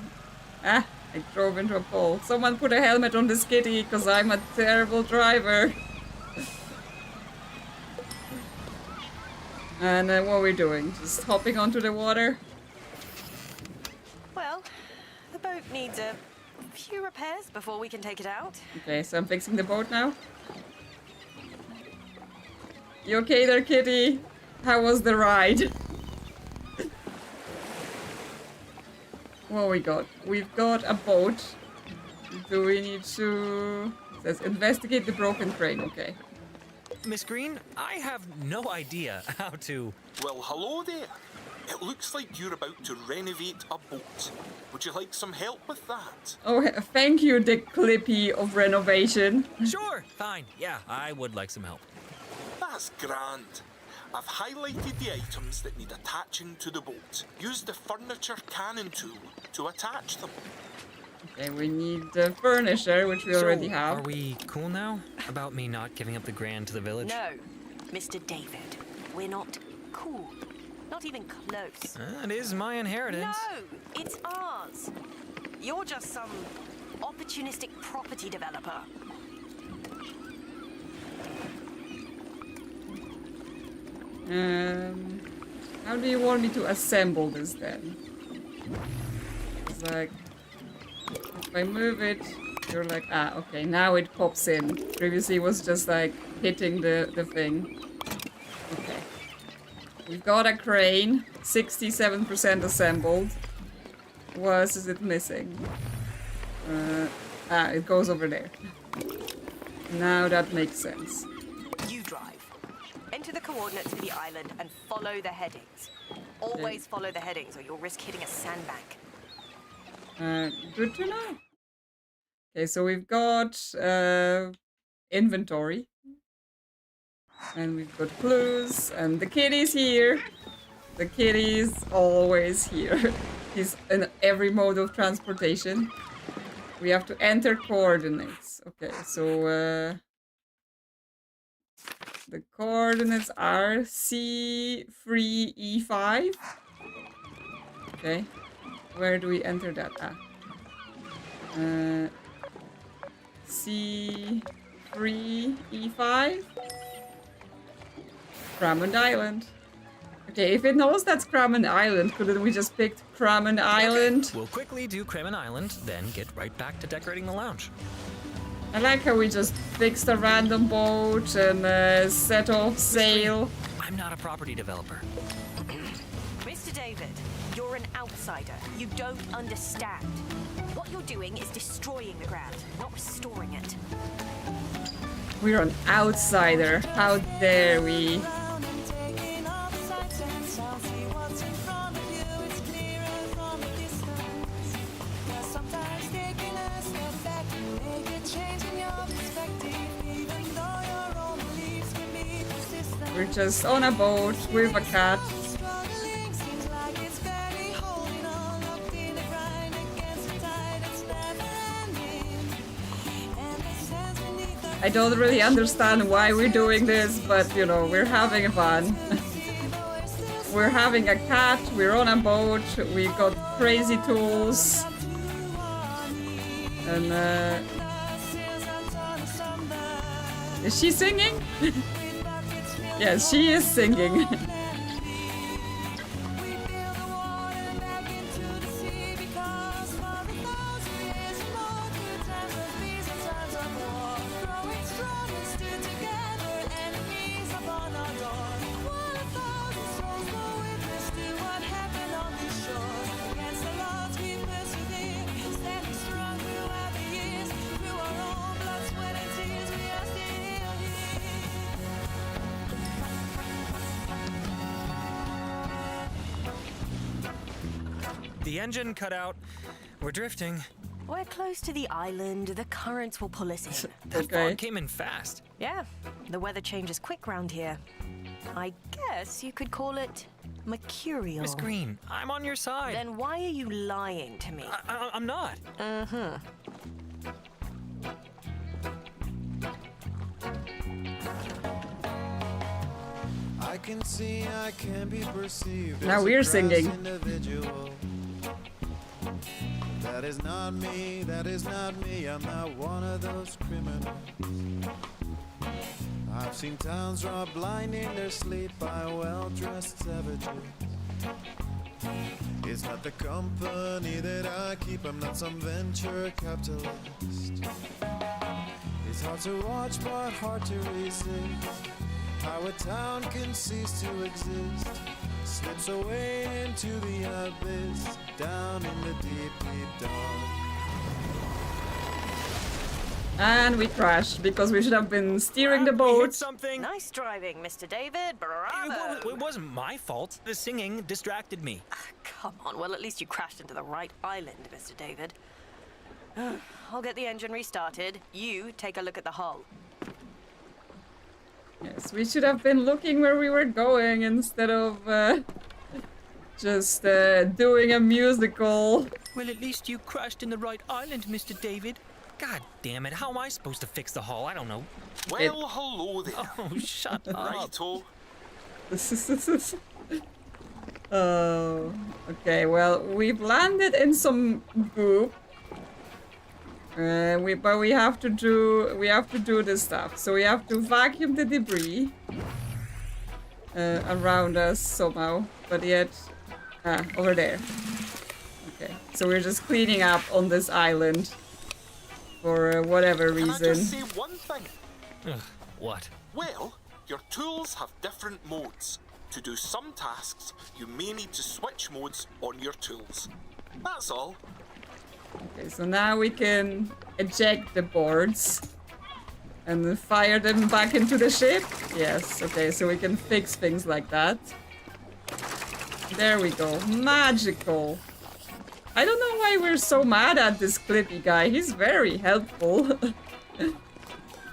Ah, I drove into a pole. Someone put a helmet on this kitty, because I'm a terrible driver. And what are we doing? Just hopping onto the water? Well, the boat needs a few repairs before we can take it out. Okay, so I'm fixing the boat now. You okay there, kitty? How was the ride? What we got? We've got a boat. Do we need to... It says investigate the broken crane. Okay. Miss Green, I have no idea how to... Well, hello there. It looks like you're about to renovate a boat. Would you like some help with that? Oh, thank you, the Clippy of renovation. Sure, fine. Yeah, I would like some help. That's grand. I've highlighted the items that need attaching to the boat. Use the furniture cannon tool to attach them. Okay, we need the furniture, which we already have. Are we cool now about me not giving up the Grand to the village? No, Mr. David, we're not cool. Not even close. It is my inheritance. No, it's ours. You're just some opportunistic property developer. How do you want me to assemble this then? It's like, if I move it, you're like, ah, okay, now it pops in. Previously it was just like hitting the thing. Okay. We've got a crane, 67% assembled. What else is it missing? Ah, it goes over there. Now that makes sense. You drive. Enter the coordinates for the island and follow the headings. Always follow the headings or you'll risk hitting a sandbank. Good to know. Okay, so we've got inventory. And we've got clues, and the kitty's here. The kitty's always here. He's in every mode of transportation. We have to enter coordinates. Okay, so the coordinates are C3E5. Okay, where do we enter that? C3E5. Cramond Island. Okay, if it knows that's Cramond Island, couldn't we just pick Cramond Island? We'll quickly do Kremen Island, then get right back to decorating the lounge. I like how we just fixed a random boat and set off sail. I'm not a property developer. Mr. David, you're an outsider. You don't understand. What you're doing is destroying the ground, not restoring it. We're an outsider. How dare we? We're just on a boat with a cat. I don't really understand why we're doing this, but you know, we're having fun. We're having a cat, we're on a boat, we've got crazy tools. And is she singing? Yes, she is singing. The engine cut out. We're drifting. We're close to the island. The currents will pull us in. That Okay. fog came in fast. Yeah, the weather changes quick round here. I guess you could call it mercurial. Miss Green, I'm on your side. Then why are you lying to me? I'm not. I can see I can be perceived. Now as a we're crass singing. Individual. That is not me, that is not me. I'm not one of those criminals. I've seen towns robbed blind in their sleep by well-dressed savages. It's not the company that I keep, I'm not some venture capitalist. It's hard to watch but hard to resist. How a town can cease to exist, slips away into the abyss, down in the deep, deep dark. And we crashed because we should have been steering the We boat. hit something. Nice driving, Mr. David. Bravo. It wasn't my fault. The singing distracted me. Come on, well, at least you crashed into the right island, Mr. David. I'll get the engine restarted. You take a look at the hull. Yes, we should have been looking where we were going instead of just doing a musical. Well, at least you crashed in the right island, Mr. David. God damn it, how am I supposed to fix the hull? I don't know. Well, hello there. Oh, shut up. Righto. Oh, okay. Well, we've landed in some goop. But we have to do this stuff. So we have to vacuum the debris around us somehow. But yet, over there. Okay. So we're just cleaning up on this island for whatever Can I reason. just say one thing? Ugh, what? Well, your tools have different modes. To do some tasks, you may need to switch modes on your tools. That's all. Okay, so now we can eject the boards and then fire them back into the ship? Yes, okay, so we can fix things like that. There we go. Magical. I don't know why we're so mad at this Clippy guy. He's very helpful.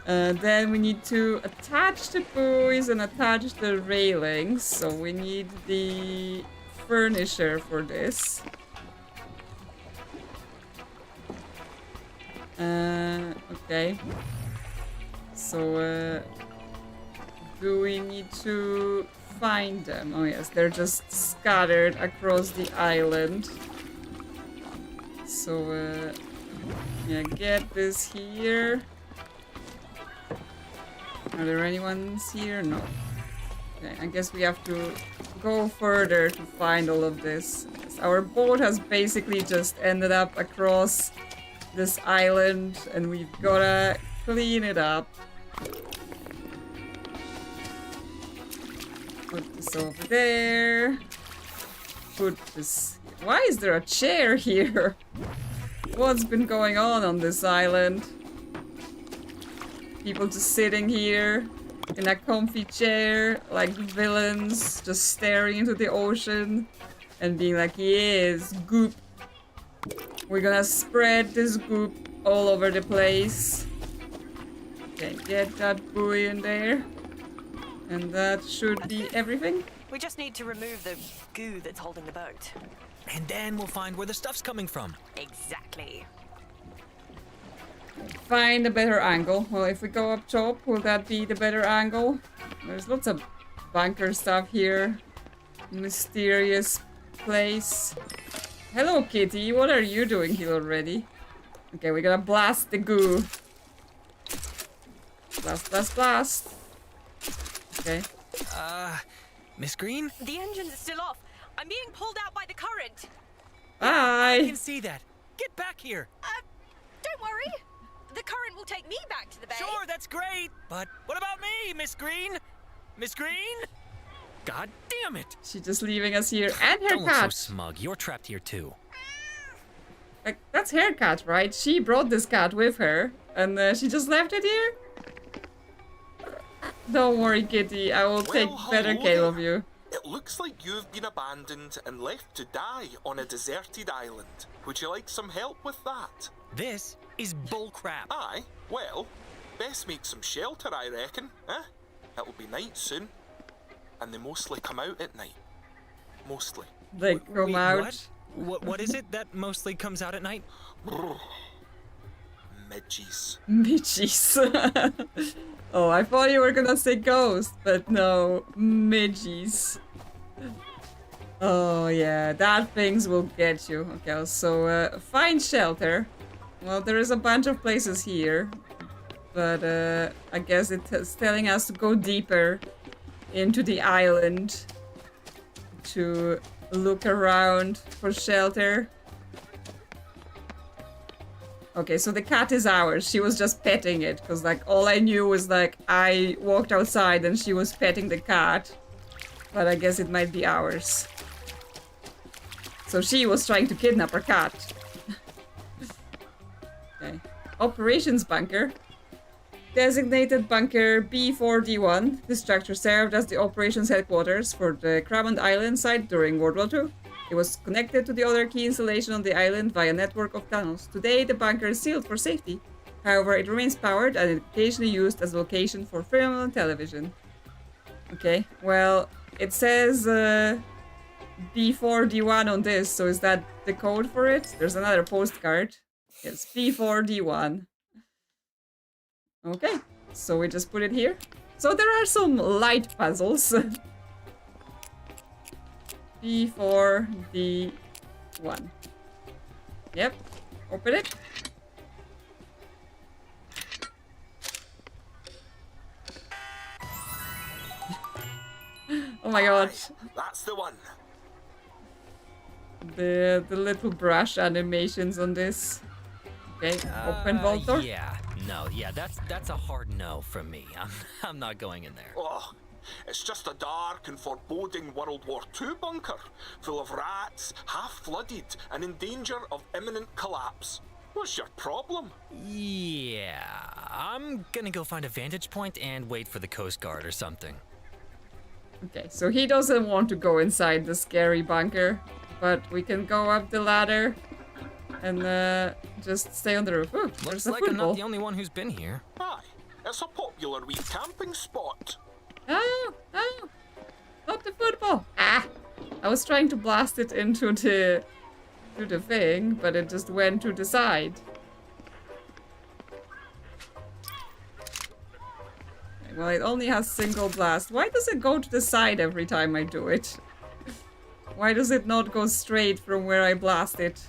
Then we need to attach the buoys and attach the railings. So we need the furniture for this. Okay. So, do we need to find them? Oh yes, they're just scattered across the island. So, yeah, get this here. Are there any ones here? No. Okay, I guess we have to go further to find all of this. Yes, our boat has basically just ended up across this island and we've gotta clean it up. Put this over there. Put this... Why is there a chair here? What's been going on this island? People just sitting here in a comfy chair like villains, just staring into the ocean and being like, yes, goop. We're gonna spread this goop all over the place. Okay, get that buoy in there. And that should be everything. We just need to remove the goo that's holding the boat. And then we'll find where the stuff's coming from. Exactly. Find a better angle. Well, if we go up top, will that be the better angle? There's lots of bunker stuff here. Mysterious place. Hello, kitty. What are you doing here already? Okay, we're gonna blast the goo. Blast, blast, blast. Okay. Miss Green? The engines are still off. I'm being pulled out by the current. I Bye. can see that. Get back here. Don't worry. The current will take me back to the bay. Sure, that's great. But what about me, Miss Green? Miss Green? God damn it. She's just leaving us here. And her Don't look so cat. smug. You're trapped here too. Like, that's her cat, right? She brought this cat with her. And she just left it here? Don't worry, kitty. I will take better hello care there. of you. It looks like you've been abandoned and left to die on a deserted island. Would you like some help with that? This is bullcrap. Aye, well, best make some shelter, I reckon, eh? It'll be night soon. And they mostly come out at night. Mostly. They come Wait, out. What is it that mostly comes out at night? Midges. Midges. Oh, I thought you were gonna say ghost, but no, midges. Oh yeah, that things will get you. Okay, so find shelter. Well, there is a bunch of places here, but I guess it's telling us to go deeper into the island to look around for shelter. Okay, so the cat is ours. She was just petting it, because like all I knew was like I walked outside and she was petting the cat. But I guess it might be ours. So she was trying to kidnap her cat. Okay. Operations bunker. Designated bunker B4D1. This structure served as the operations headquarters for the Cramond Island site during World War II. It was connected to the other key installation on the island via a network of tunnels. Today, the bunker is sealed for safety. However, it remains powered and occasionally used as a location for film and television. Okay, well, it says B4D1 on this, so is that the code for it? There's another postcard. Yes, B4D1. Okay, so we just put it here. So there are some light puzzles. B4D1. Yep. Open it. Oh my god. Aye, that's the one. The little brush animations on this. Okay, open vault door. Yeah, no, yeah, that's a hard no from me. I'm not going in there. Oh, it's just a dark and foreboding World War II bunker, full of rats, half-flooded, and in danger of imminent collapse. What's your problem? Yeah, I'm gonna go find a vantage point and wait for the Coast Guard or something. Okay, so he doesn't want to go inside the scary bunker, but we can go up the ladder and just stay on the roof. Ooh, Looks there's a like I'm football. not the only one who's been here. Aye, it's a popular wee camping spot. Oh, not the football. Ah, I was trying to blast it into the thing, but it just went to the side. Okay, well, it only has single blast. Why does it go to the side every time I do it? Why does it not go straight from where I blast it?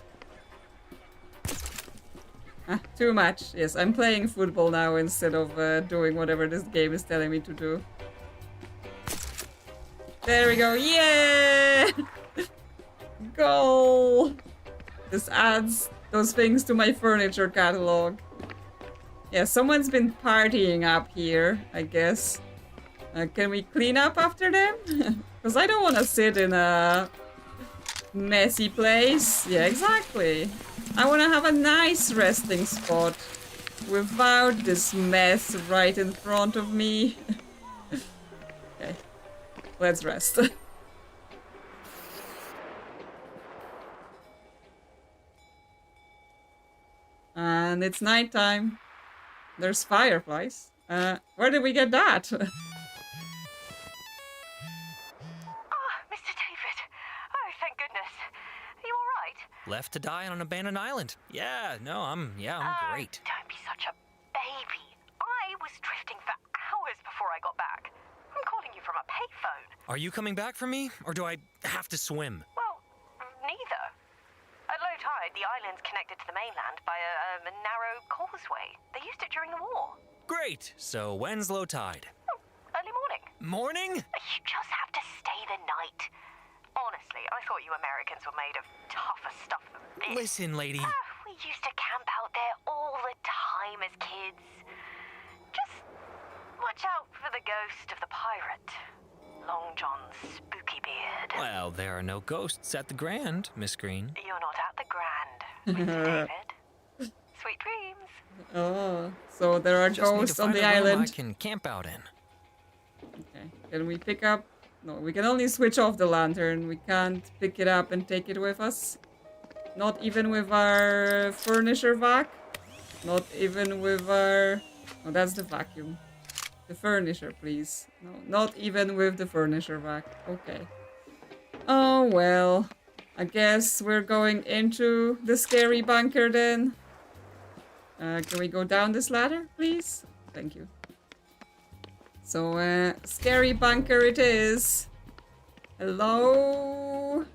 Ah, too much. Yes, I'm playing football now instead of doing whatever this game is telling me to do. There we go. Yeah! Goal! This adds those things to my furniture catalog. Yeah, someone's been partying up here, I guess. Can we clean up after them? Because I don't want to sit in a messy place. Yeah, exactly. I want to have a nice resting spot without this mess right in front of me. Okay, let's rest. And it's nighttime. There's fireflies. Where did we get that? Ah, Mr. David. Oh, thank goodness. Are you all right? Left to die on an abandoned island. Yeah, no, I'm great. Don't be such a baby. I was drifting for hours before I got back. I'm calling you from a payphone. Are you coming back for me, or do I have to swim? Well, neither. At low tide, the island's connected to the mainland by a narrow causeway. They used it during the war. Great. So when's low tide? Oh, early morning. Morning? You just have to stay the night. Honestly, I thought you Americans were made of tougher stuff than this. Listen, lady. We used to camp out there all the time as kids. Just watch out for the ghost of the pirate. Long John's spooky beard. Well, there are no ghosts at the Grand, Miss Green. You're not at the Grand, Mr. David. Sweet dreams. Oh, so there are Just need to ghosts on find the a room I island. can camp out in. Okay, can we pick up? No, we can only switch off the lantern. We can't pick it up and take it with us. Not even with our furniture vac. Not even with our... Oh, that's the vacuum. The furniture, please. No, not even with the furniture vac. Okay. Oh, well. I guess we're going into the scary bunker then. Can we go down this ladder, please? Thank you. So, scary bunker it is. Hello?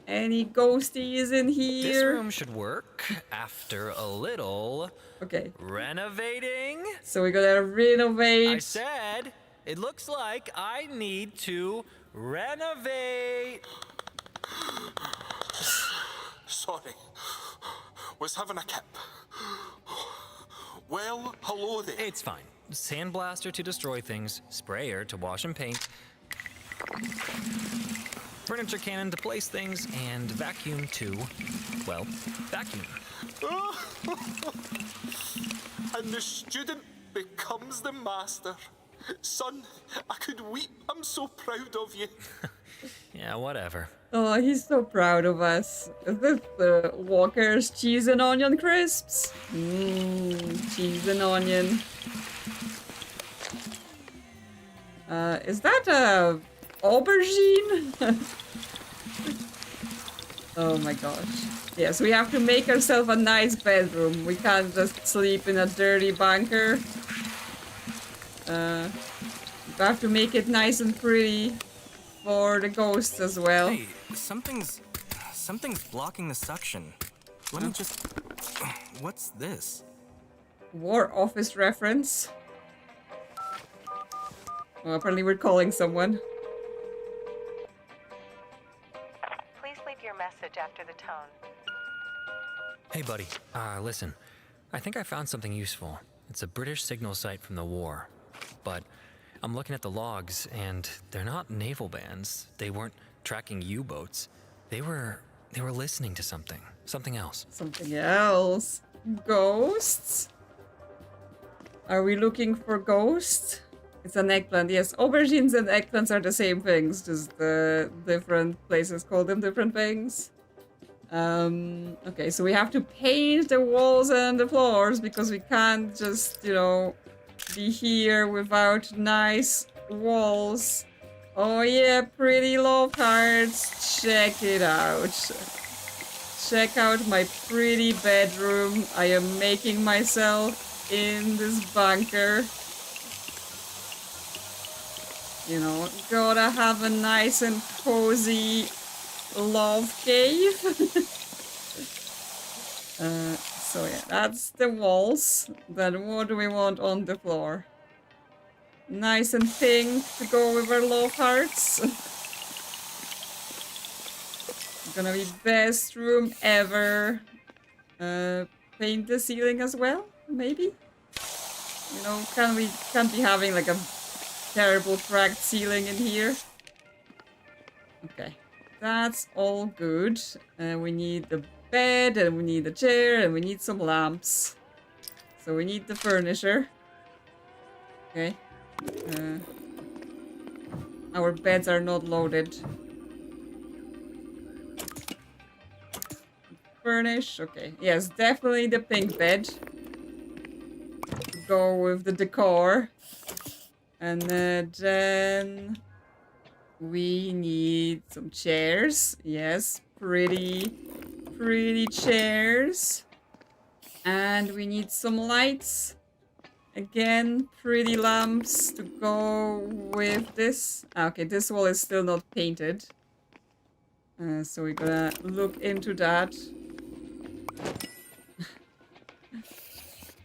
Any ghosties in This here? room should work after a little Okay, renovating. so we gotta renovate. I said, it looks like I need to renovate. Sorry. Was having a kip. Well, hello there. It's fine. Sandblaster to destroy things, sprayer to wash and paint, furniture cannon to place things, and vacuum to, well, vacuum. And the student becomes the master. Son, I could weep. I'm so proud of you. Yeah, whatever. Oh, he's so proud of us. Is this the Walker's cheese and onion crisps? Mmm, cheese and onion. Is that a aubergine? Oh my gosh. Yes, we have to make ourselves a nice bedroom. We can't just sleep in a dirty bunker. We have to make it nice and pretty for the ghosts as well. Hey, something's blocking the suction. Let me just... What's this? War Office reference. Well, apparently we're calling someone. Please leave your message after the tone. Hey, buddy. Listen. I think I found something useful. It's a British signal site from the war. But I'm looking at the logs, and they're not naval bands. They weren't tracking U-boats. They were They were listening to something. Something else. Something else. Ghosts? Are we looking for ghosts? It's an eggplant, yes. Aubergines and eggplants are the same things, just different places call them different things. Okay, so we have to paint the walls and the floors because we can't just, you know, be here without nice walls. Oh yeah, pretty love hearts. Check it out. Check out my pretty bedroom. I am making myself in this bunker. You know, gotta have a nice and cozy love cave. So yeah, that's the walls. Then what do we want on the floor? Nice and pink to go with our love hearts. Gonna be best room ever. Paint the ceiling as well, maybe? You know, can't be having like a terrible cracked ceiling in here. Okay, that's all good. We need the bed, and we need the chair, and we need some lamps. So we need the furniture. Okay. Our beds are not loaded. Furnish. Okay. Yes, definitely the pink bed. Go with the decor. And then we need some chairs. Yes, pretty chairs. And we need some lights. Again, pretty lamps to go with this. Okay, this wall is still not painted. So we're gonna look into that.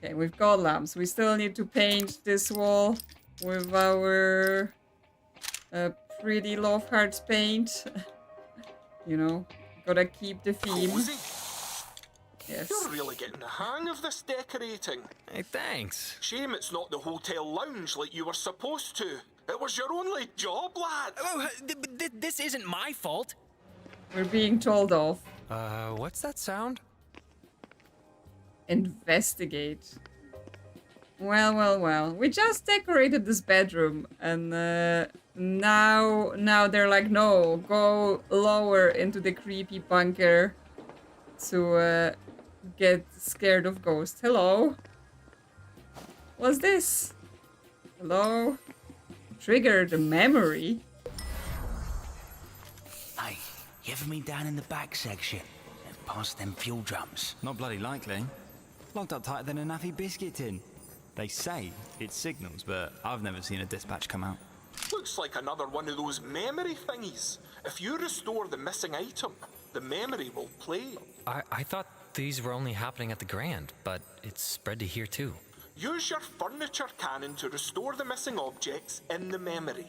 Okay, we've got lamps. We still need to paint this wall with our pretty love hearts paint. You know, gotta keep the theme. Cozy. Yes. You're really getting the hang of this decorating. Hey, thanks. Shame it's not the hotel lounge like you were supposed to. It was your only job, lad. Oh, this isn't my fault. We're being told off. What's that sound? Investigate. Well. We just decorated this bedroom, and now they're like, no, go lower into the creepy bunker to get scared of ghosts. Hello? What's this? Hello? Trigger the memory? Hey, you ever been down in the back section and past them fuel drums? Not bloody likely. Locked up tighter than a naffy biscuit tin. They say it signals, but I've never seen a dispatch come out. Looks like another one of those memory thingies. If you restore the missing item, the memory will play. I thought these were only happening at the Grand, but it's spread to here too. Use your furniture cannon to restore the missing objects in the memory.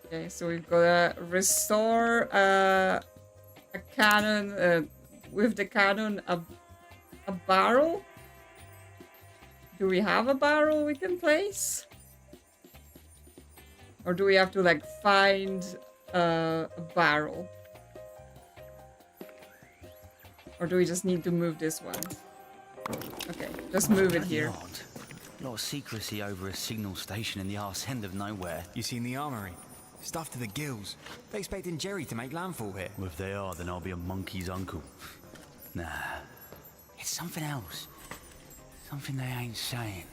Okay, so we've got to restore a cannon, with the cannon, a barrel? Do we have a barrel we can place? Or do we have to, like, find a barrel? Or do we just need to move this one? Okay, just move it here. Odd. A lot of secrecy over a signal station in the arse end of nowhere. You seen the armory? Stuffed to the gills. They expecting Jerry to make landfall here. Well, if they are, then I'll be a monkey's uncle. Nah. It's something else. Something they ain't saying.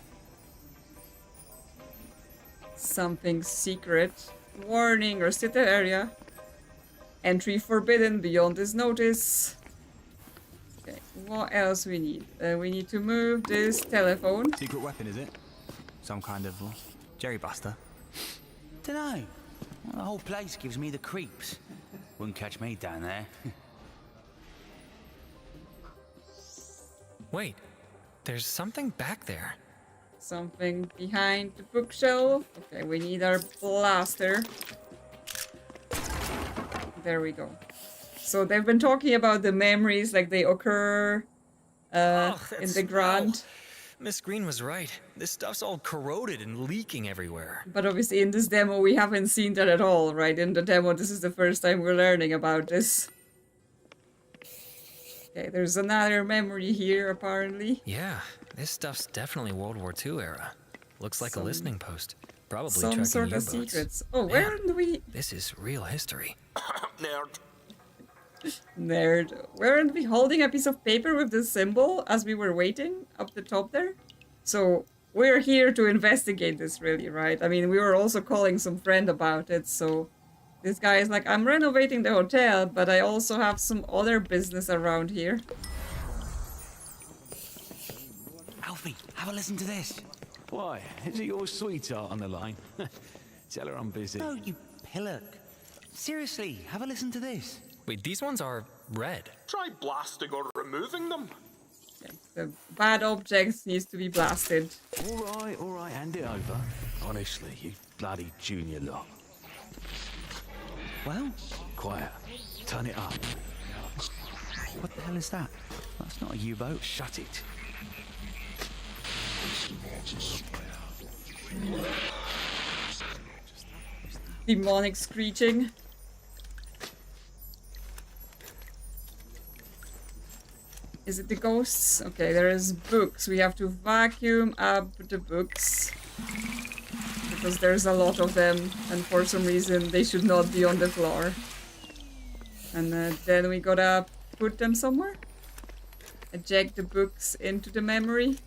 Something secret. Warning, restricted area. Entry forbidden beyond this notice. Okay, what else we need? We need to move this telephone. Secret weapon, is it? Some kind of Jerry Buster. Dunno. Well, the whole place gives me the creeps. Wouldn't catch me down there. Wait, there's something back there. Something behind the bookshelf. Okay, we need our blaster. There we go. So they've been talking about the memories, like they occur in the ground. Miss Green was right. This stuff's all corroded and leaking everywhere. But obviously in this demo we haven't seen that at all, right? In the demo this is the first time we're learning about this. Okay, there's another memory here, apparently. Yeah, this stuff's definitely World War II era. Looks like a Some- listening post. Probably Some tracking sort of U-boats. secrets. Oh, Man, weren't we... This is real history. Nerd. Nerd. Weren't we holding a piece of paper with this symbol as we were waiting up the top there? So, we're here to investigate this, really, right? I mean, we were also calling some friend about it, so... This guy is like, I'm renovating the hotel, but I also have some other business around here. Alfie, have a listen to this. Why? Is it your sweetheart on the line? Tell her I'm busy. No, you pillock. Seriously, have a listen to this. Wait, these ones are red. Try blasting or removing them. Okay, the bad objects needs to be blasted. All right, hand it over. Honestly, you bloody junior lot. Well, Quiet. Turn it up. what the hell is that? That's not a U-boat. Shut it. Demonic screeching. Is it the ghosts? Okay, there is books. We have to vacuum up the books. Because there's a lot of them, and for some reason they should not be on the floor. And then we gotta put them somewhere. Eject the books into the memory.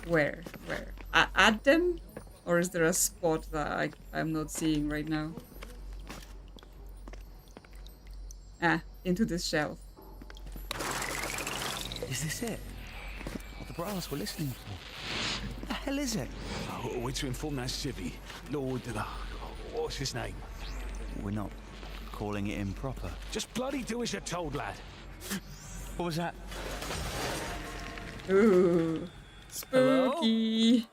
Where? Add them? Or is there a spot that I'm not seeing right now? Ah, into this shelf. Is this it? What the brass were listening for? What the hell is it? Oh, we're to inform that civvy. Lord, what's his name? We're not calling it improper. Just bloody do as you're told, lad. What was that? Ooh, spooky.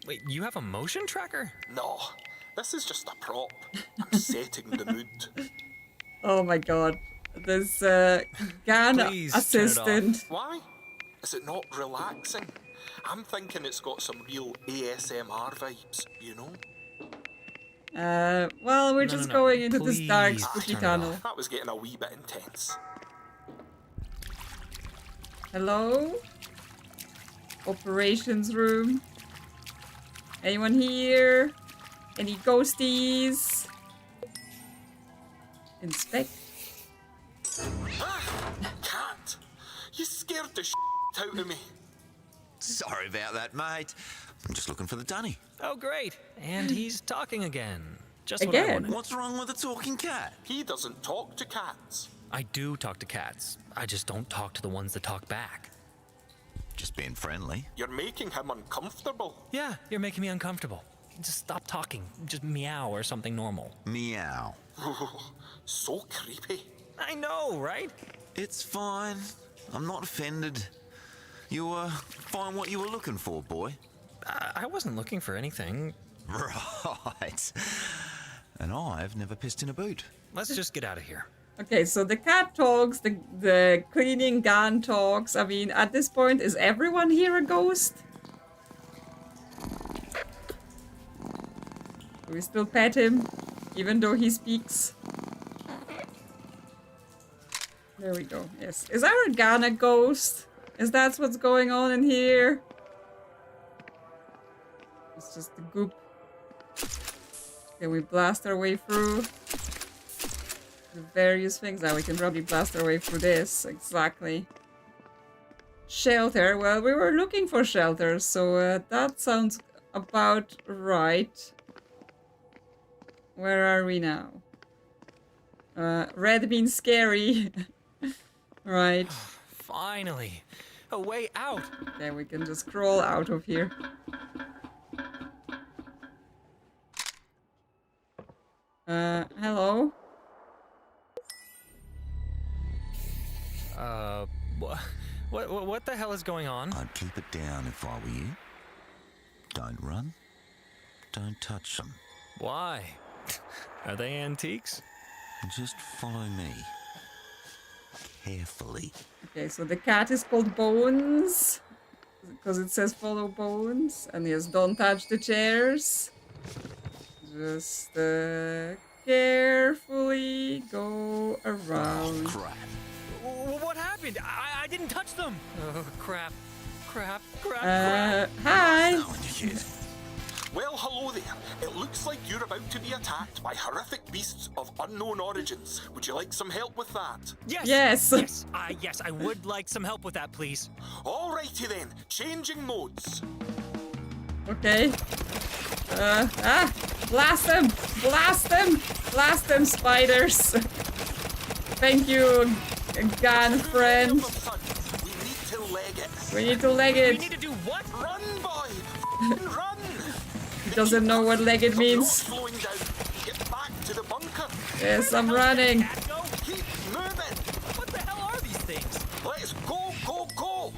Wait, you have a motion tracker? No, this is just a prop. I'm setting the mood. Oh my god. This GAN Please turn it assistant. Why? Is it not relaxing? I'm thinking it's got some real ASMR vibes, you know? Well, we're No, just no. going into this dark, Please spooky turn it tunnel. off. That was getting a wee bit intense. Hello? Operations room. Anyone here? Any ghosties? Inspect. Ah! Cat! You scared the out of me. Sorry about that, mate. I'm just looking for the dunny. Oh, great. And he's talking again. Just what I Again? wanted. What's wrong with a talking cat? He doesn't talk to cats. I do talk to cats. I just don't talk to the ones that talk back. Just being friendly. You're making him uncomfortable. Yeah, you're making me uncomfortable. Just stop talking. Just meow or something normal. Meow. So creepy. I know, right? It's fine. I'm not offended. You, find what you were looking for, boy. I wasn't looking for anything. Right. And I've never pissed in a boot. Let's just get out of here. Okay, so the cat talks, the cleaning gun talks. I mean, at this point, is everyone here a ghost? Do we still pet him, even though he speaks? There we go, yes. Is our gun a ghost? Is that what's going on in here? It's just the goop. Can we blast our way through the various things? Now we can probably blast our way through this. Exactly. Shelter. Well, we were looking for shelter, so that sounds about right. Where are we now? Red means scary. Right. Finally. A way out. Okay, we can just crawl out of here. Hello? What the hell is going on? I'd keep it down if I were you. Don't run. Don't touch them. Why? Are they antiques? Just follow me. Carefully. Okay, so the cat is called Bones. Because it says follow Bones. And yes, don't touch the chairs. Just carefully go around. Crap. What happened? I didn't touch them. Oh, crap. Crap. Hi. Well, hello there. It looks like you're about to be attacked by horrific beasts of unknown origins. Would you like some help with that? Yes. Yes, I would like some help with that, please. Alrighty then, changing modes. Okay. Blast them! Blast them! Blast them, spiders! Thank you, gun friend. We need to leg it. We need to leg it. We need to do what? Run, boy! Run! He doesn't know what legged means. Slowing down. Get back to the bunker. Yes, I'm running. Keep moving. What the hell are these things? Let's go, go, go.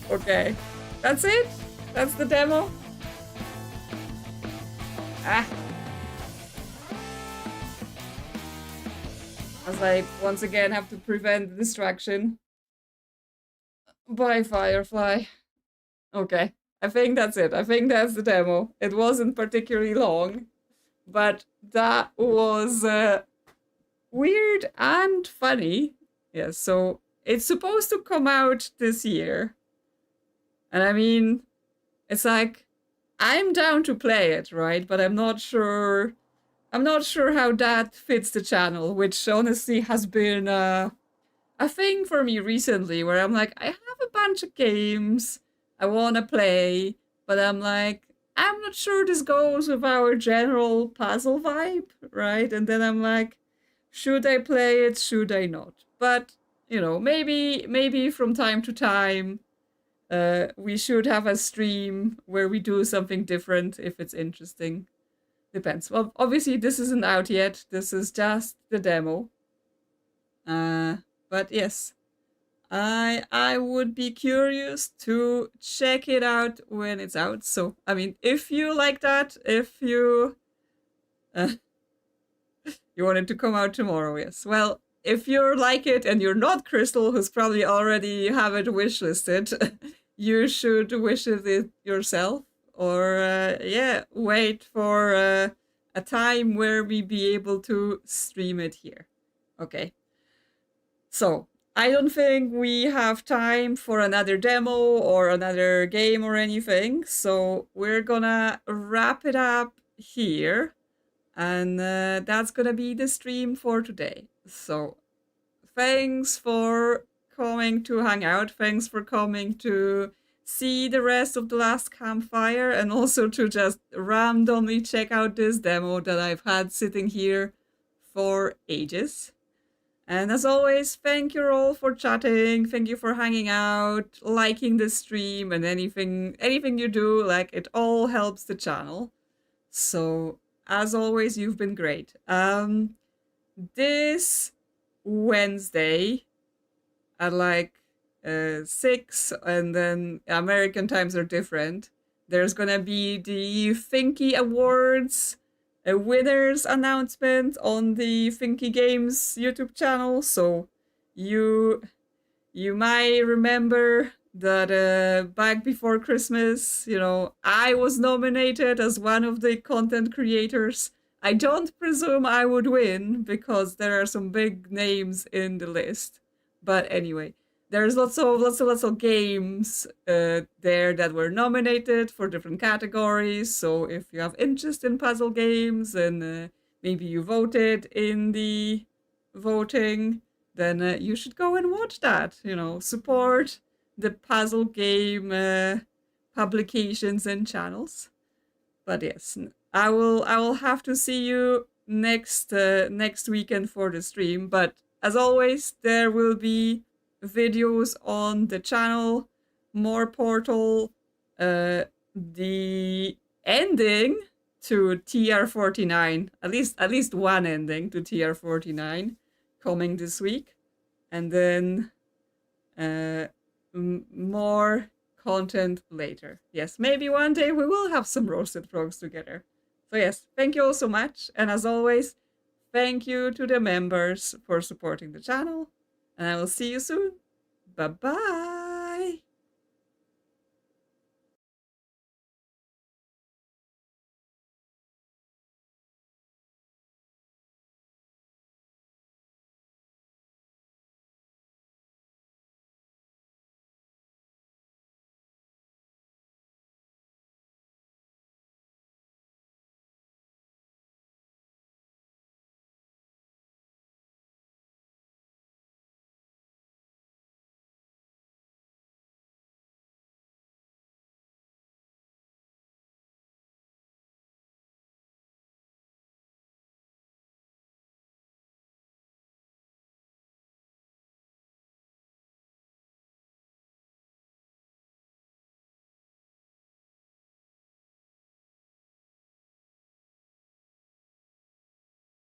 Okay. That's it? That's the demo? As I once again have to prevent the distraction by Firefly. Okay. I think that's it. I think that's the demo. It wasn't particularly long, but that was weird and funny. Yeah, so it's supposed to come out this year. And I mean, it's like, I'm down to play it, right? But I'm not sure how that fits the channel, which honestly has been a thing for me recently, where I'm like, I have a bunch of games I want to play, but I'm like, I'm not sure this goes with our general puzzle vibe, right? And then I'm like, should I play it? Should I not? But, you know, maybe from time to time, we should have a stream where we do something different if it's interesting. Depends. Well, obviously this isn't out yet. This is just the demo. But yes, I would be curious to check it out when it's out. So, I mean, if you like that, if you you want it to come out tomorrow, yes. Well, if you're like it and you're not Crystal, who's probably already have it wishlisted, you should wish it yourself. Or, yeah, wait for a time where we be able to stream it here. Okay. So, I don't think we have time for another demo or another game or anything. So, we're gonna wrap it up here. And that's gonna be the stream for today. So, thanks for coming to hang out. Thanks for coming to see the rest of the Last Campfire, and also to just randomly check out this demo that I've had sitting here for ages. And as always, thank you all for chatting. Thank you for hanging out, liking the stream, and anything you do. Like, it all helps the channel. So, as always, you've been great. This Wednesday at like 6, and then American times are different, there's gonna be the Thinky Awards winners announcement on the Thinky Games YouTube channel. So you might remember that back before Christmas, you know, I was nominated as one of the content creators. I don't presume I would win because there are some big names in the list, but anyway, there's lots of games there that were nominated for different categories. So if you have interest in puzzle games and maybe you voted in the voting, then you should go and watch that. You know, support the puzzle game publications and channels. But yes, I will have to see you next weekend for the stream. But as always, there will be videos on the channel, more Portal, the ending to TR49, at least one ending to TR49 coming this week, and then more content later. Yes, maybe one day we will have some roasted frogs together. So yes, thank you all so much, and as always, thank you to the members for supporting the channel. And I will see you soon. Bye-bye.